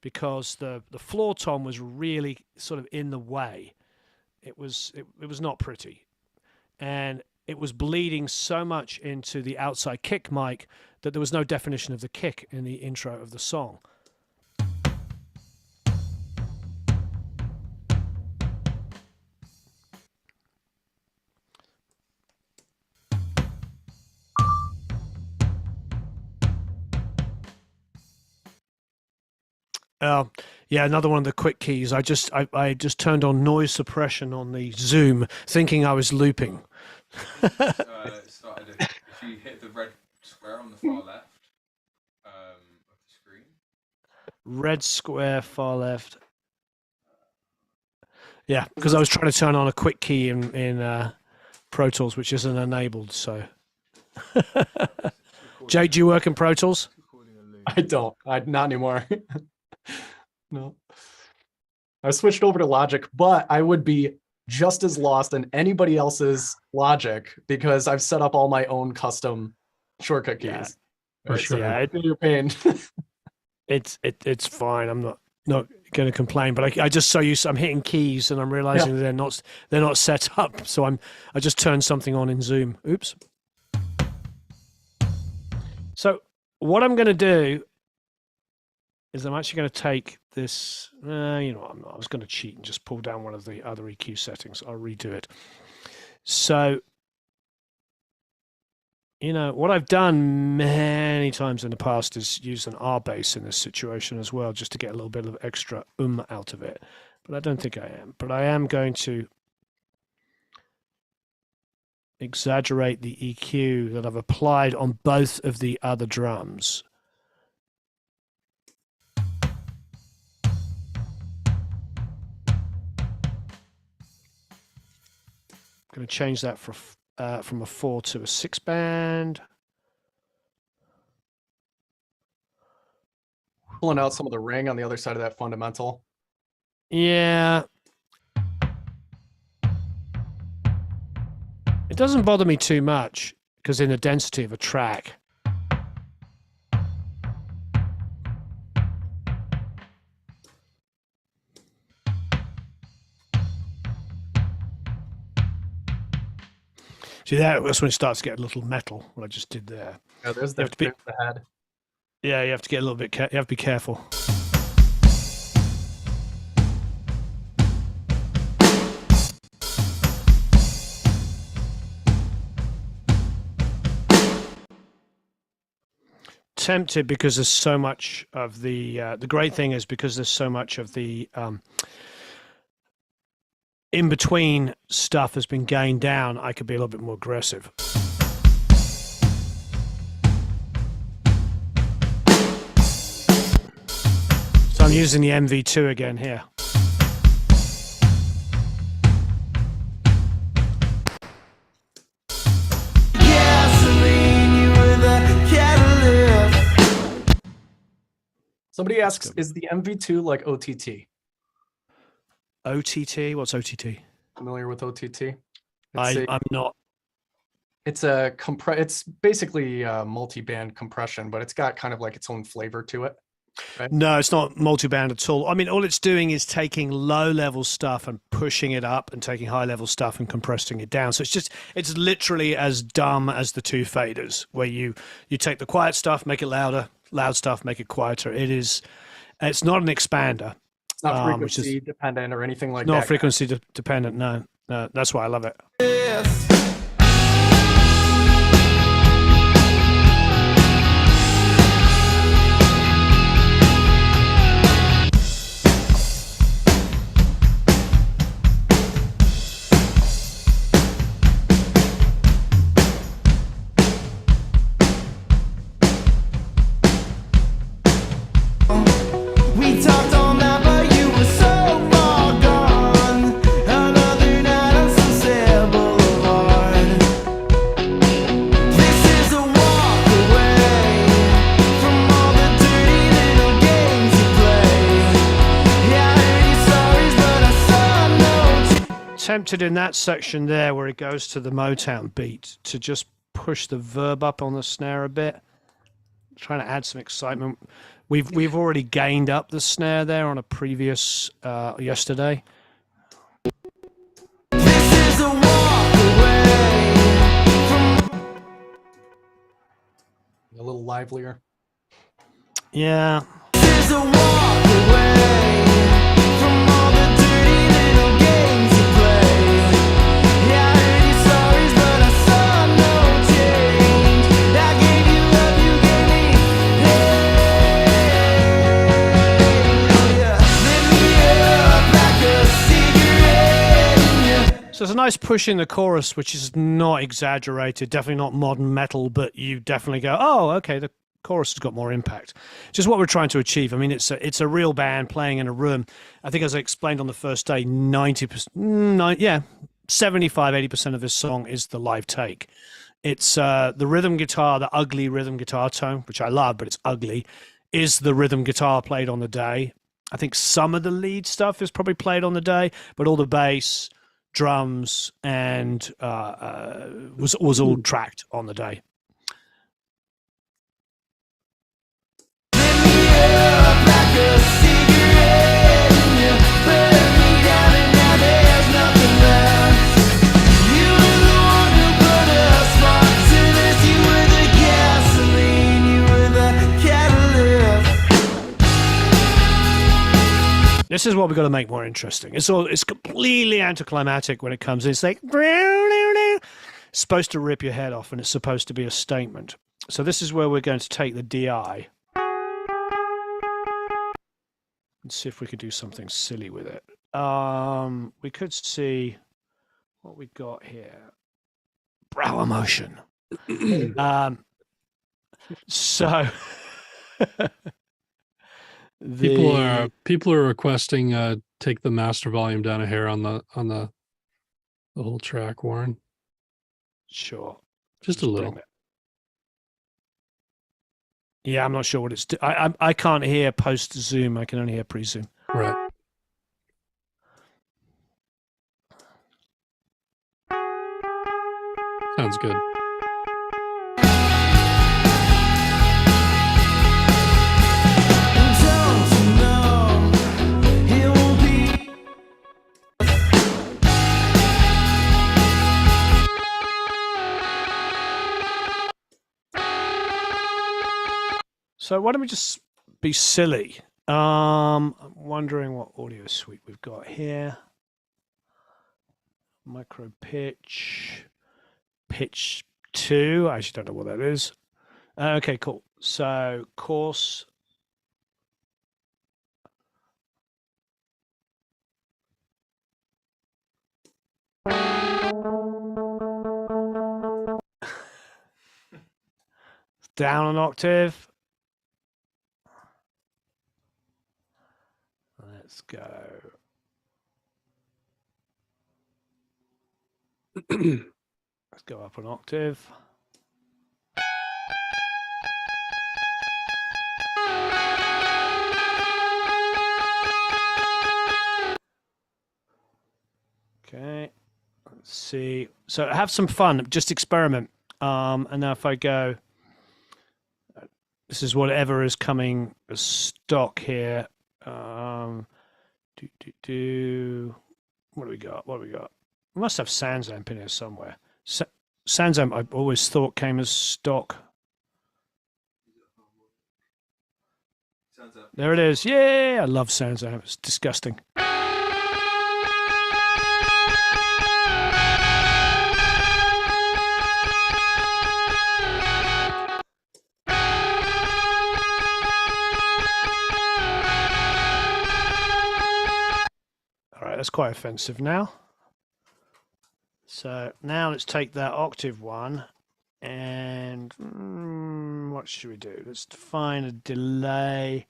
[SPEAKER 5] because the floor tom was really sort of in the way. It was not pretty. And it was bleeding so much into the outside kick mic that there was no definition of the kick in the intro of the song. Yeah, another one of the quick keys. I just turned on noise suppression on the Zoom, thinking I was looping.
[SPEAKER 4] Started if you hit the red square on the far left of the screen.
[SPEAKER 5] Red square, far left. Yeah, because I was trying to turn on a quick key in Pro Tools, which isn't enabled. So, Jake, do you work in Pro Tools?
[SPEAKER 3] I don't. Not anymore. No. I switched over to Logic, but I would be just as lost in anybody else's Logic because I've set up all my own custom shortcut keys.
[SPEAKER 5] Yeah,
[SPEAKER 2] for
[SPEAKER 3] Right,
[SPEAKER 2] sure.
[SPEAKER 3] So yeah, your pain.
[SPEAKER 5] It's fine. I'm not going to complain, but I just so used. I'm hitting keys and I'm realizing that they're not set up. So I just turned something on in Zoom. Oops. So what I'm going to do is I'm actually going to take this. You know what, I'm not. I was going to cheat and just pull down one of the other EQ settings. I'll redo it. So, you know, what I've done many times in the past is use an R bass in this situation as well, just to get a little bit of extra out of it. But I don't think I am. But I am going to exaggerate the EQ that I've applied on both of the other drums. I'm going to change that from a 4 to a 6 band.
[SPEAKER 3] pulling out some of the ring on the other side of that fundamental.
[SPEAKER 5] Yeah. It doesn't bother me too much because in the density of a track. See, that's when it starts to get a little metal, what I just did there.
[SPEAKER 3] Yeah, there's the head.
[SPEAKER 5] Yeah, you have to get a little bit, you have to be careful. Tempted because there's so much of the great thing is because there's so much of the in between stuff has been gained down, I could be a little bit more aggressive. So I'm using the MV2 again here.
[SPEAKER 3] Somebody asks, is the MV2 like OTT?
[SPEAKER 5] OTT? What's OTT?
[SPEAKER 3] Familiar with OTT?
[SPEAKER 5] I'm not.
[SPEAKER 3] It's a it's basically multi-band compression, but it's got kind of like its own flavor to it. Right?
[SPEAKER 5] No, it's not multi-band at all. I mean, all it's doing is taking low-level stuff and pushing it up, and taking high-level stuff and compressing it down. So it's literally as dumb as the two faders, where you take the quiet stuff, make it louder, loud stuff, make it quieter. It's not an expander.
[SPEAKER 3] It's not frequency dependent or anything like that.
[SPEAKER 5] Not frequency dependent. No, that's why I love it. Tempted in that section there where it goes to the Motown beat to just push the verb up on the snare a bit, trying to add some excitement. We've already gained up the snare there on a previous yesterday.
[SPEAKER 6] This is a walk away from...
[SPEAKER 3] A little livelier.
[SPEAKER 5] Yeah.
[SPEAKER 6] This is a walk away from all the dirty little games you play. Yeah, I heard your stories, but I saw no change. I gave you love, you gave me hate. Lit me up like a cigarette.
[SPEAKER 5] So it's a nice push in the chorus, which is not exaggerated, definitely not modern metal, but you definitely go, oh, okay, the chorus has got more impact. Just what we're trying to achieve. I mean, it's a real band playing in a room. I think, as I explained on the first day, 75-80% of this song is the live take. It's the rhythm guitar, the ugly rhythm guitar tone, which I love, but it's ugly, is the rhythm guitar played on the day. I think some of the lead stuff is probably played on the day, but all the bass, drums, and was all tracked on the day. This is what we've got to make more interesting. It's completely anticlimactic when it comes in. It's like it's supposed to rip your head off, and it's supposed to be a statement. So this is where we're going to take the DI. Let's see if we could do something silly with it. We could see what we got here. Brow emotion. So
[SPEAKER 2] people are requesting take the master volume down a hair on the whole track, Warren.
[SPEAKER 5] Sure.
[SPEAKER 2] Just a little.
[SPEAKER 5] Yeah, I'm not sure what it's. I can't hear post Zoom. I can only hear pre Zoom.
[SPEAKER 2] Right. Sounds good.
[SPEAKER 6] Don't you know it won't be
[SPEAKER 5] So why don't we just be silly? I'm wondering what audio suite we've got here. Micro pitch, pitch 2. I actually don't know what that is. Okay, cool. So course. Down an octave. Let's go. Let's go up an octave. Okay. Let's see. So have some fun. Just experiment. And now if I go, this is whatever is coming as stock here. What do we got? What do we got? We must have Sansamp in here somewhere. Sansamp, I always thought came as stock. There it is. Yeah, I love Sansamp. It's disgusting. All right, that's quite offensive now. So now let's take that octave one and what should we do? Let's define a delay.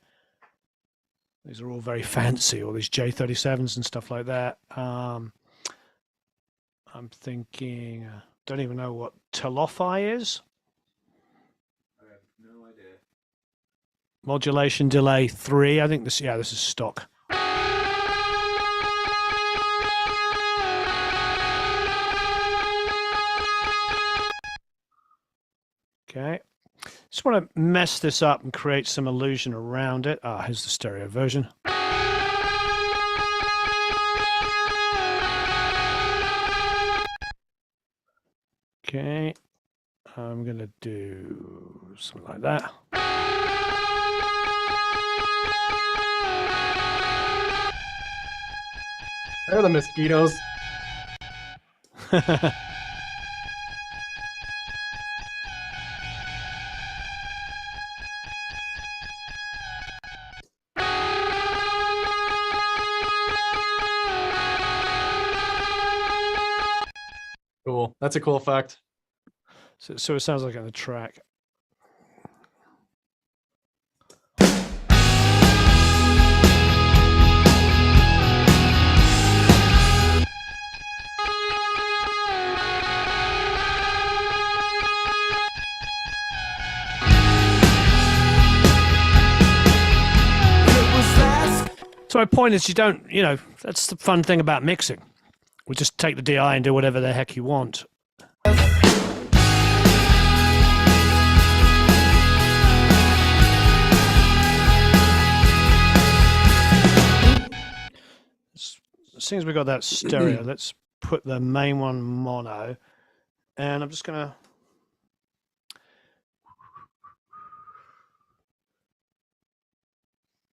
[SPEAKER 5] These are all very fancy, all these J37s and stuff like that. I'm thinking, don't even know what Telofi is.
[SPEAKER 4] I have no idea.
[SPEAKER 5] Modulation delay 3. I think this is stock. Okay, just want to mess this up and create some illusion around it. Here's the stereo version. Okay, I'm going to do something like that.
[SPEAKER 3] There are the mosquitoes. Cool. That's a cool effect.
[SPEAKER 5] So it sounds like on the track. So my point is, you don't, that's the fun thing about mixing. We just take the DI and do whatever the heck you want. As soon as we got that stereo, let's put the main one mono, and I'm just gonna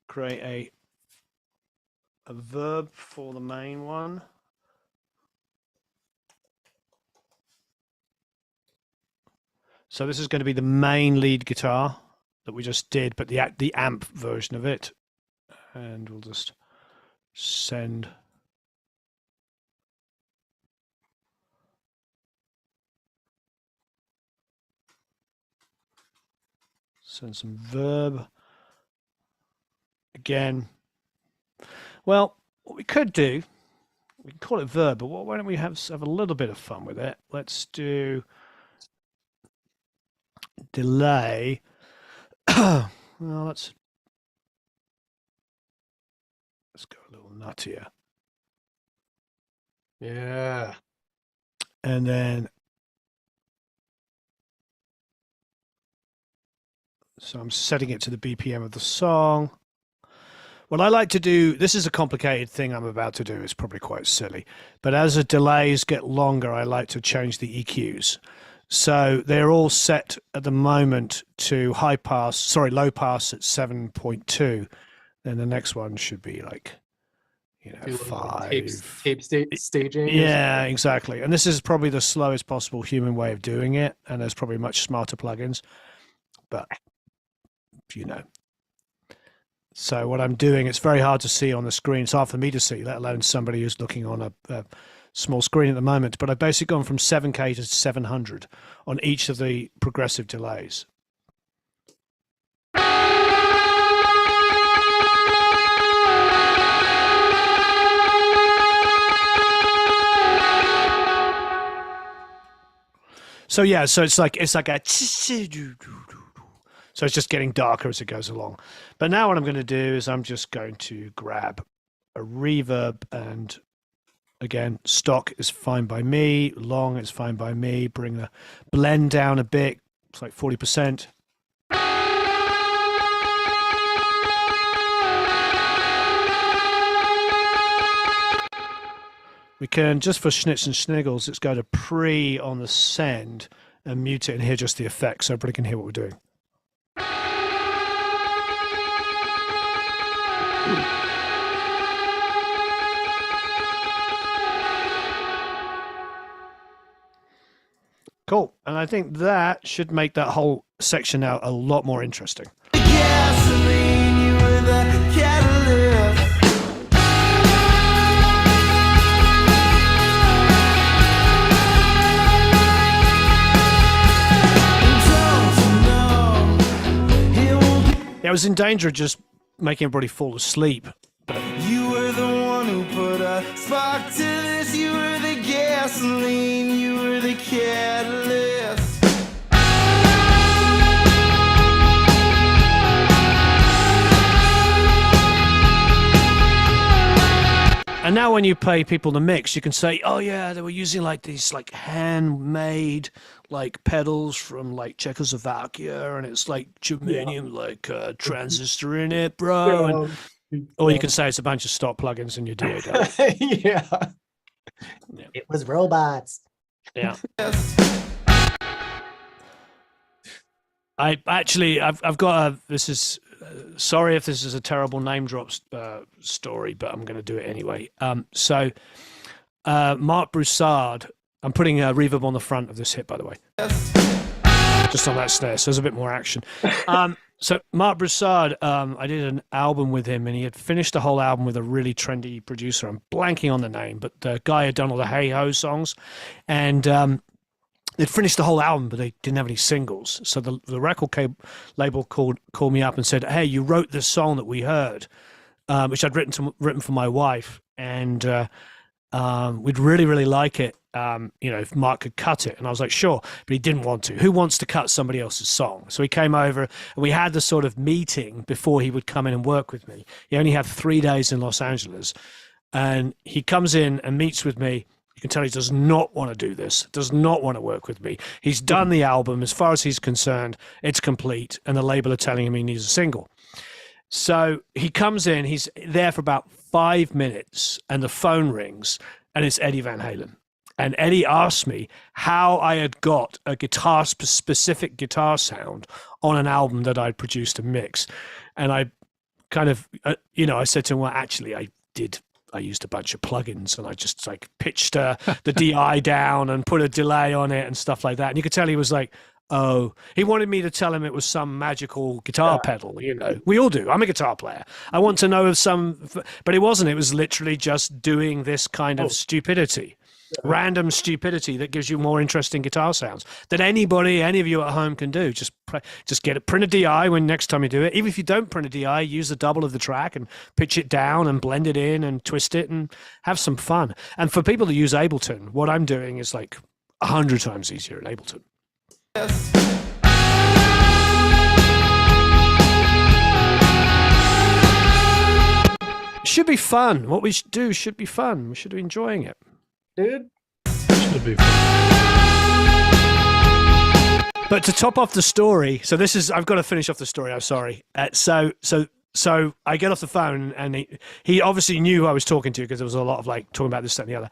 [SPEAKER 5] create a verb for the main one. So this is going to be the main lead guitar that we just did, but the amp version of it. And we'll just send some verb. Again, well, what we could do, we can call it verb, but why don't we have a little bit of fun with it? Let's do delay Well, let's go a little nuttier.
[SPEAKER 3] Yeah.
[SPEAKER 5] And then, so I'm setting it to the BPM of the song. What I like to do, this is a complicated thing I'm about to do. It's probably quite silly. But as the delays get longer, I like to change the EQs. So they're all set at the moment to low pass at 7.2. Then the next one should be like,
[SPEAKER 3] Do
[SPEAKER 5] 5.
[SPEAKER 3] tape staging.
[SPEAKER 5] Yeah, exactly. And this is probably the slowest possible human way of doing it. And there's probably much smarter plugins. But, So what I'm doing, it's very hard to see on the screen. It's hard for me to see, let alone somebody who's looking on a small screen at the moment. But I've basically gone from 7K to 700 on each of the progressive delays. So yeah, so it's like a so it's just getting darker as it goes along. But now what I'm going to do is I'm just going to grab a reverb, and again, stock is fine by me, long is fine by me, bring the blend down a bit, it's like 40%. We can, just for schnitz and schniggles, let's go to pre on the send and mute it and hear just the effects so everybody can hear what we're doing. Cool. And I think that should make that whole section now a lot more interesting.
[SPEAKER 6] Gasoline, you were the catalyst.
[SPEAKER 5] Yeah, I was in danger of just making everybody fall asleep.
[SPEAKER 6] You were the one who put a spark to this. You were the gasoline, you were the catalyst.
[SPEAKER 5] And now when you pay people to mix, you can say, oh yeah, they were using like these like handmade like pedals from like Czechoslovakia, and it's like germanium, like transistor in it, bro. Or you can say it's a bunch of stock plugins in your DAW.
[SPEAKER 3] Yeah. It was robots.
[SPEAKER 5] Yeah. I've got this is, sorry if this is a terrible name drop story, but I'm going to do it anyway. So Mark Broussard, I'm putting a reverb on the front of this hit, by the way. Just on that snare, so there's a bit more action. So Mark Broussard, I did an album with him, and he had finished the whole album with a really trendy producer. I'm blanking on the name, but the guy had done all the Hey Ho songs, and they'd finished the whole album, but they didn't have any singles. So the record label called me up and said, hey, you wrote this song that we heard, which I'd written for my wife, and we'd really, really like it, if Mark could cut it. And I was like, sure, but he didn't want to. Who wants to cut somebody else's song? So he came over, and we had the sort of meeting before he would come in and work with me. He only had 3 days in Los Angeles, and he comes in and meets with me. You can tell he does not want to do this, does not want to work with me. He's done the album. As far as he's concerned, it's complete, and the label are telling him he needs a single. So he comes in, he's there for about 5 minutes, and the phone rings, and it's Eddie Van Halen. And Eddie asked me how I had got a specific guitar sound on an album that I'd produced and mixed. And I kind of, I said to him, well, actually, I used a bunch of plugins, and I just like pitched the DI down and put a delay on it and stuff like that. And you could tell he was like, oh, he wanted me to tell him it was some magical guitar pedal. We all do. I'm a guitar player. I want to know of but it wasn't. It was literally just doing this kind of stupidity. Random stupidity that gives you more interesting guitar sounds that any of you at home can do. Just print a DI when next time you do it. Even if you don't print a DI, use the double of the track and pitch it down and blend it in and twist it and have some fun. And for people that use Ableton, what I'm doing is like 100 times easier in Ableton. Should be fun. What we should do should be fun. We should be enjoying it.
[SPEAKER 3] Dude.
[SPEAKER 2] Should be fun.
[SPEAKER 5] But to top off the story, so this is, I've got to finish off the story. I'm sorry. So I get off the phone, and he obviously knew who I was talking to, because there was a lot of like talking about this, that, and the other.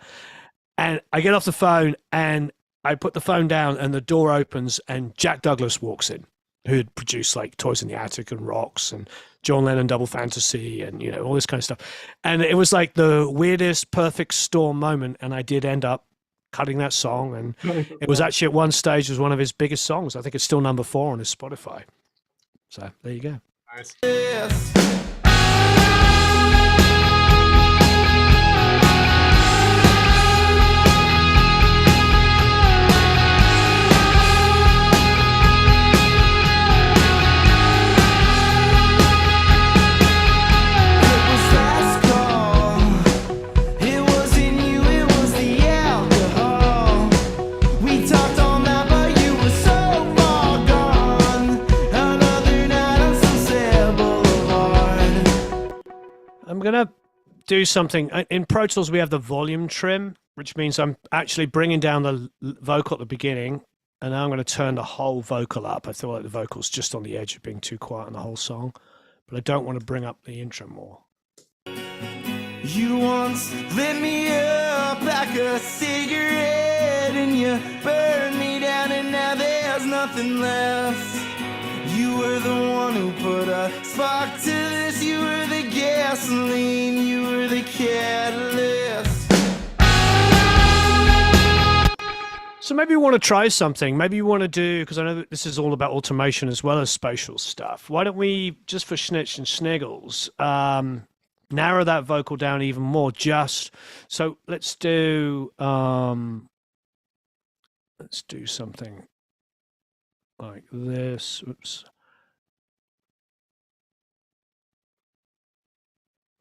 [SPEAKER 5] And I get off the phone, and I put the phone down, and the door opens, and Jack Douglas walks in, who had produced like Toys in the Attic and Rocks and John Lennon Double Fantasy and, you know, all this kind of stuff. And it was like the weirdest perfect storm moment. And I did end up cutting that song. And it was actually at one stage was one of his biggest songs. I think it's still number 4 on his Spotify. So there you go.
[SPEAKER 3] Nice.
[SPEAKER 5] I'm going to do something. In Pro Tools, we have the volume trim, which means I'm actually bringing down the vocal at the beginning, and now I'm going to turn the whole vocal up. I feel like the vocal's just on the edge of being too quiet in the whole song, but I don't want to bring up the intro more.
[SPEAKER 6] You once lit me up like a cigarette, and you burned me down, and now there's nothing left. You were the one who put a spark to this. You were the gasoline, you were the catalyst.
[SPEAKER 5] So maybe you want to try something. Maybe you want to do, because I know that this is all about automation as well as spatial stuff. Why don't we, just for Schnitz and Sniggles, narrow that vocal down even more? So let's do something like this. Oops.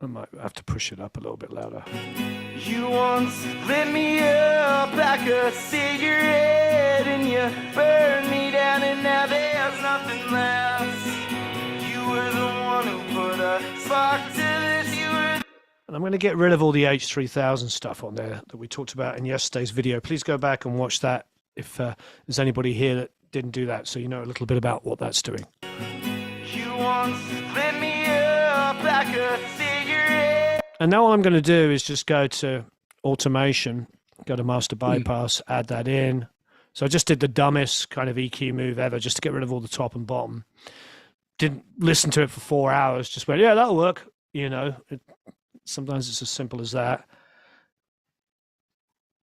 [SPEAKER 5] I might have to push it up a little bit louder.
[SPEAKER 6] You once lit me up like a cigarette, and you burned me down, and now there's nothing left. You were the one who put a spark to this. You were.
[SPEAKER 5] And I'm going to get rid of all the H3000 stuff on there that we talked about in yesterday's video. Please go back and watch that if there's anybody here that didn't do that, so you know a little bit about what that's doing.
[SPEAKER 6] You once lit me up like a cigarette.
[SPEAKER 5] And now all I'm going to do is just go to automation, go to master bypass, add that in. So I just did the dumbest kind of EQ move ever, just to get rid of all the top and bottom. Didn't listen to it for 4 hours, just went, yeah, that'll work. You know, sometimes it's as simple as that.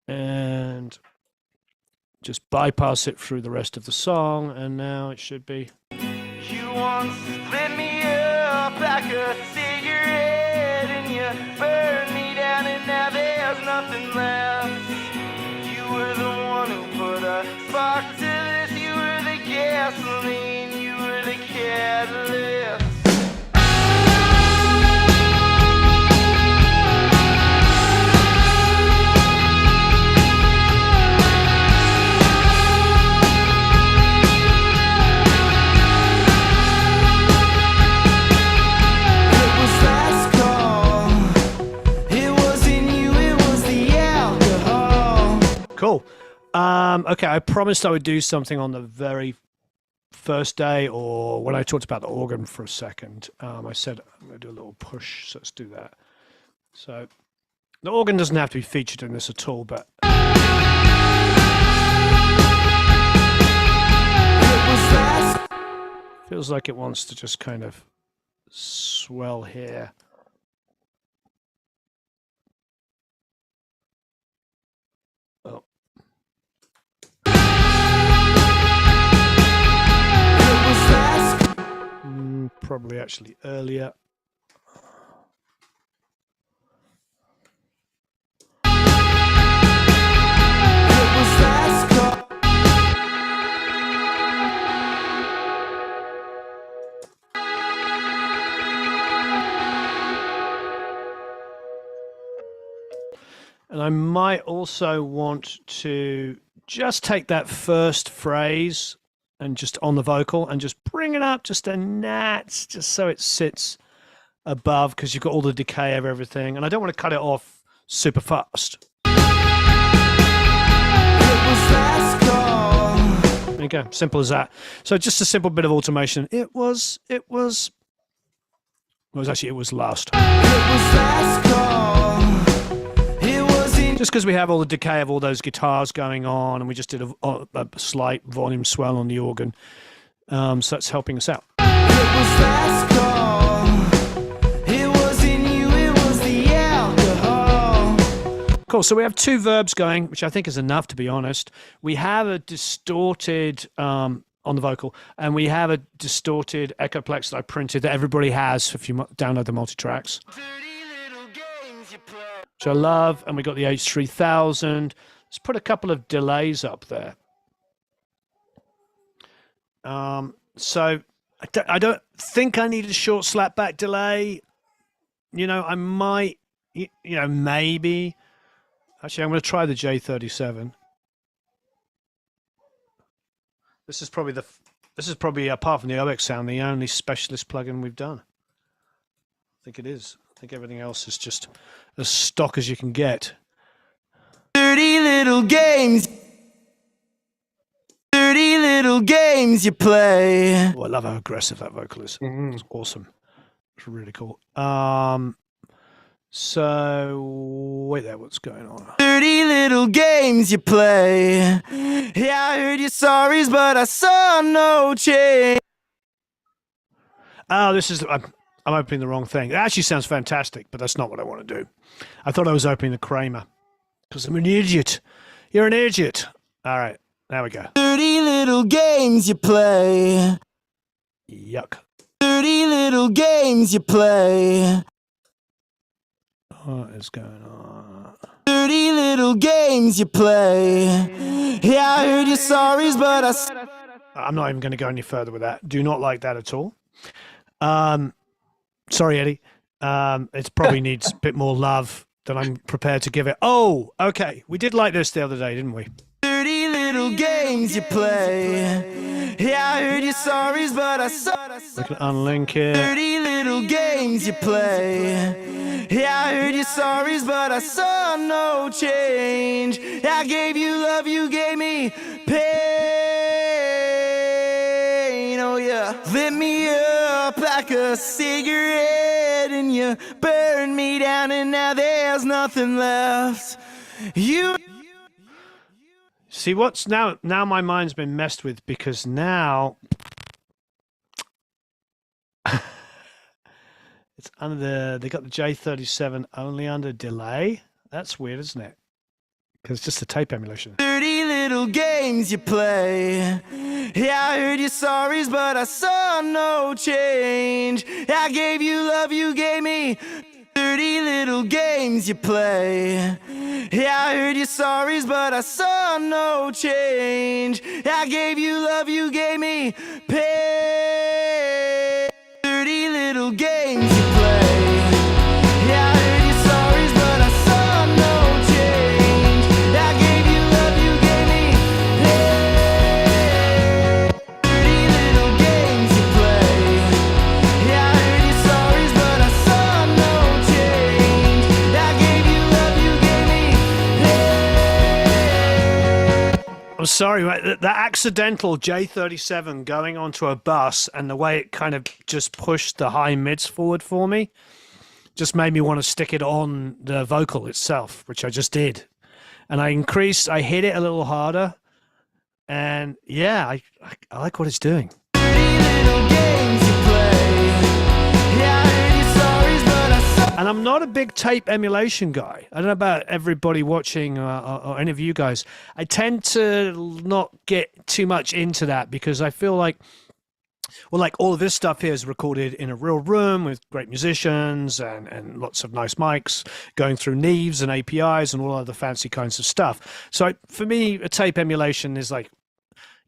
[SPEAKER 5] And just bypass it through the rest of the song, and now it should be.
[SPEAKER 6] You once lit me up like a cigarette, and you burned me down, and now there's nothing left. You were the one who put a spark to this. You were the gasoline, you were the catalyst.
[SPEAKER 5] Cool. Okay, I promised I would do something on the very first day, or when I talked about the organ for a second. I said I'm going to do a little push, so let's do that. So the organ doesn't have to be featured in this at all, but feels like it wants to just kind of swell here. Oh. Probably actually earlier. And I might also want to just take that first phrase and just on the vocal and just bring it up just a gnat, just so it sits above because you've got all the decay of everything, and I don't want to cut it off super fast. There you go, simple as that. So just a simple bit of automation. It was last. Just because we have all the decay of all those guitars going on, and we just did a slight volume swell on the organ, so that's helping us out. Cool. So we have two verbs going, which I think is enough, to be honest. We have a distorted on the vocal, and we have a distorted echoplex that I printed that everybody has if you download the multi-tracks, which I love. And we got the H3000. Let's put a couple of delays up there. So I don't think I need a short slapback delay. I might, maybe. Actually, I'm going to try the J37. This is probably apart from the OX sound, the only specialist plugin we've done. I think it is. I think everything else is just as stock as you can get.
[SPEAKER 6] Dirty little games. Dirty little games you play.
[SPEAKER 5] Oh, I love how aggressive that vocal is.
[SPEAKER 3] Mhm.
[SPEAKER 5] It's awesome. It's really cool. So wait there, what's going on?
[SPEAKER 6] Dirty little games you play. Yeah, I heard your sorries, but I saw no change.
[SPEAKER 5] Oh, I'm opening the wrong thing. It actually sounds fantastic, but that's not what I want to do. I thought I was opening the Kramer because I'm an idiot. You're an idiot. All right, there we go.
[SPEAKER 6] Dirty little games you play.
[SPEAKER 5] Yuck.
[SPEAKER 6] Dirty little games you play.
[SPEAKER 5] What is going on?
[SPEAKER 6] Dirty little games you play. Yeah, I heard your sorries, but
[SPEAKER 5] I'm not even going to go any further with that. Do not like that at all. Sorry, Eddie. It probably needs a bit more love than I'm prepared to give it. Oh, okay. We did like this the other day, didn't we?
[SPEAKER 6] Dirty little games you play. Yeah, I heard your sorries, but I saw.
[SPEAKER 5] We can unlink it.
[SPEAKER 6] Dirty little games you play. Yeah, I heard your sorries, but I saw no change. I gave you love, you gave me pain. Oh yeah, lit me up like a cigarette, and you burned me down, and now there's nothing left. You.
[SPEAKER 5] See, what's now my mind's been messed with because now it's under they got the J37 only under delay. That's weird, isn't it? Because it's just a tape emulation.
[SPEAKER 6] Dirty little games you play. Yeah, I heard your sorries, but I saw no change. I gave you love, you gave me dirty little games you play. Yeah, I heard your sorries, but I saw no change. I gave you love, you gave me pain. Dirty little games you play. Yeah, I heard your sorries, but I saw no change. I gave you love, you gave me pain. Dirty little games you play. Yeah, I heard your sorries, but I saw no change. I gave you love, you gave me pain.
[SPEAKER 5] I'm sorry, mate. That accidental J37 going onto a bus and the way it kind of just pushed the high mids forward for me just made me want to stick it on the vocal itself, which I just did. And I hit it a little harder. And yeah, I like what it's doing.
[SPEAKER 6] Dirty little games you play. Yeah, I heard your sorries, but I saw.
[SPEAKER 5] And I'm not a big tape emulation guy. I don't know about everybody watching or any of you guys. I tend to not get too much into that because I feel like, well, like all of this stuff here is recorded in a real room with great musicians and lots of nice mics going through Neves and APIs and all other fancy kinds of stuff. So for me, a tape emulation is like,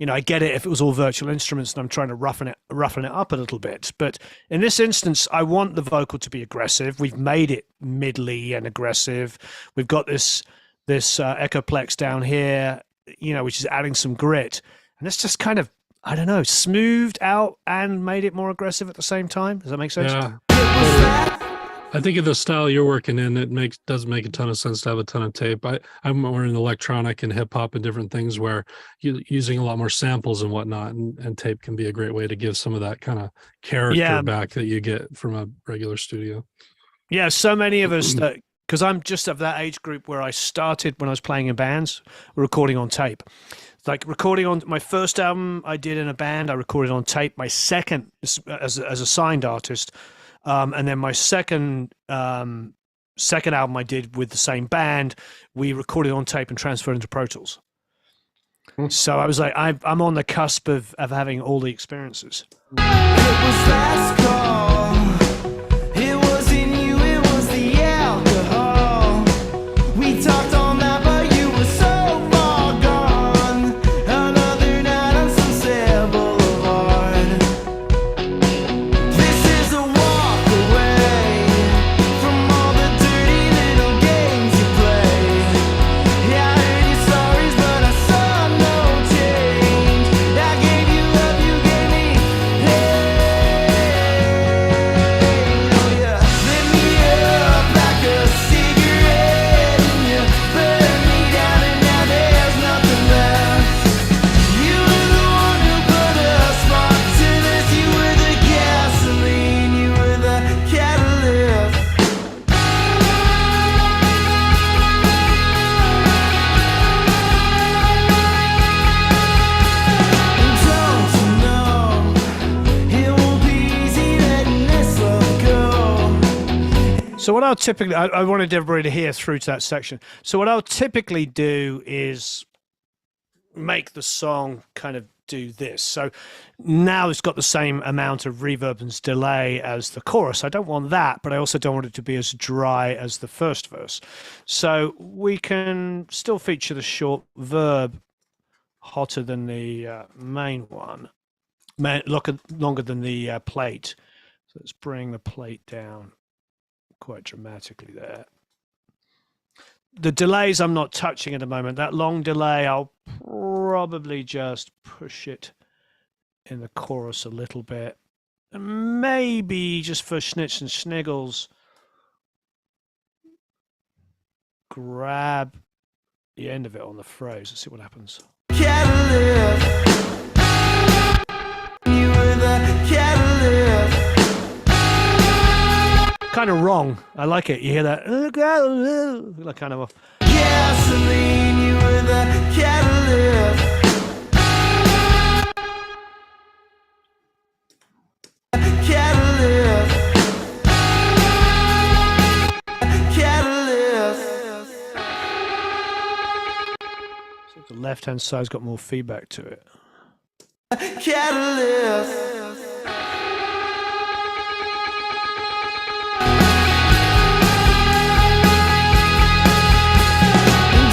[SPEAKER 5] I get it if it was all virtual instruments and I'm trying to roughen it up a little bit. But in this instance, I want the vocal to be aggressive. We've made it middly and aggressive. We've got this echoplex down here, which is adding some grit. And it's just kind of I don't know, smoothed out and made it more aggressive at the same time. Does that make sense?
[SPEAKER 2] Yeah. Totally. I think of the style you're working in, it does make a ton of sense to have a ton of tape. I'm more in electronic and hip hop and different things where you're using a lot more samples and whatnot, and tape can be a great way to give some of that kind of character back that you get from a regular studio.
[SPEAKER 5] Yeah, so many of us that, because I'm just of that age group where I started when I was playing in bands, recording on tape. Like recording on my first album I did in a band, I recorded on tape. My second, as a signed artist, and then my second album I did with the same band, we recorded on tape and transferred into Pro Tools. So I was like, I'm on the cusp of having all the experiences.
[SPEAKER 6] It was last call. It wasn't you, it was the alcohol. We talked all night, but you were so far gone. Another night on Sunset Boulevard. This is a walk away from all the dirty little games you play. Yeah, I heard your stories, but I saw no change. I gave you love, you gave me hate. Oh yeah, lit me up like a cigarette, and you burned me down, and now there's nothing left. You were the one who put a spark to this. You were the gasoline, you were the catalyst. Don't you know it won't be easy letting this love go?
[SPEAKER 5] So what I'll typically, I wanted everybody to hear through to that section. So what I'll typically do is make the song kind of do this. So now it's got the same amount of reverb and delay as the chorus. I don't want that, but I also don't want it to be as dry as the first verse. So we can still feature the short verb hotter than the main one, longer than the plate. So let's bring the plate down quite dramatically there. The delays I'm not touching at the moment. That long delay, I'll probably just push it in the chorus a little bit. And maybe just for schnitz and schniggles, grab the end of it on the phrase. Let's see what happens.
[SPEAKER 6] Catalyst. You were the catalyst.
[SPEAKER 5] Kind of wrong. I like it. You hear that? Like kind of.
[SPEAKER 6] Gasoline, you were the catalyst. Catalyst. Catalyst.
[SPEAKER 5] So the left-hand side's got more feedback to it.
[SPEAKER 6] Catalyst.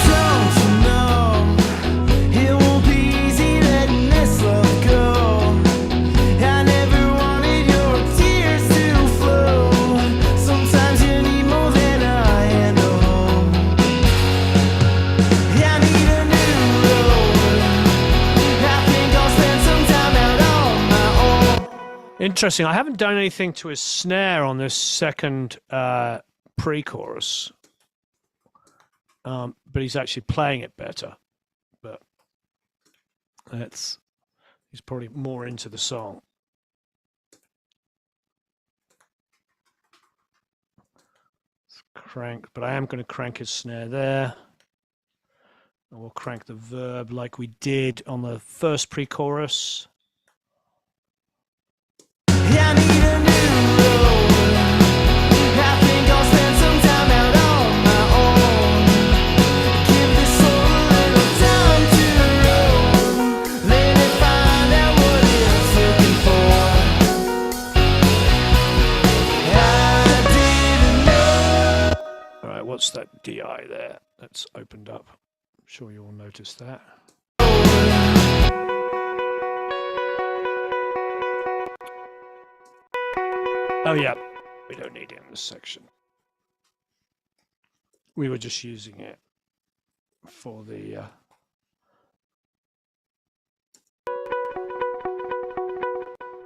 [SPEAKER 6] Don't you know it won't be easy letting this love go? I never wanted your tears to flow. Sometimes you need more than a hand to hold. I need a new road. I think I'll spend some time out on my own.
[SPEAKER 5] Interesting. I haven't done anything to his snare on this second pre-chorus, but he's actually playing it better. But he's probably more into the song. Let's crank, but I am going to crank his snare there. And we'll crank the verb like we did on the first pre-chorus.
[SPEAKER 6] I need a new road. I think I'll spend some time out on my own. Give this soul a little time to roam. Let it find out what it's looking for. I didn't know.
[SPEAKER 5] All right, what's that DI there? That's opened up. I'm sure you all noticed that. Oh yeah, we don't need it in this section. We were just using it for the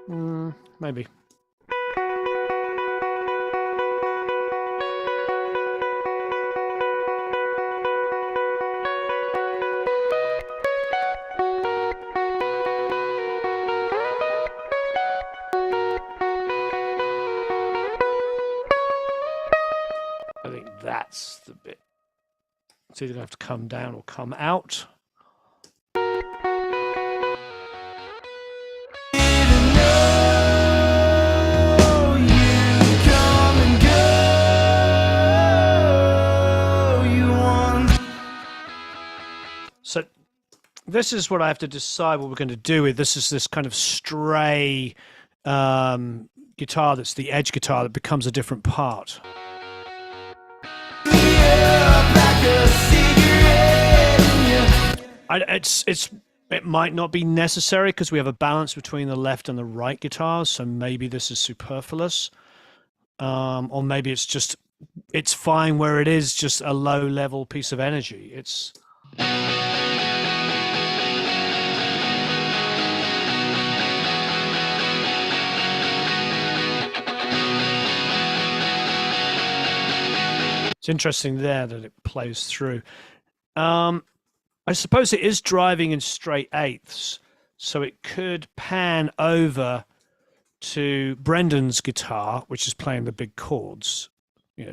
[SPEAKER 5] Maybe. I think that's the bit. It's either going to have to come down or come out. So this is what I have to decide what we're going to do with. This is this kind of stray guitar that's the edge guitar that becomes a different part. It might not be necessary because we have a balance between the left and the right guitars, so maybe this is superfluous, or maybe it's fine where it is, just a low level piece of energy. It's interesting there that it plays through. I suppose it is driving in straight eighths, so it could pan over to Brendan's guitar, which is playing the big chords, and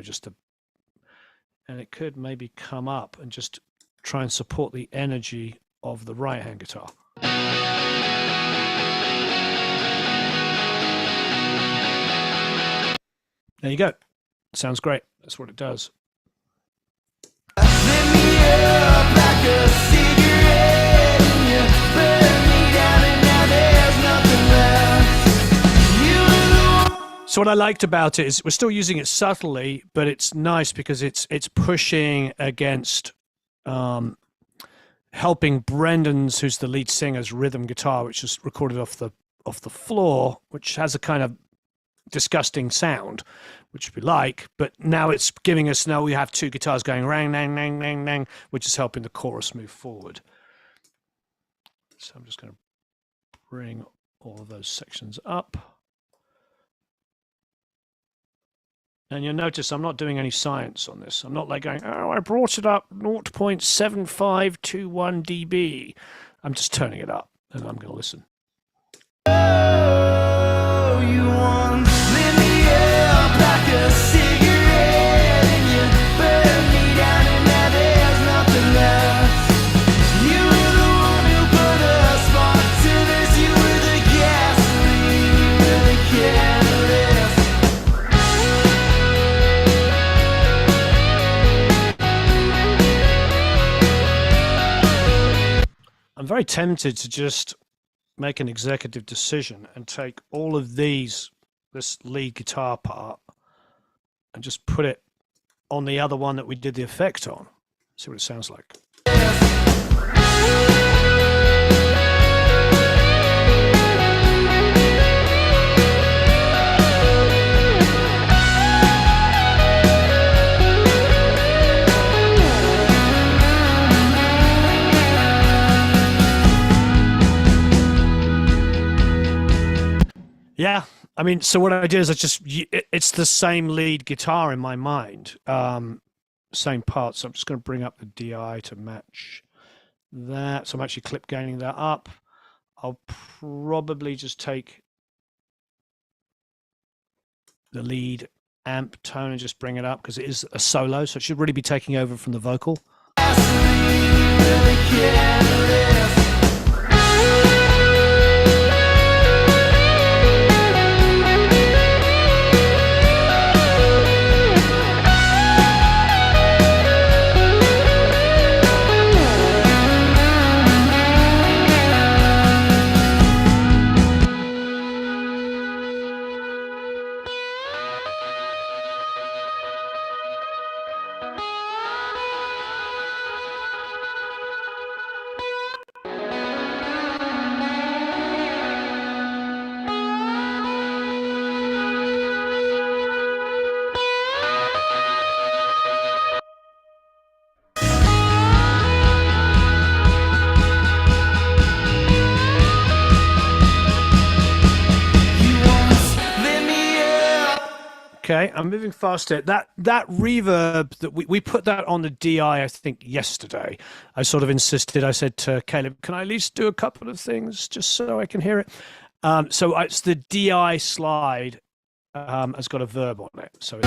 [SPEAKER 5] it could maybe come up and just try and support the energy of the right-hand guitar. There you go. Sounds great. That's what it does. So what I liked about it is we're still using it subtly, but it's nice because it's pushing against helping Brendan's, who's the lead singer's rhythm guitar, which is recorded off the floor, which has a kind of disgusting sound, which we like, but now it's giving us, now we have two guitars going rang, nang, nang, nang, nang, which is helping the chorus move forward. So I'm just going to bring all of those sections up. And you'll notice I'm not doing any science on this. I'm not like going, oh, I brought it up 0.7521 dB. I'm just turning it up and I'm going to listen. Oh, you want lit me up like a cigarette and you burn me down and now there's nothing left. You were the one who put a spark to this. You were the gasoline, you were the catalyst. I'm very tempted to just make an executive decision and take all of this lead guitar part, and just put it on the other one that we did the effect on. See what it sounds like. Yeah, I mean, so what I did is it's the same lead guitar in my mind, same parts. So I'm just going to bring up the DI to match that. So I'm actually clip gaining that up. I'll probably just take the lead amp tone and just bring it up because it is a solo, so it should really be taking over from the vocal. Okay, I'm moving faster. That reverb that we put that on the DI, I think yesterday. I sort of insisted. I said to Caleb, "Can I at least do a couple of things just so I can hear it?" So it's the DI slide has got a verb on it. So.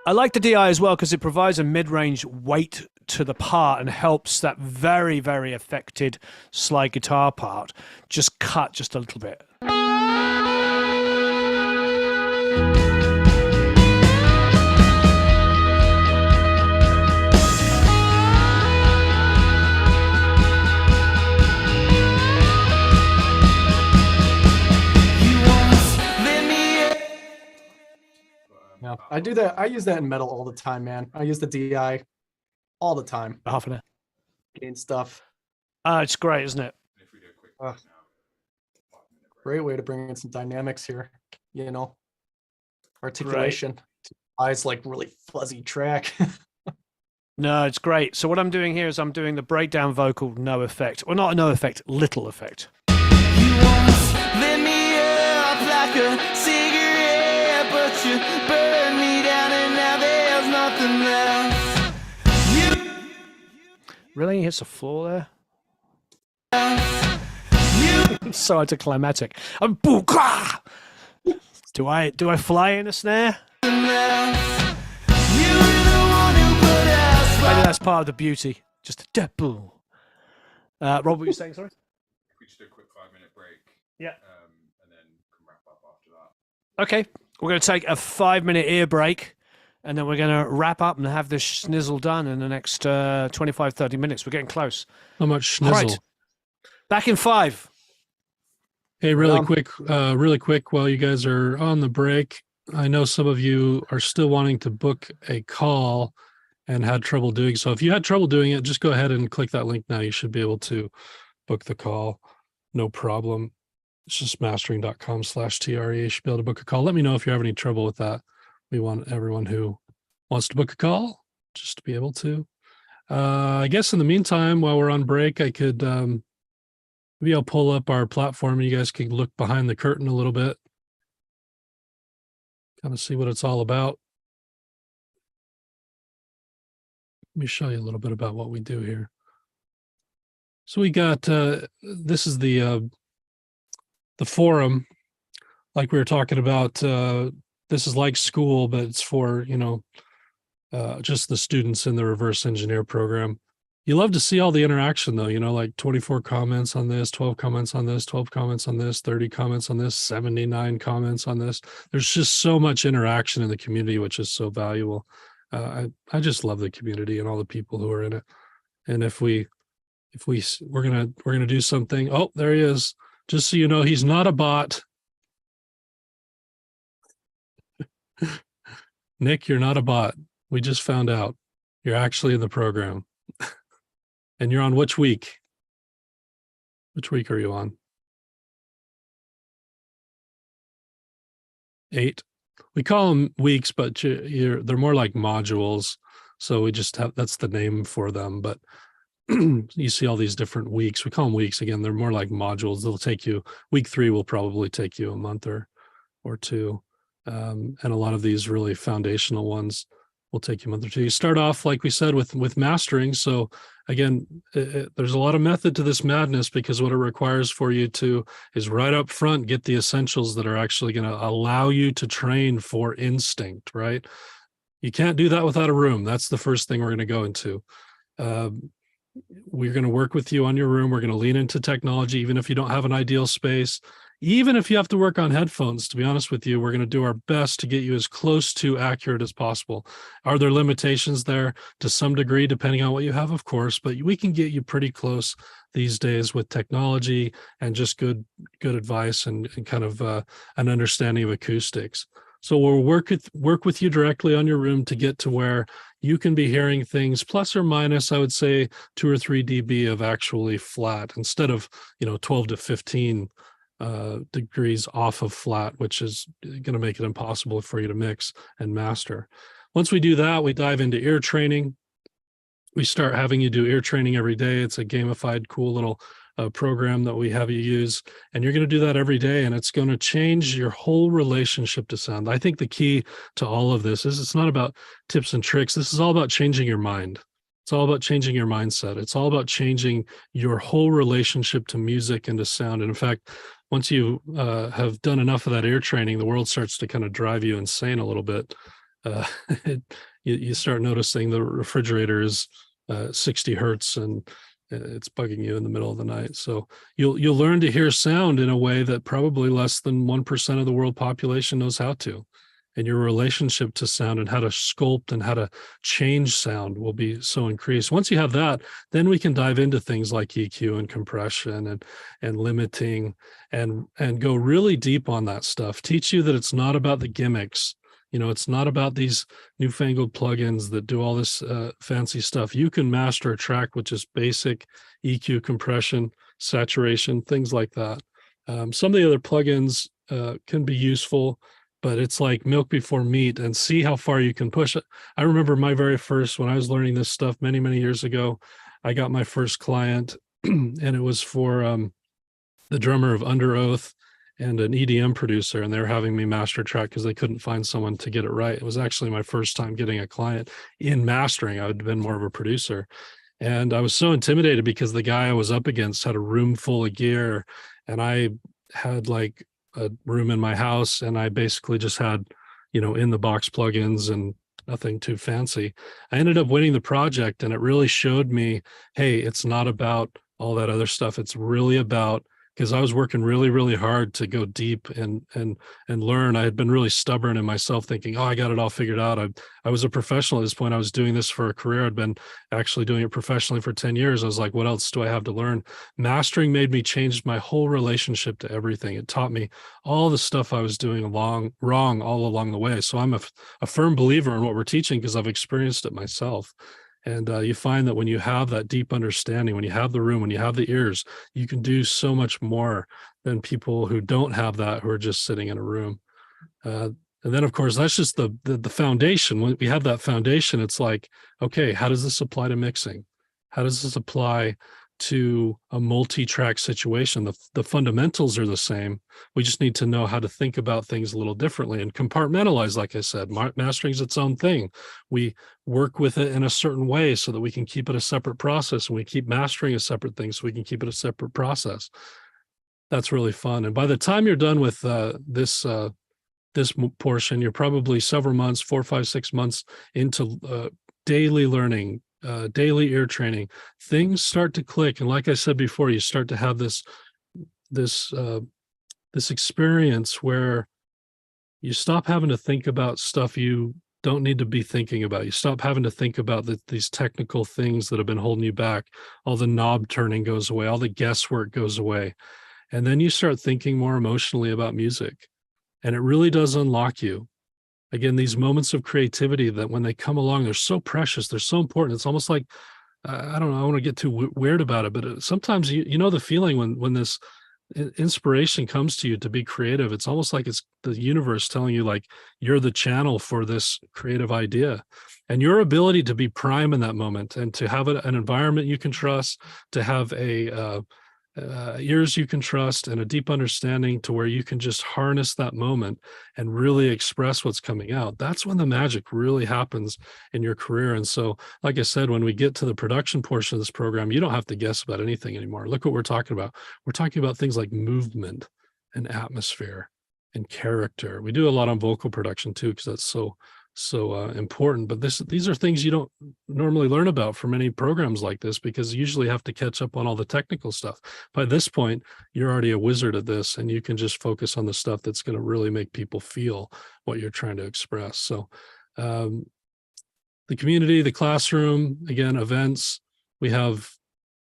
[SPEAKER 5] I like the DI as well because it provides a mid-range weight to the part and helps that very, very affected slide guitar part just cut just a little bit.
[SPEAKER 3] Yeah, I do that. I use that in metal all the time, man. I use the DI all the time.
[SPEAKER 5] Half an hour.
[SPEAKER 3] Gain stuff.
[SPEAKER 5] It's great, isn't it?
[SPEAKER 3] Great way to bring in some dynamics here. You know, articulation. Eyes like really fuzzy track.
[SPEAKER 5] No, it's great. So what I'm doing here is I'm doing the breakdown vocal, no effect. Well, not a no effect, little effect.
[SPEAKER 6] You once lit me up like a cigarette, but you burned me down and now there's nothing left.
[SPEAKER 5] Really? He hits the floor there? So anticlimactic. Do I fly in a snare? Maybe that's part of the beauty. Just a deadpool. Rob, what were you saying? Sorry.
[SPEAKER 4] If we just do a quick 5-minute break.
[SPEAKER 5] Yeah.
[SPEAKER 4] And then can wrap up after that.
[SPEAKER 5] Okay, we're going to take a 5-minute ear break, and then we're going to wrap up and have this schnizzle done in the next 25, 30 minutes. We're getting close.
[SPEAKER 2] How much schnizzle?
[SPEAKER 5] Right. Back in 5.
[SPEAKER 2] Hey, really quick, while you guys are on the break, I know some of you are still wanting to book a call and had trouble doing so. If you had trouble doing it, just go ahead and click that link now. You should be able to book the call. No problem. It's just mastering.com/TRE. You should be able to book a call. Let me know if you have any trouble with that. We want everyone who wants to book a call just to be able to. I guess in the meantime, while we're on break, I could maybe I'll pull up our platform and you guys can look behind the curtain a little bit. Kind of see what it's all about. Let me show you a little bit about what we do here. So we got, this is the forum, like we were talking about. This is like school, but it's for, just the students in the reverse engineer program. You love to see all the interaction though, like 24 comments on this, 12 comments on this, 12 comments on this, 30 comments on this, 79 comments on this. There's just so much interaction in the community, which is so valuable. I just love the community and all the people who are in it. And we're gonna do something. Oh, there he is. Just so you know, he's not a bot. Nick, you're not a bot. We just found out. You're actually in the program. And you're on which week? Which week are you on? 8. We call them weeks, but they're more like modules. So we just have, that's the name for them. But you see all these different weeks. We call them weeks. Again, they're more like modules. They'll take you, week 3 will probably take you a month or 2. And a lot of these really foundational ones will take you a month or 2. You start off, like we said, with mastering. So again, there's a lot of method to this madness, because what it requires for you is right up front, get the essentials that are actually going to allow you to train for instinct, right? You can't do that without a room. That's the first thing we're going to go into. We're going to work with you on your room. We're going to lean into technology, even if you don't have an ideal space. Even if you have to work on headphones, to be honest with you, we're going to do our best to get you as close to accurate as possible. Are there limitations there? To some degree, depending on what you have, of course, but we can get you pretty close these days with technology and just good advice and kind of an understanding of acoustics. So we'll work with you directly on your room to get to where you can be hearing things plus or minus, I would say, 2 or 3 dB of actually flat instead of 12 to 15 degrees off of flat, which is going to make it impossible for you to mix and master. Once we do that, we dive into ear training. we start having you do ear training every day. It's a gamified, cool little program that we have you use, and you're going to do that every day, and it's going to change your whole relationship to sound. I think the key to all of this is it's not about tips and tricks. This is all about changing your mind. It's all about changing your mindset. It's all about changing your whole relationship to music and to sound. And in fact, once you have done enough of that ear training, the world starts to kind of drive you insane a little bit. You start noticing the refrigerator is 60 hertz and it's bugging you in the middle of the night. So you'll learn to hear sound in a way that probably less than 1% of the world population knows how to. And your relationship to sound and how to sculpt and how to change sound will be so increased. Once you have that, then we can dive into things like EQ and compression and limiting and go really deep on that stuff. Teach you that it's not about the gimmicks. It's not about these newfangled plugins that do all this fancy stuff. You can master a track with just basic EQ, compression, saturation, things like that. Some of the other plugins can be useful, but it's like milk before meat, and see how far you can push it. I remember my very first, when I was learning this stuff many, many years ago, I got my first client and it was for the drummer of Under Oath and an EDM producer, and they were having me master a track because they couldn't find someone to get it right. It was actually my first time getting a client in mastering. I had been more of a producer. And I was so intimidated because the guy I was up against had a room full of gear, and I had like a room in my house, and I basically just had, in the box plugins and nothing too fancy. I ended up winning the project, and it really showed me, hey, it's not about all that other stuff. It's really about, because I was working really, really hard to go deep and learn. I had been really stubborn in myself, thinking, oh, I got it all figured out. I was a professional at this point. I was doing this for a career. I'd been actually doing it professionally for 10 years. I was like, what else do I have to learn? Mastering made me change my whole relationship to everything. It taught me all the stuff I was doing wrong all along the way. So I'm a firm believer in what we're teaching because I've experienced it myself. And you find that when you have that deep understanding, when you have the room, when you have the ears, you can do so much more than people who don't have that, who are just sitting in a room. And then, of course, that's just the foundation. When we have that foundation, it's like, okay, how does this apply to mixing? How does this apply to a multi-track situation? The fundamentals are the same. We just need to know how to think about things a little differently and compartmentalize. Like I said, mastering is its own thing. We work with it in a certain way so that we can keep it a separate process, and we keep mastering a separate thing so we can keep it a separate process. That's really fun. And by the time you're done with this portion, you're probably several months, 4, 5, 6 months into daily learning, daily ear training. Things start to click, and like I said before, you start to have this experience where you stop having to think about stuff you don't need to be thinking about. You stop having to think about these technical things that have been holding you back. All the knob turning goes away, all the guesswork goes away, and then you start thinking more emotionally about music, and it really does unlock you. Again, these moments of creativity that when they come along, they're so precious, they're so important. It's almost like, I don't know, I want to get too weird about it, but sometimes you know the feeling when this inspiration comes to you to be creative. It's almost like it's the universe telling you, like, you're the channel for this creative idea. And your ability to be prime in that moment and to have an environment you can trust, to have ears you can trust, and a deep understanding to where you can just harness that moment and really express what's coming out. That's when the magic really happens in your career. And so, like I said, when we get to the production portion of this program, you don't have to guess about anything anymore. Look what we're talking about. We're talking about things like movement and atmosphere and character. We do a lot on vocal production too, because that's so important. But these are things you don't normally learn about from any programs like this, because you usually have to catch up on all the technical stuff. By this point, you're already a wizard at this, and you can just focus on the stuff that's going to really make people feel what you're trying to express. So the community, the classroom, again, events, we have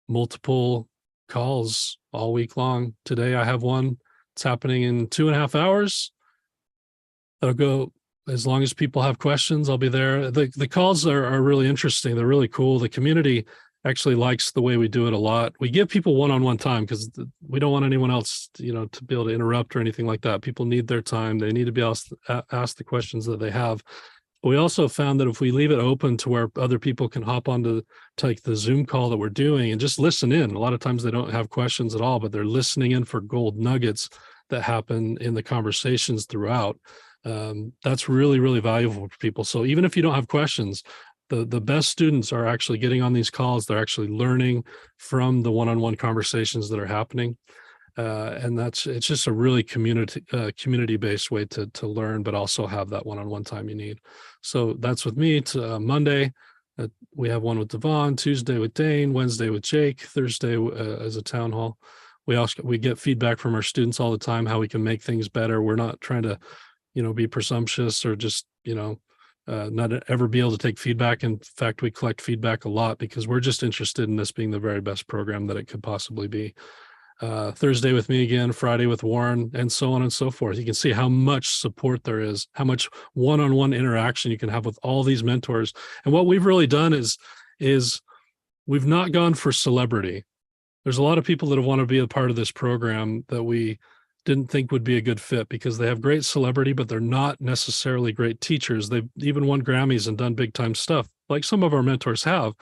[SPEAKER 2] multiple calls all week long. Today I have one. It's happening in 2.5 hours. That'll go. As long as people have questions, I'll be there. The calls are really interesting. They're really cool. The community actually likes the way we do it a lot. We give people one-on-one time because we don't want anyone else, to be able to interrupt or anything like that. People need their time. They need to be able to ask the questions that they have. But we also found that if we leave it open to where other people can hop onto take the Zoom call that we're doing and just listen in, a lot of times they don't have questions at all, but they're listening in for gold nuggets that happen in the conversations throughout. That's really, really valuable for people. So even if you don't have questions, the best students are actually getting on these calls. They're actually learning from the one-on-one conversations that are happening. And it's just a really community-based way to learn, but also have that one-on-one time you need. So that's with me. To Monday, we have one with Devon, Tuesday with Dane, Wednesday with Jake, Thursday as a town hall. We get feedback from our students all the time, how we can make things better. We're not trying to, be presumptuous or just, not ever be able to take feedback. In fact, we collect feedback a lot because we're just interested in this being the very best program that it could possibly be. Thursday with me again, Friday with Warren, and so on and so forth. You can see how much support there is, how much one-on-one interaction you can have with all these mentors. And what we've really done is we've not gone for celebrity. There's a lot of people that want to be a part of this program that we didn't think would be a good fit because they have great celebrity, but they're not necessarily great teachers. They've even won Grammys and done big time stuff like some of our mentors have,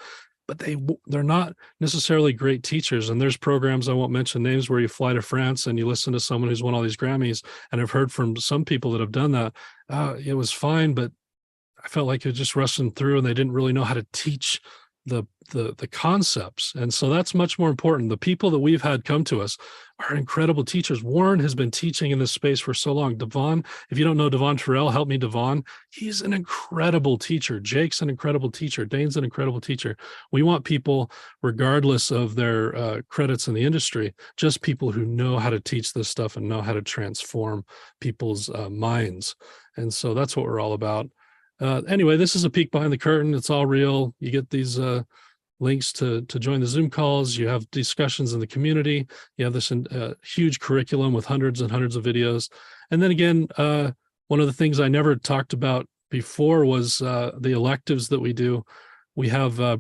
[SPEAKER 2] but they're not necessarily great teachers. And there's programs, I won't mention names, where you fly to France and you listen to someone who's won all these Grammys. And I've heard from some people that have done that. It was fine, but I felt like it was just rushing through and they didn't really know how to teach the concepts. And so that's much more important. The people that we've had come to us are incredible teachers. Warren has been teaching in this space for so long. Devon, if you don't know Devon Terrell, help me, Devon. He's an incredible teacher. Jake's an incredible teacher. Dane's an incredible teacher. We want people, regardless of their credits in the industry, just people who know how to teach this stuff and know how to transform people's minds. And so that's what we're all about. Anyway, this is a peek behind the curtain. It's all real. You get these links to join the Zoom calls. You have discussions in the community. You have this huge curriculum with hundreds and hundreds of videos. And then again, one of the things I never talked about before was the electives that we do. We have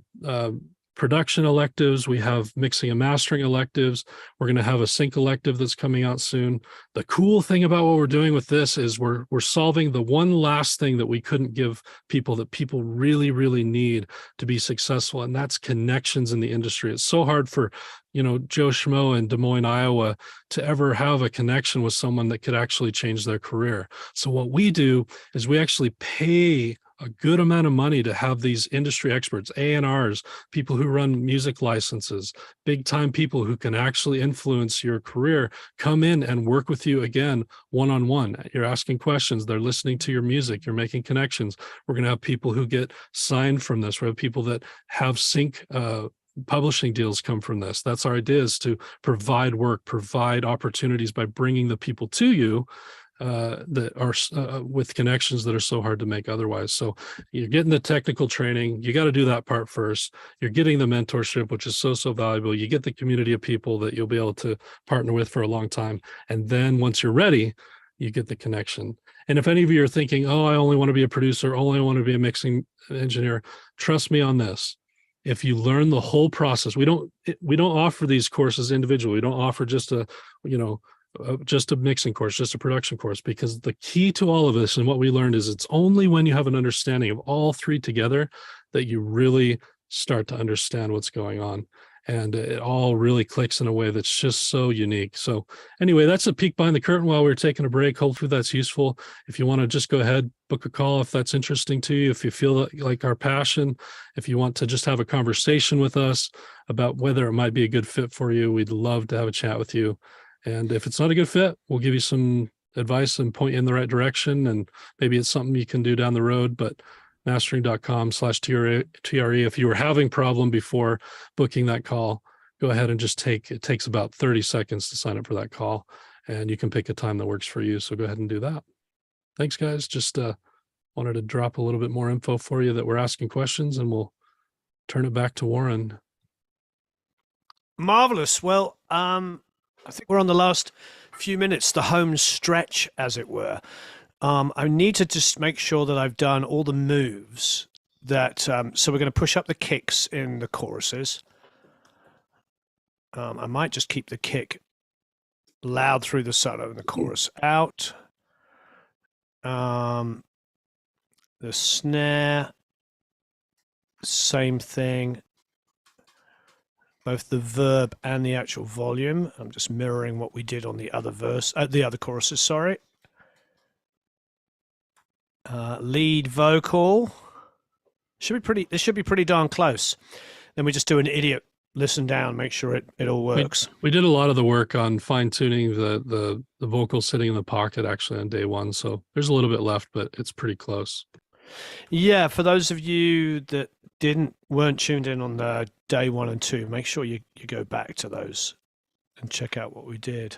[SPEAKER 2] production electives. We have mixing and mastering electives. We're going to have a sync elective that's coming out soon. The cool thing about what we're doing with this is we're solving the one last thing that we couldn't give people that people really, really need to be successful. And that's connections in the industry. It's so hard for, Joe Schmo in Des Moines, Iowa, to ever have a connection with someone that could actually change their career. So what we do is we actually pay a good amount of money to have these industry experts, A&Rs, people who run music licenses, big time people who can actually influence your career, come in and work with you again, one-on-one. You're asking questions. They're listening to your music. You're making connections. We're going to have people who get signed from this. We have people that have sync publishing deals come from this. That's our idea, is to provide work, provide opportunities by bringing the people to you that are with connections that are so hard to make otherwise. So you're getting the technical training. You got to do that part first. You're getting the mentorship, which is so valuable. You get the community of people that you'll be able to partner with for a long time. And then once you're ready, you get the connection. And if any of you are thinking, oh, I only want to be a producer, only want to be a mixing engineer, trust me on this. If you learn the whole process, we don't offer these courses individually. We don't offer just a mixing course, just a production course, because the key to all of this and what we learned is it's only when you have an understanding of all three together that you really start to understand what's going on. And it all really clicks in a way that's just so unique. So anyway, that's a peek behind the curtain while we're taking a break. Hopefully that's useful. If you want to just go ahead, book a call if that's interesting to you, if you feel like our passion, if you want to just have a conversation with us about whether it might be a good fit for you, we'd love to have a chat with you. And if it's not a good fit, we'll give you some advice and point you in the right direction. And maybe it's something you can do down the road, but mastering.com/TRE. If you were having problem before booking that call, go ahead and it takes about 30 seconds to sign up for that call, and you can pick a time that works for you. So go ahead and do that. Thanks, guys. Just wanted to drop a little bit more info for you that we're asking questions, and we'll turn it back to Warren.
[SPEAKER 5] Marvelous. Well, I think we're on the last few minutes, the home stretch, as it were. I need to just make sure that I've done all the moves that, so we're going to push up the kicks in the choruses. I might just keep the kick loud through the solo and the chorus out. The snare, same thing. Both the verb and the actual volume. I'm just mirroring what we did on the other the other choruses. Sorry. Lead vocal should be pretty. This should be pretty darn close. Then we just do an idiot listen down, make sure it all works.
[SPEAKER 2] We did a lot of the work on fine tuning the vocal sitting in the pocket actually on day one. So there's a little bit left, but it's pretty close.
[SPEAKER 5] Yeah, for those of you that weren't tuned in on the day 1 and 2, make sure you go back to those and check out what we did.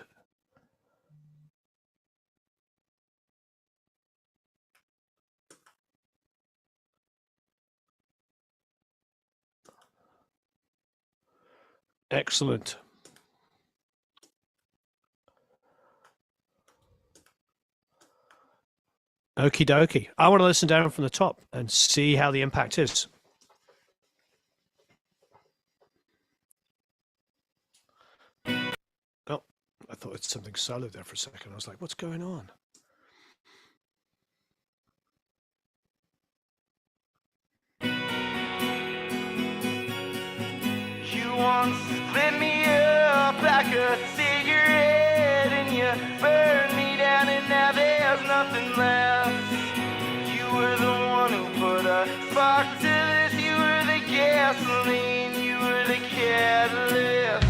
[SPEAKER 5] Excellent. Okie dokie. I want to listen down from the top and see how the impact is. Oh, I thought it's something solo there for a second. I was like, what's going on?
[SPEAKER 6] You once lit me up like a cigarette, and you burned me down, and now there's nothing left. You were the one who put a spark to this. You were the gasoline, you were the catalyst.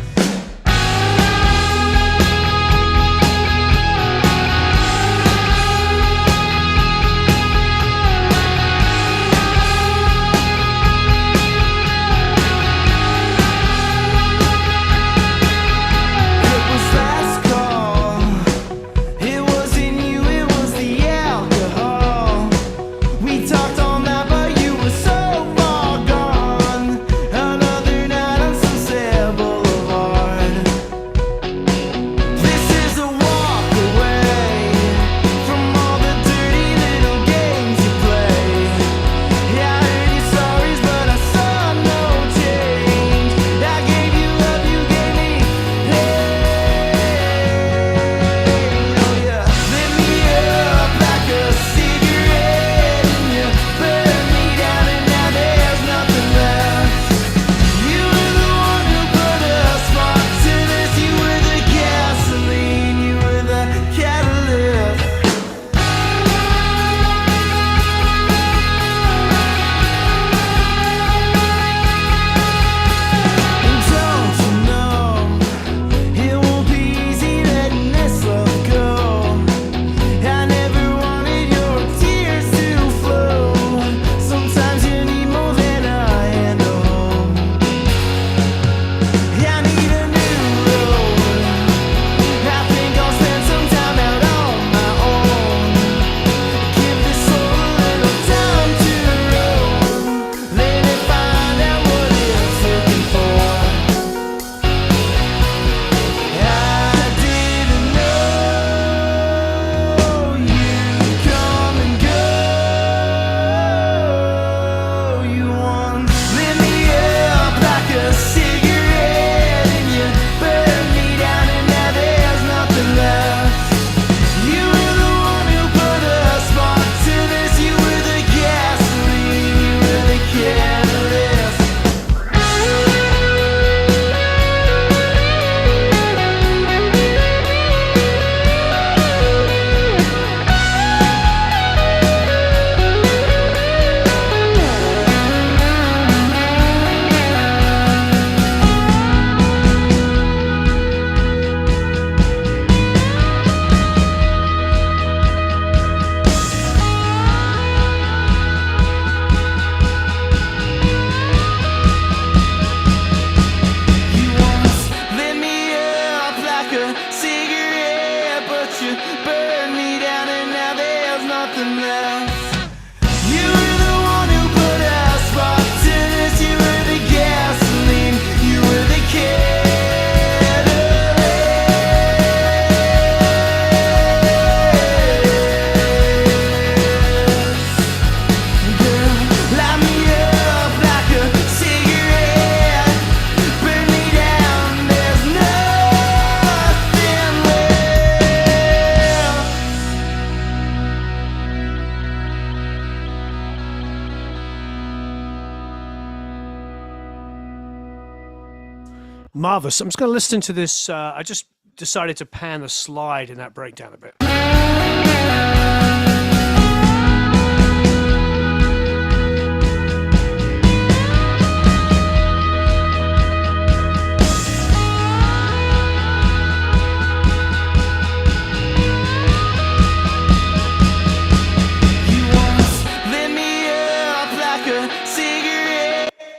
[SPEAKER 5] Marvelous. I'm just going to listen to this. I just decided to pan the slide in that breakdown a bit.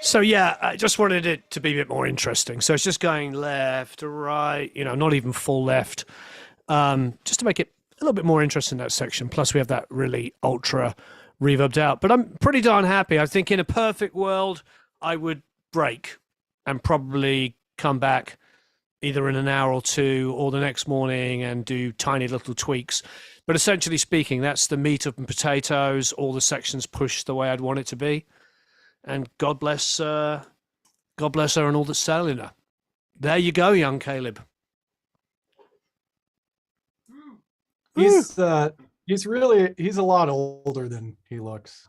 [SPEAKER 5] So yeah, I just wanted it to be a bit more interesting. So it's just going left to right, not even full left, just to make it a little bit more interesting, that section. Plus we have that really ultra reverbed out. But I'm pretty darn happy. I think in a perfect world, I would break and probably come back either in an hour or two or the next morning and do tiny little tweaks. But essentially speaking, that's the meat and potatoes, all the sections pushed the way I'd want it to be. And God bless her and all that's selling her. There you go, young Caleb.
[SPEAKER 3] He's a lot older than he looks.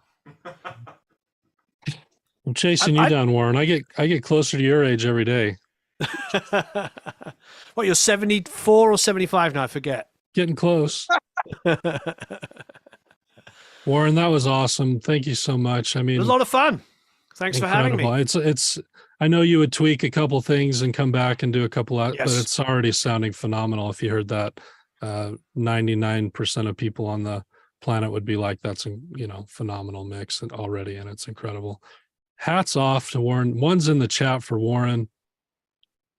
[SPEAKER 2] I'm chasing you down, Warren. I get closer to your age every day.
[SPEAKER 5] What, you're 74 or 75 now? I forget.
[SPEAKER 2] Getting close. Warren, that was awesome. Thank you so much. I mean,
[SPEAKER 5] it was a lot of fun. Thanks
[SPEAKER 2] incredible.
[SPEAKER 5] for having me.
[SPEAKER 2] It's. I know you would tweak a couple things and come back and do a couple, but it's already sounding phenomenal. If you heard that, 99% of people on the planet would be like, "That's a phenomenal mix already," and it's incredible. Hats off to Warren. One's in the chat for Warren.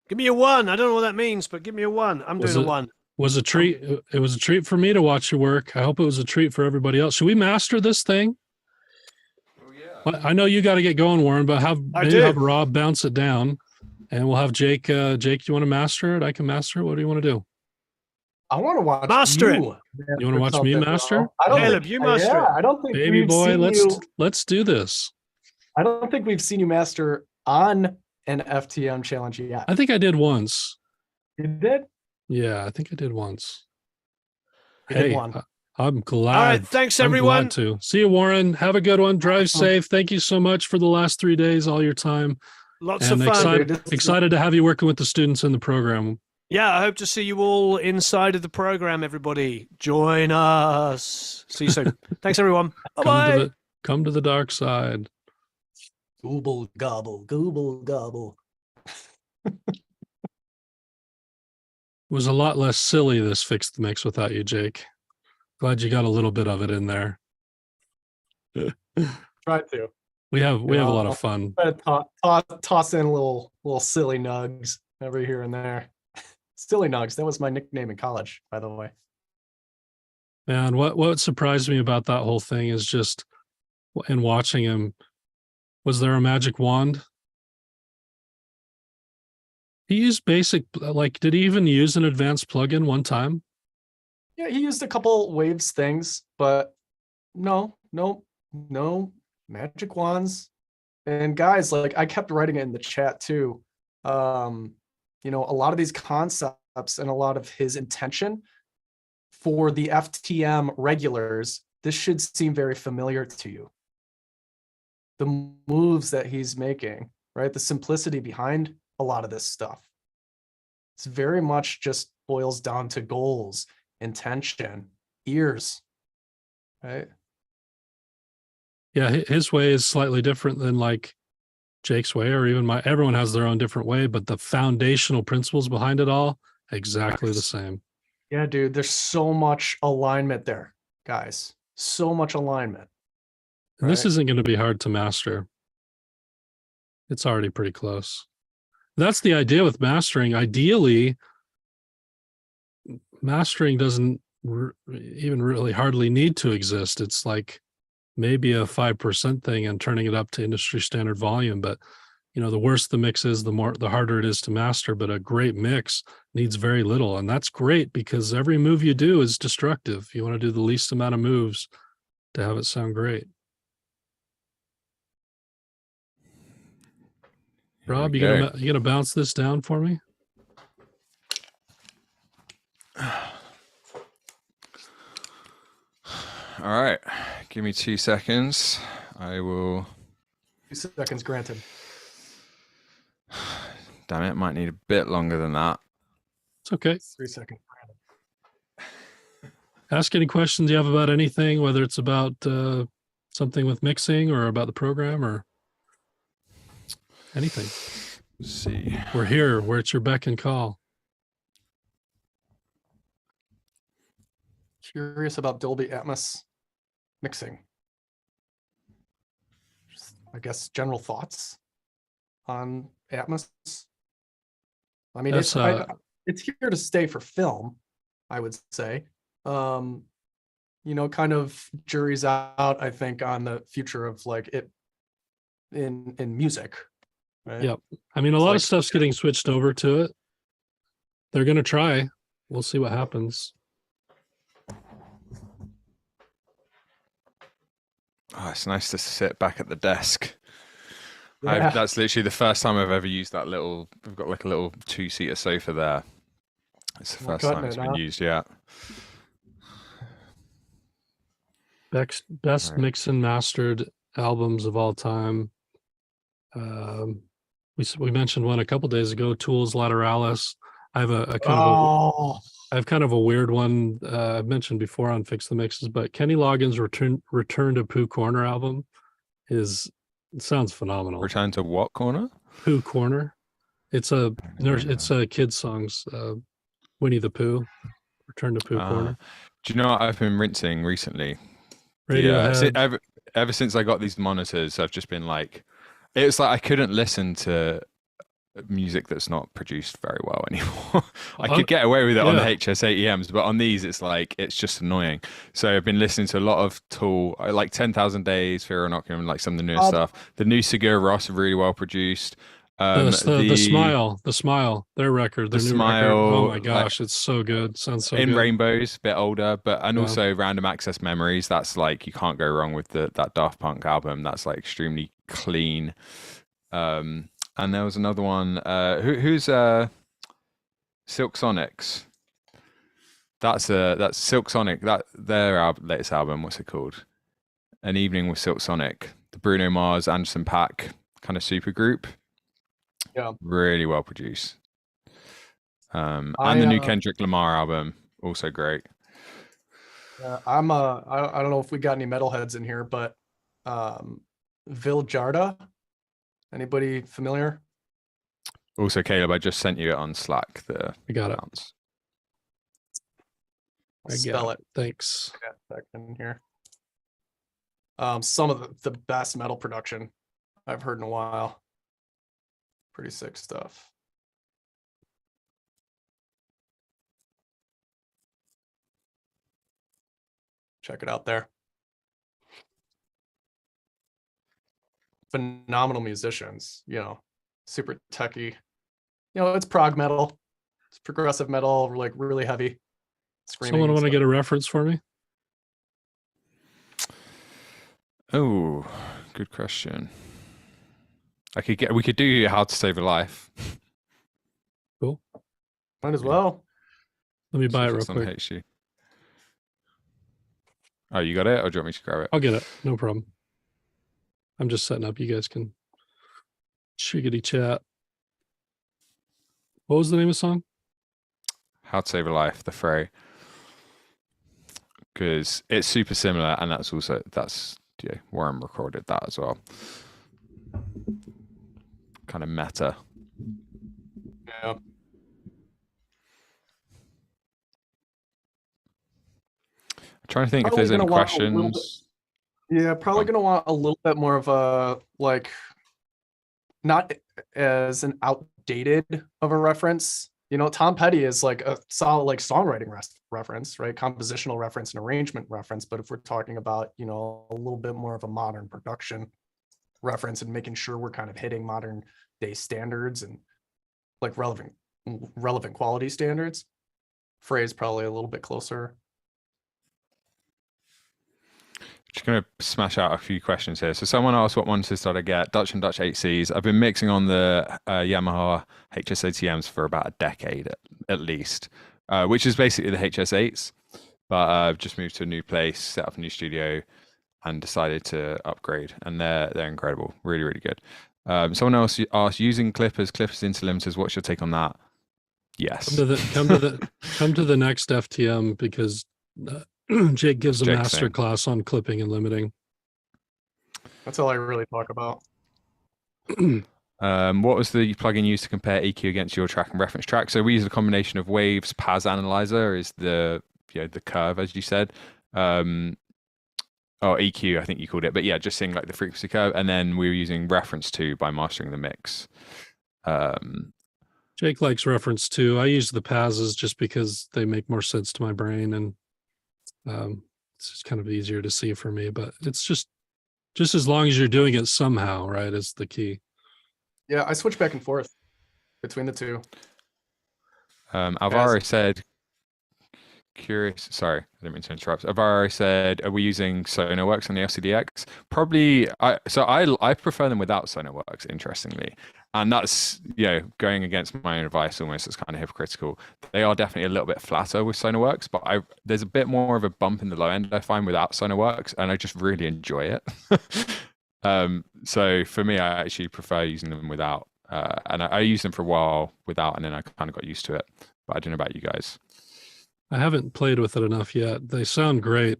[SPEAKER 5] Give me a 1. I don't know what that means, but give me a 1. I'm doing a 1.
[SPEAKER 2] Was a treat. It was a treat for me to watch your work. I hope it was a treat for everybody else. Should we master this thing? I know you got to get going, Warren, but have Rob bounce it down, and we'll have Jake. Jake, you want to master it? I can master it. What do you want to do?
[SPEAKER 3] I want to watch
[SPEAKER 5] master
[SPEAKER 3] you.
[SPEAKER 5] it.
[SPEAKER 2] You want to watch me master?
[SPEAKER 5] Caleb, you master it.
[SPEAKER 3] I don't think
[SPEAKER 2] baby boy. Let's do this.
[SPEAKER 3] I don't think we've seen you master on an FTM challenge yet.
[SPEAKER 2] I think I did once.
[SPEAKER 3] You did?
[SPEAKER 2] Yeah, I think I did once.
[SPEAKER 3] Hey,
[SPEAKER 2] I'm glad.
[SPEAKER 5] All right, thanks everyone.
[SPEAKER 2] To see you, Warren. Have a good one. Drive safe. Thank you so much for the last 3 days, all your time.
[SPEAKER 5] Lots of fun.
[SPEAKER 2] Excited to have you working with the students in the program.
[SPEAKER 5] Yeah, I hope to see you all inside of the program, everybody. Join us. See you soon. Thanks, everyone. Bye-bye.
[SPEAKER 2] Come to the dark side.
[SPEAKER 3] Gooble gobble, gooble gobble.
[SPEAKER 2] It was a lot less silly, this Fix the Mix, without you, Jake. Glad you got a little bit of it in there.
[SPEAKER 3] Try to.
[SPEAKER 2] We have a lot of fun.
[SPEAKER 3] Toss in little silly nugs every here and there. Silly nugs. That was my nickname in college, by the way.
[SPEAKER 2] Man, what surprised me about that whole thing is just in watching him. Was there a magic wand? He used basic, did he even use an advanced plugin one time?
[SPEAKER 3] Yeah, he used a couple waves things, but no magic wands. And guys, I kept writing it in the chat too. A lot of these concepts and a lot of his intention for the FTM regulars, this should seem very familiar to you. The moves that he's making, right? The simplicity behind a lot of this stuff. It's very much just boils down to goals, intention, ears, right?
[SPEAKER 2] Yeah, his way is slightly different than Jake's way, or even everyone has their own different way, but the foundational principles behind it all, exactly the same.
[SPEAKER 3] Yeah, dude, there's so much alignment there, guys. So much alignment.
[SPEAKER 2] And this isn't going to be hard to master. It's already pretty close. That's the idea with mastering. Ideally, mastering doesn't even really hardly need to exist. It's maybe a 5% thing and turning it up to industry standard volume. But the worse the mix is, the harder it is to master. But a great mix needs very little, and that's great because every move you do is destructive. You want to do the least amount of moves to have it sound great. Rob, you gonna bounce this down for me?
[SPEAKER 4] All right, give me 2 seconds. I will.
[SPEAKER 3] 2 seconds granted.
[SPEAKER 4] Damn it, might need a bit longer than that.
[SPEAKER 2] It's okay.
[SPEAKER 3] 3 seconds.
[SPEAKER 2] Ask any questions you have about anything, whether it's about something with mixing or about the program or anything.
[SPEAKER 4] Let's see.
[SPEAKER 2] We're here. Where it's your beck and call.
[SPEAKER 3] Curious about Dolby Atmos mixing. Just, I guess general thoughts on Atmos. I mean,
[SPEAKER 2] That's,
[SPEAKER 3] it's here to stay for film, I would say. You know, kind of jury's out, I think, on the future of like it in music. Right?
[SPEAKER 2] Yep. I mean, a
[SPEAKER 3] It's
[SPEAKER 2] lot
[SPEAKER 3] like-
[SPEAKER 2] of stuff's getting switched over to it. They're going to try. We'll see what happens.
[SPEAKER 4] Oh, it's nice to sit back at the desk.
[SPEAKER 3] Yeah.
[SPEAKER 4] That's literally the first time I've ever used that little. I've got like a little 2-seater sofa there. It's the
[SPEAKER 3] We're
[SPEAKER 4] first time
[SPEAKER 3] cutting
[SPEAKER 4] it's
[SPEAKER 3] it
[SPEAKER 4] been
[SPEAKER 3] now.
[SPEAKER 4] used. Yeah.
[SPEAKER 2] Best
[SPEAKER 4] Right.
[SPEAKER 2] mixed and mastered albums of all time. We mentioned one a couple days ago, Tools Lateralis. I have a kind of
[SPEAKER 3] Oh,
[SPEAKER 2] I have kind of a weird one I've mentioned before on Fix the Mixes, but Kenny Loggins' Return to Pooh Corner album it sounds phenomenal.
[SPEAKER 4] Return to what corner?
[SPEAKER 2] Pooh Corner. It's a kids songs. Winnie the Pooh. Return to Pooh Corner.
[SPEAKER 4] Do you know what I've been rinsing recently?
[SPEAKER 2] Radiohead.
[SPEAKER 4] Ever since I got these monitors, I've just been like, it's like I couldn't listen to music that's not produced very well anymore. I could get away with it on the HS80Ms, but on these, it's like, it's just annoying. So I've been listening to a lot of Tool, like 10,000 Days, Fear Inoculum, like some of the newer stuff. The new Sigur Rós are really well produced.
[SPEAKER 2] The Smile, their record, their new
[SPEAKER 4] Smile,
[SPEAKER 2] record. Oh my gosh, it's so good. Sounds so
[SPEAKER 4] in
[SPEAKER 2] good.
[SPEAKER 4] Rainbows, a bit older, and
[SPEAKER 2] Yeah.
[SPEAKER 4] also Random Access Memories. That's like, you can't go wrong with that Daft Punk album. That's like extremely clean. And there was another one. Who's Silk Sonics? That's Silk Sonic. That their latest album. What's it called? An Evening with Silk Sonic. The Bruno Mars, Anderson .Paak kind of super group.
[SPEAKER 3] Yeah.
[SPEAKER 4] Really well produced. And the new Kendrick Lamar album, also great.
[SPEAKER 3] I don't know if we got any metalheads in here, but Viljarda. Anybody familiar?
[SPEAKER 4] Also, Caleb, I just sent you it on Slack.
[SPEAKER 2] I got it.
[SPEAKER 4] Bounce.
[SPEAKER 2] I
[SPEAKER 3] Spell
[SPEAKER 2] got
[SPEAKER 3] it.
[SPEAKER 2] Thanks.
[SPEAKER 3] Back in here. Some of the best metal production I've heard in a while. Pretty sick stuff. Check it out there. Phenomenal musicians, you know, super techy. You know, it's prog metal, it's progressive metal, like really heavy. Screaming
[SPEAKER 2] Someone
[SPEAKER 3] and
[SPEAKER 2] want to
[SPEAKER 3] stuff.
[SPEAKER 2] get a reference for me?
[SPEAKER 4] Oh, good question. We could do How to Save a Life.
[SPEAKER 2] Cool.
[SPEAKER 3] Might as well.
[SPEAKER 2] Let me
[SPEAKER 4] See
[SPEAKER 2] buy it
[SPEAKER 4] if
[SPEAKER 2] real
[SPEAKER 4] it's on
[SPEAKER 2] quick.
[SPEAKER 4] HG. Oh, you got it? Or do you want me to grab it?
[SPEAKER 2] I'll get it. No problem. I'm just setting up. You guys can chickadee chat. What was the name of the song?
[SPEAKER 4] How to Save a Life, the Fray. Because it's super similar, and that's Warren recorded that as well. Kind of meta.
[SPEAKER 3] Yeah.
[SPEAKER 4] I'm trying to think if
[SPEAKER 3] Probably
[SPEAKER 4] there's any
[SPEAKER 3] gonna want a little
[SPEAKER 4] questions.
[SPEAKER 3] Yeah, probably gonna want a little bit more of a like not as an outdated of a reference. You know, Tom Petty is like a solid like songwriting reference, right? Compositional reference and arrangement reference. But if we're talking about, you know, a little bit more of a modern production reference and making sure we're kind of hitting modern day standards and like relevant quality standards, phrase probably a little bit closer.
[SPEAKER 4] Just going to smash out a few questions here. So someone asked what monitors did I get? Dutch and Dutch 8Cs. I've been mixing on the Yamaha HS80Ms for about a decade at least, which is basically the HS8s. But I've just moved to a new place, set up a new studio, and decided to upgrade. And they're incredible, really, really good. Someone else asked, using clippers into limiters. What's your take on that? Yes.
[SPEAKER 2] Come to the next FTM, because Jake gives a master class on clipping and limiting.
[SPEAKER 3] That's all I really talk about.
[SPEAKER 4] What was the plugin used to compare EQ against your track and reference track? So we use a combination of Waves. PAS Analyzer is the curve, as you said. EQ, I think you called it, but yeah, just seeing like the frequency curve, and then we were using reference 2 by mastering the mix.
[SPEAKER 2] Jake likes reference 2. I use the PASs just because they make more sense to my brain, and it's just kind of easier to see for me. But it's just as long as you're doing it somehow, right, is the key.
[SPEAKER 3] Yeah, I switch back and forth between the two.
[SPEAKER 4] Alvaro said, curious. Sorry, I didn't mean to interrupt. Alvaro said, "Are we using SonarWorks on the LCDX?" Probably. I prefer them without SonarWorks, interestingly, and that's going against my own advice almost. It's kind of hypocritical. They are definitely a little bit flatter with SonarWorks, but there's a bit more of a bump in the low end I find without SonarWorks, and I just really enjoy it. So for me, I actually prefer using them without, and I used them for a while without, and then I kind of got used to it. But I don't know about you guys.
[SPEAKER 2] I haven't played with it enough yet. They sound great,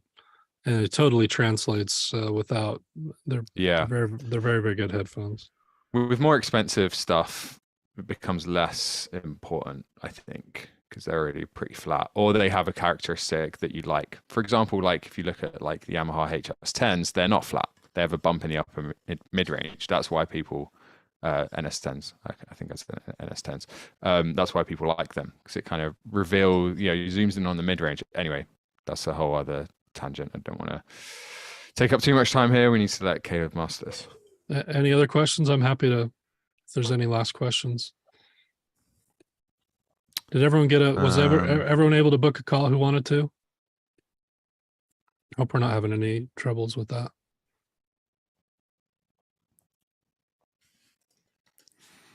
[SPEAKER 2] and it totally translates without. They're very, very good headphones.
[SPEAKER 4] With more expensive stuff, it becomes less important, I think, because they're already pretty flat, or they have a characteristic that you like. For example, like if you look at like the Yamaha HS10s, they're not flat. They have a bump in the upper mid-range. That's why people NS10s, I think that's the NS10s. That's why people like them, because it kind of reveals, zooms in on the mid-range. Anyway, that's a whole other tangent. I don't want to take up too much time here. We need to let Caleb master this.
[SPEAKER 2] Any other questions? I'm happy to, if there's any last questions. Did everyone was everyone able to book a call who wanted to? Hope we're not having any troubles with that.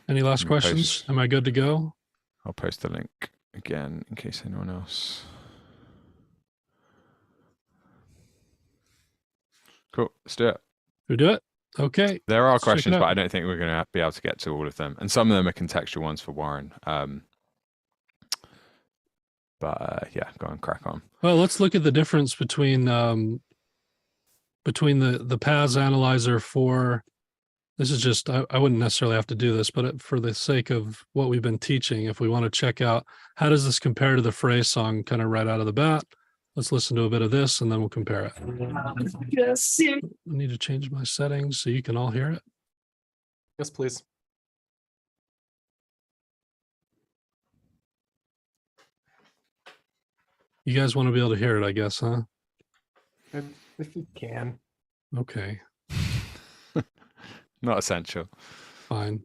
[SPEAKER 2] Any last questions? Am I good to go?
[SPEAKER 4] I'll post the link again in case anyone else. Cool. Let's do it.
[SPEAKER 2] We do it? Okay.
[SPEAKER 4] There are questions, but I don't think we're going to be able to get to all of them. And some of them are contextual ones for Warren. But yeah, go on, crack on.
[SPEAKER 2] Well, let's look at the difference between the PAS analyzer for. This is just, I wouldn't necessarily have to do this, but for the sake of what we've been teaching, if we want to check out, how does this compare to the phrase song kind of right out of the bat? Let's listen to a bit of this and then we'll compare it. I need to change my settings so you can all hear it.
[SPEAKER 3] Yes, please.
[SPEAKER 2] You guys want to be able to hear it, I guess, huh?
[SPEAKER 3] If you can.
[SPEAKER 2] Okay.
[SPEAKER 4] Not essential.
[SPEAKER 2] Fine.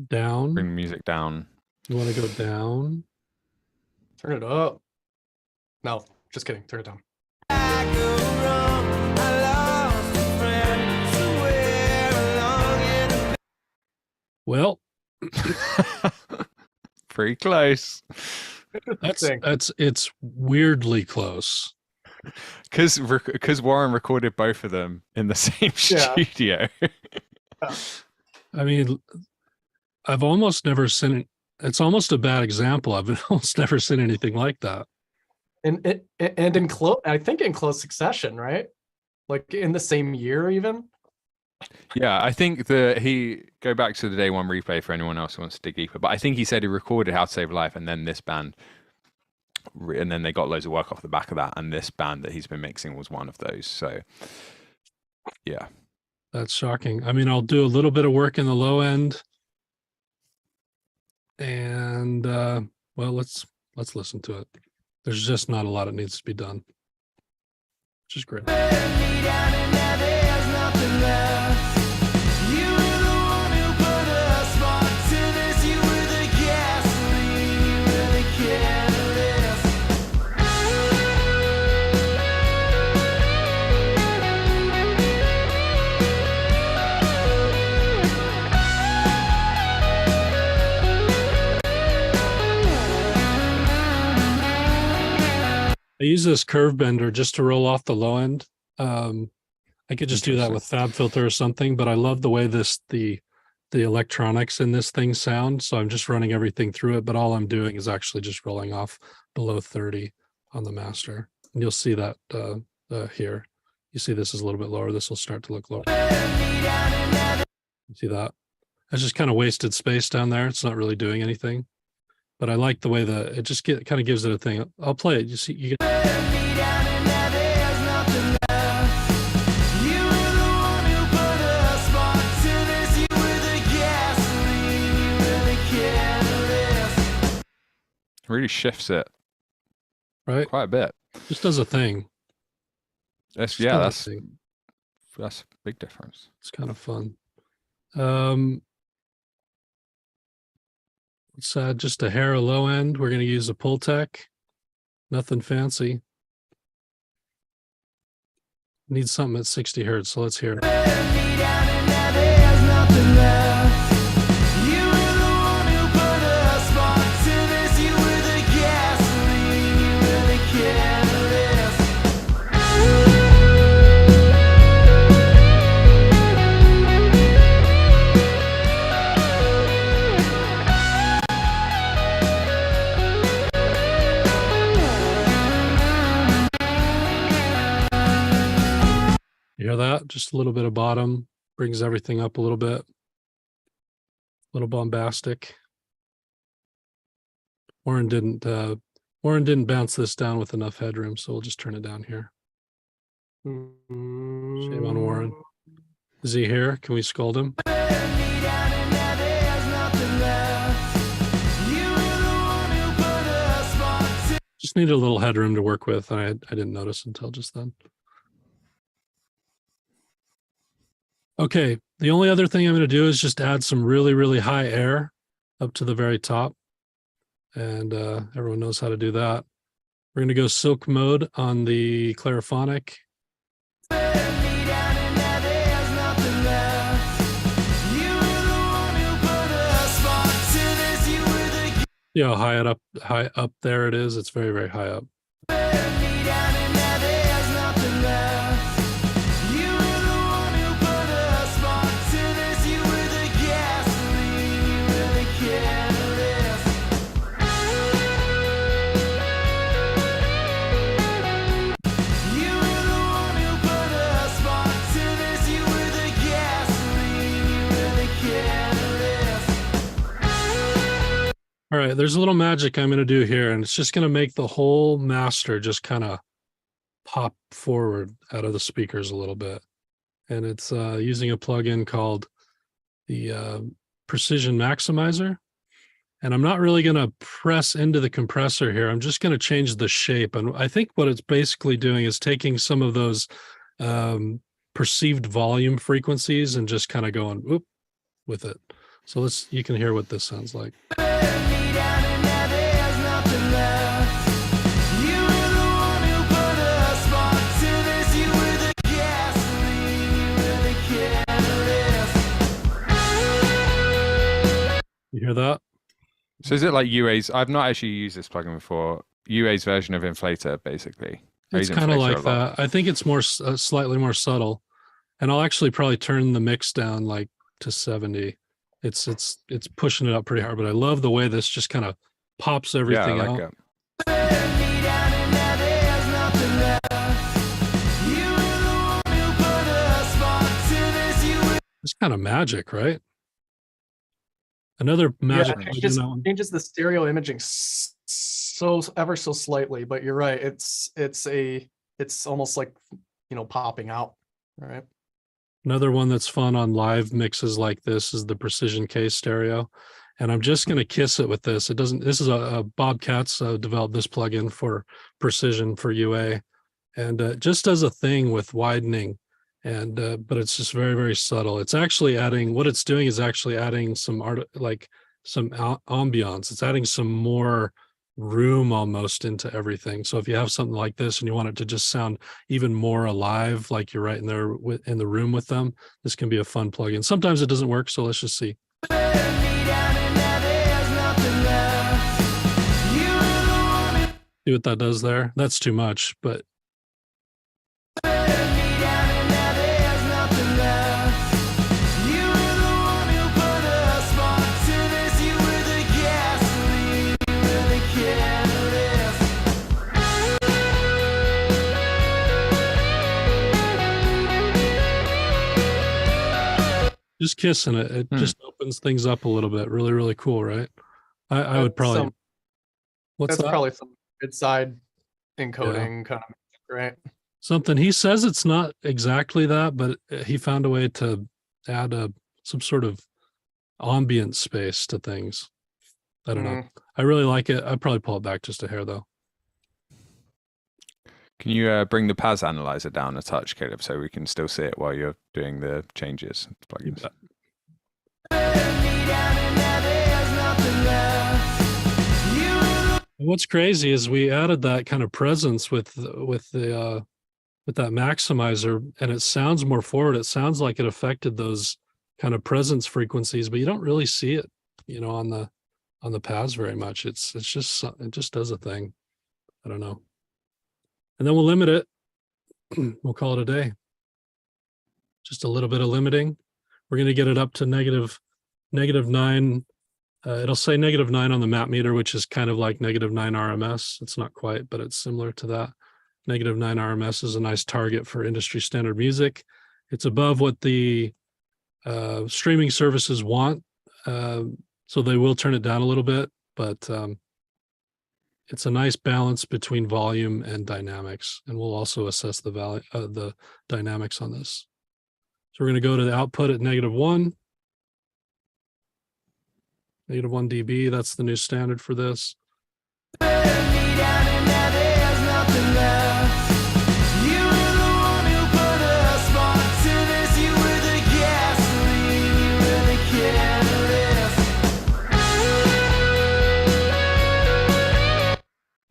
[SPEAKER 2] Down.
[SPEAKER 4] Bring music down.
[SPEAKER 2] You want to go down?
[SPEAKER 3] Turn it up. No, just kidding. Turn it down.
[SPEAKER 2] Well,
[SPEAKER 4] pretty close.
[SPEAKER 2] It's weirdly close.
[SPEAKER 4] Because Warren recorded both of them in the same studio.
[SPEAKER 2] I mean, I've almost never seen it. It's almost a bad example. I've almost never seen anything like that.
[SPEAKER 3] And I think in close succession, right? Like in the same year, even.
[SPEAKER 4] Yeah, I think go back to the day one replay for anyone else who wants to dig deeper. But I think he said he recorded How to Save a Life and then this band, and then they got loads of work off the back of that. And this band that he's been mixing was one of those. So, yeah,
[SPEAKER 2] that's shocking. I mean, I'll do a little bit of work in the low end, and well, let's listen to it. There's just not a lot that needs to be done, which is great. use this curve bender just to roll off the low end. I could just do that with FabFilter or something, but I love the way the electronics in this thing sound. So I'm just running everything through it, but all I'm doing is actually just rolling off below 30 on the master. And you'll see that here. You see this is a little bit lower. This will start to look lower. You see that? That's just kind of wasted space down there. It's not really doing anything. But I like the way it just kind of gives it a thing. I'll play it. You see, you get.
[SPEAKER 4] Really shifts it,
[SPEAKER 2] right?
[SPEAKER 4] Quite a bit.
[SPEAKER 2] Just does a thing.
[SPEAKER 4] That's a big difference.
[SPEAKER 2] It's kind of fun. It's just a hair of low end. We're going to use a Pultec. Nothing fancy. Need something at 60 hertz, so let's hear it. You hear that? Just a little bit of bottom, brings everything up a little bit. A little bombastic. Warren didn't bounce this down with enough headroom, so we'll just turn it down here. Shame on Warren. Is he here? Can we scold him? Just need a little headroom to work with. I didn't notice until just then. Okay, the only other thing I'm going to do is just add some really, really high air up to the very top. And everyone knows how to do that. We're going to go silk mode on the clariphonic. Yeah, high up there it is. It's very, very high up. All right, there's a little magic I'm going to do here, and it's just going to make the whole master just kind of pop forward out of the speakers a little bit. And it's using a plugin called the Precision Maximizer. And I'm not really going to press into the compressor here. I'm just going to change the shape. And I think what it's basically doing is taking some of those perceived volume frequencies and just kind of going whoop with it. So you can hear what this sounds like. You hear that?
[SPEAKER 4] So is it like UA's? I've not actually used this plugin before. UA's version of Inflator, basically.
[SPEAKER 2] It's kind of like that. I think it's more slightly more subtle, and I'll actually probably turn the mix down like to 70. It's pushing it up pretty hard, but I love the way this just kind of pops everything out.
[SPEAKER 4] It.
[SPEAKER 2] It's kind of magic, right? Another magic.
[SPEAKER 3] Yeah, it changes the stereo imaging so ever so slightly, but you're right. It's almost like, popping out, right?
[SPEAKER 2] Another one that's fun on live mixes like this is the Precision K stereo. And I'm just going to kiss it with this. This is a Bobcats developed this plugin for Precision for UA, and it just does a thing with widening. And but it's just very, very subtle. It's actually adding, what it's doing is actually adding some some ambiance. It's adding some more room almost into everything. So if you have something like this and you want it to just sound even more alive, like you're right in there in the room with them, this can be a fun plugin. Sometimes it doesn't work, so let's just see. See what that does there? That's too much, but just kissing it. It just opens things up a little bit. Really, really cool, right? I would probably. What's
[SPEAKER 3] That's
[SPEAKER 2] that?
[SPEAKER 3] probably some mid-side encoding kind of magic, right?
[SPEAKER 2] Something he says it's not exactly that, but he found a way to add some sort of ambient space to things. I don't know. I really like it. I'd probably pull it back just a hair though.
[SPEAKER 4] Can you bring the Paz analyzer down a touch, Caleb, so we can still see it while you're doing the changes? Plugins.
[SPEAKER 2] What's crazy is we added that kind of presence with that maximizer, and it sounds more forward. It sounds like it affected those kind of presence frequencies, but you don't really see it, on the Paz very much. It just does a thing. I don't know. And then we'll limit it. We'll call it a day. Just a little bit of limiting. We're going to get it up to negative 9. It'll say -9 on the map meter, which is kind of like -9 RMS. It's not quite, but it's similar to that. -9 RMS is a nice target for industry standard music. It's above what the streaming services want. So they will turn it down a little bit, but it's a nice balance between volume and dynamics. And we'll also assess the value the dynamics on this. So we're going to go to the output at -1. -1 dB, that's the new standard for this.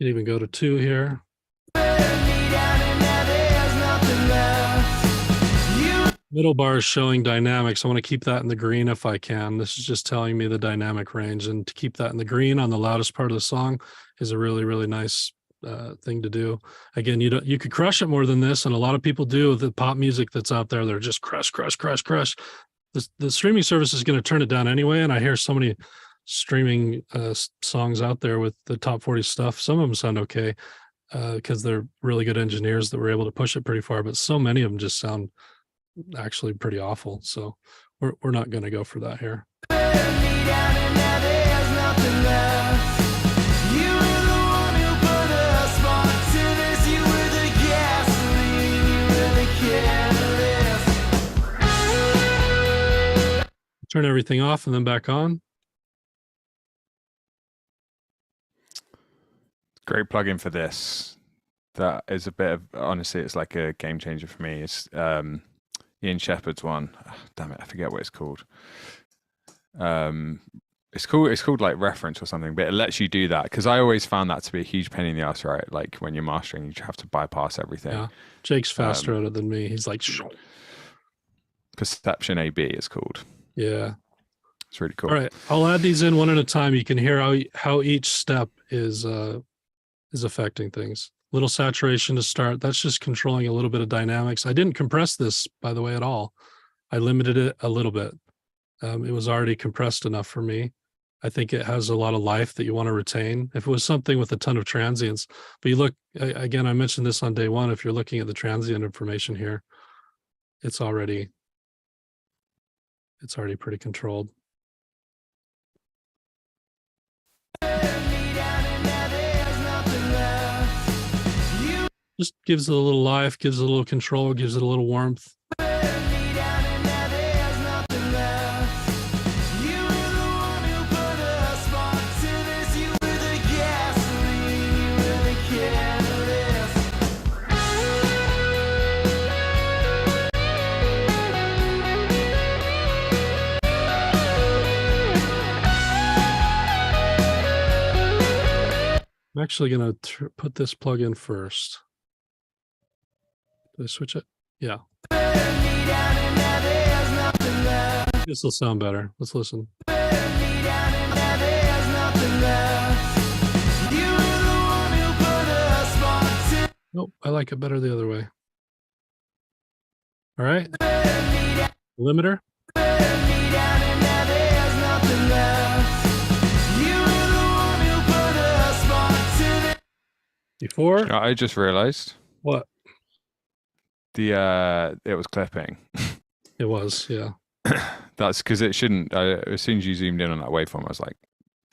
[SPEAKER 2] You can even go to 2 here. Middle bar is showing dynamics. I want to keep that in the green if I can. This is just telling me the dynamic range, and to keep that in the green on the loudest part of the song is a really, really nice thing to do. Again, you could crush it more than this, and a lot of people do with the pop music that's out there. They're just crush. The streaming service is going to turn it down anyway, and I hear so many streaming songs out there with the top 40 stuff. Some of them sound okay because they're really good engineers that were able to push it pretty far, but so many of them just sound actually pretty awful. So we're not going to go for that here. Turn everything off and then back on.
[SPEAKER 4] Great plugin for this. That is a bit of, honestly, it's like a game changer for me. It's Ian Shepherd's one. Oh, damn it, I forget what it's called. It's called like Reference or something, but it lets you do that, because I always found that to be a huge pain in the ass, right? Like when you're mastering, you have to bypass everything.
[SPEAKER 2] Yeah, Jake's faster at it than me. He's like
[SPEAKER 4] Perception AB it's called.
[SPEAKER 2] Yeah,
[SPEAKER 4] it's really cool.
[SPEAKER 2] All right, I'll add these in one at a time. You can hear how each step is affecting things. Little saturation to start. That's just controlling a little bit of dynamics. I didn't compress this, by the way, at all. I limited it a little bit. It was already compressed enough for me. I think it has a lot of life that you want to retain. If it was something with a ton of transients, but you look, again, I mentioned this on day one, if you're looking at the transient information here, it's already pretty controlled. Just gives it a little life, gives it a little control, gives it a little warmth. I'm actually going to put this plug in first. Did I switch it? Yeah. This will sound better. Let's listen. Nope, I like it better the other way. All right. Limiter. Before?
[SPEAKER 4] You know, I just realized
[SPEAKER 2] What?
[SPEAKER 4] it was clipping.
[SPEAKER 2] It was, yeah.
[SPEAKER 4] That's because it shouldn't. As soon as you zoomed in on that waveform, I was like,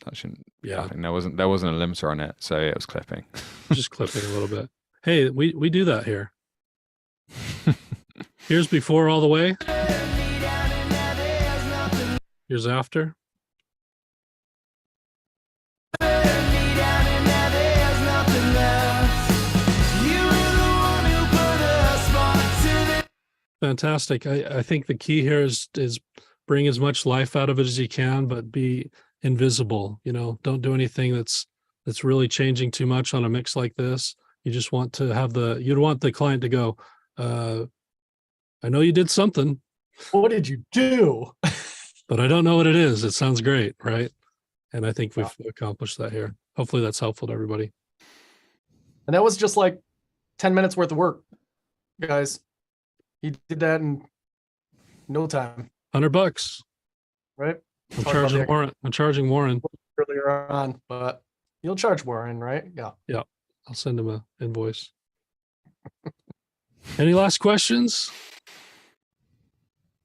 [SPEAKER 4] that shouldn't be
[SPEAKER 2] Yeah.
[SPEAKER 4] happening. There wasn't a limiter on it, so it was clipping.
[SPEAKER 2] Just clipping a little bit. Hey, we do that here. Here's before all the way. Here's after. Fantastic. I think the key here is bring as much life out of it as you can, but be invisible. You know, don't do anything that's really changing too much on a mix like this. You just want to have you'd want the client to go, I know you did something,
[SPEAKER 3] What did you do?
[SPEAKER 2] but I don't know what it is. It sounds great, right? And I think we've accomplished that here. Hopefully that's helpful to everybody.
[SPEAKER 3] And that was just like 10 minutes worth of work, guys. He did that in no time,
[SPEAKER 2] $100.
[SPEAKER 3] right?
[SPEAKER 2] I'm
[SPEAKER 3] Talk about
[SPEAKER 2] charging
[SPEAKER 3] the
[SPEAKER 2] Warren. I'm charging Warren.
[SPEAKER 3] earlier on, but you'll charge Warren, right? Yeah.
[SPEAKER 2] I'll send him an invoice. Any last questions?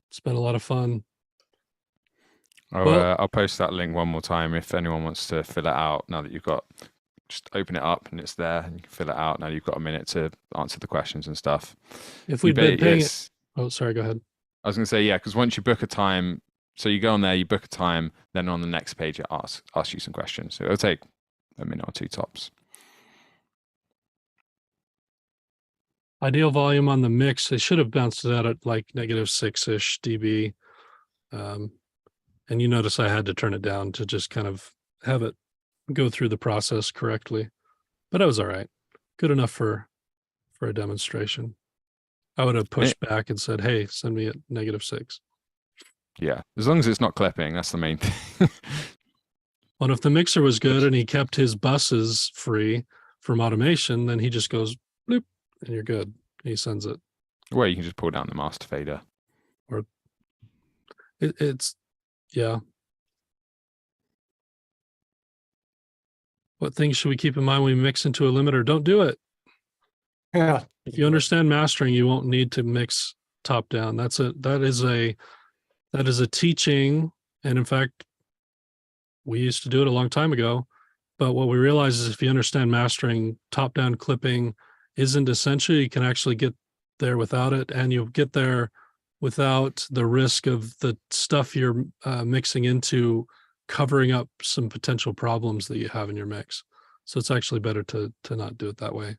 [SPEAKER 2] It's been a lot of fun.
[SPEAKER 4] I'll post that link one more time if anyone wants to fill it out. Now that you've got, just open it up and it's there, and you can fill it out. Now you've got a minute to answer the questions and stuff.
[SPEAKER 2] If we'd been paying it. Oh, sorry. Go ahead.
[SPEAKER 4] I was going to say, yeah, because once you book a time, so you go on there, you book a time, then on the next page it asks you some questions. So it'll take a minute or two tops.
[SPEAKER 2] Ideal volume on the mix. They should have bounced it out at like -6-ish dB. And you notice I had to turn it down to just kind of have it go through the process correctly. But I was all right. Good enough for a demonstration. I would have pushed back and said, hey, send me at -6.
[SPEAKER 4] Yeah, as long as it's not clipping, that's the main thing.
[SPEAKER 2] Well, if the mixer was good and he kept his buses free from automation, then he just goes bloop and you're good. He sends it.
[SPEAKER 4] Well, you can just pull down the master fader.
[SPEAKER 2] Or it's, yeah. What things should we keep in mind when we mix into a limiter? Don't do it.
[SPEAKER 3] Yeah.
[SPEAKER 2] If you understand mastering, you won't need to mix top down. That is a teaching. And in fact, we used to do it a long time ago. But what we realize is if you understand mastering, top down clipping isn't essential. You can actually get there without it, and you'll get there without the risk of the stuff you're mixing into covering up some potential problems that you have in your mix. So it's actually better to not do it that way.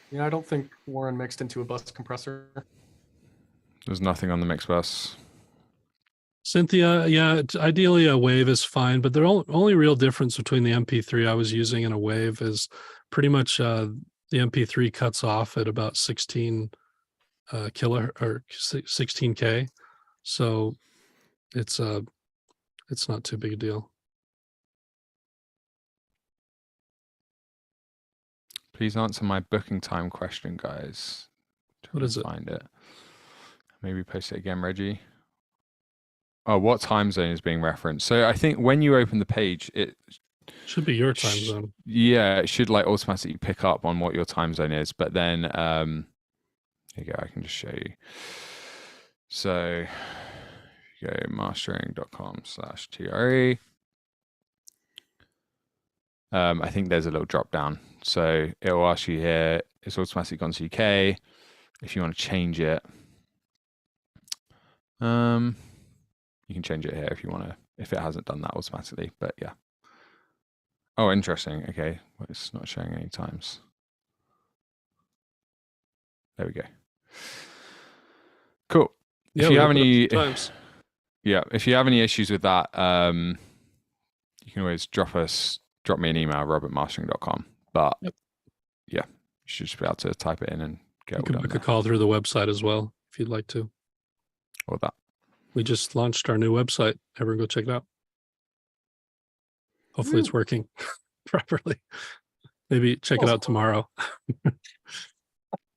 [SPEAKER 3] Yeah, I don't think Warren mixed into a bus compressor.
[SPEAKER 4] There's nothing on the mix bus.
[SPEAKER 2] Cynthia, yeah, ideally a wave is fine, but the only real difference between the MP3 I was using and a wave is pretty much the MP3 cuts off at about 16 kilo or 16K. So it's not too big a deal.
[SPEAKER 4] Please answer my booking time question, guys.
[SPEAKER 2] What is it?
[SPEAKER 4] Find it. Maybe post it again, Reggie. Oh, what time zone is being referenced? So I think when you open the page, it
[SPEAKER 2] should be your time zone.
[SPEAKER 4] Yeah, it should like automatically pick up on what your time zone is. But then, here you go. I can just show you. So you go mastering.com/TRE. I think there's a little drop down. So it will ask you here, it's automatically gone to UK. If you want to change it, you can change it here if you want to, if it hasn't done that automatically, but yeah. Oh, interesting. Okay. Well, it's not showing any times. There we go. Cool.
[SPEAKER 2] Yeah,
[SPEAKER 4] if you have any, if you have any issues with that, you can always drop me an email, rob@mastering.com. But yeah, you should just be able to type it in and get
[SPEAKER 2] You
[SPEAKER 4] it
[SPEAKER 2] can
[SPEAKER 4] done
[SPEAKER 2] book a
[SPEAKER 4] there.
[SPEAKER 2] call through the website as well if you'd like to.
[SPEAKER 4] Or that.
[SPEAKER 2] We just launched our new website. Everyone go check it out. Hopefully it's working properly. Maybe check it out tomorrow.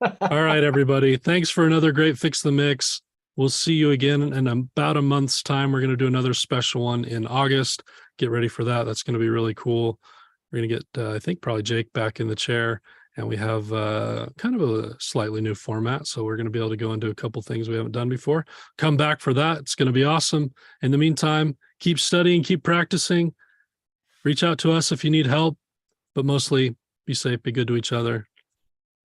[SPEAKER 2] All right, everybody. Thanks for another great Fix the Mix. We'll see you again in about a month's time. We're going to do another special one in August. Get ready for that. That's going to be really cool. We're going to get, I think, probably Jake back in the chair. And we have kind of a slightly new format. So we're going to be able to go into a couple things we haven't done before. Come back for that. It's going to be awesome. In the meantime, keep studying, keep practicing. Reach out to us if you need help. But mostly, be safe, be good to each other.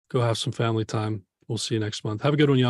[SPEAKER 2] Go have some family time. We'll see you next month. Have a good one, y'all.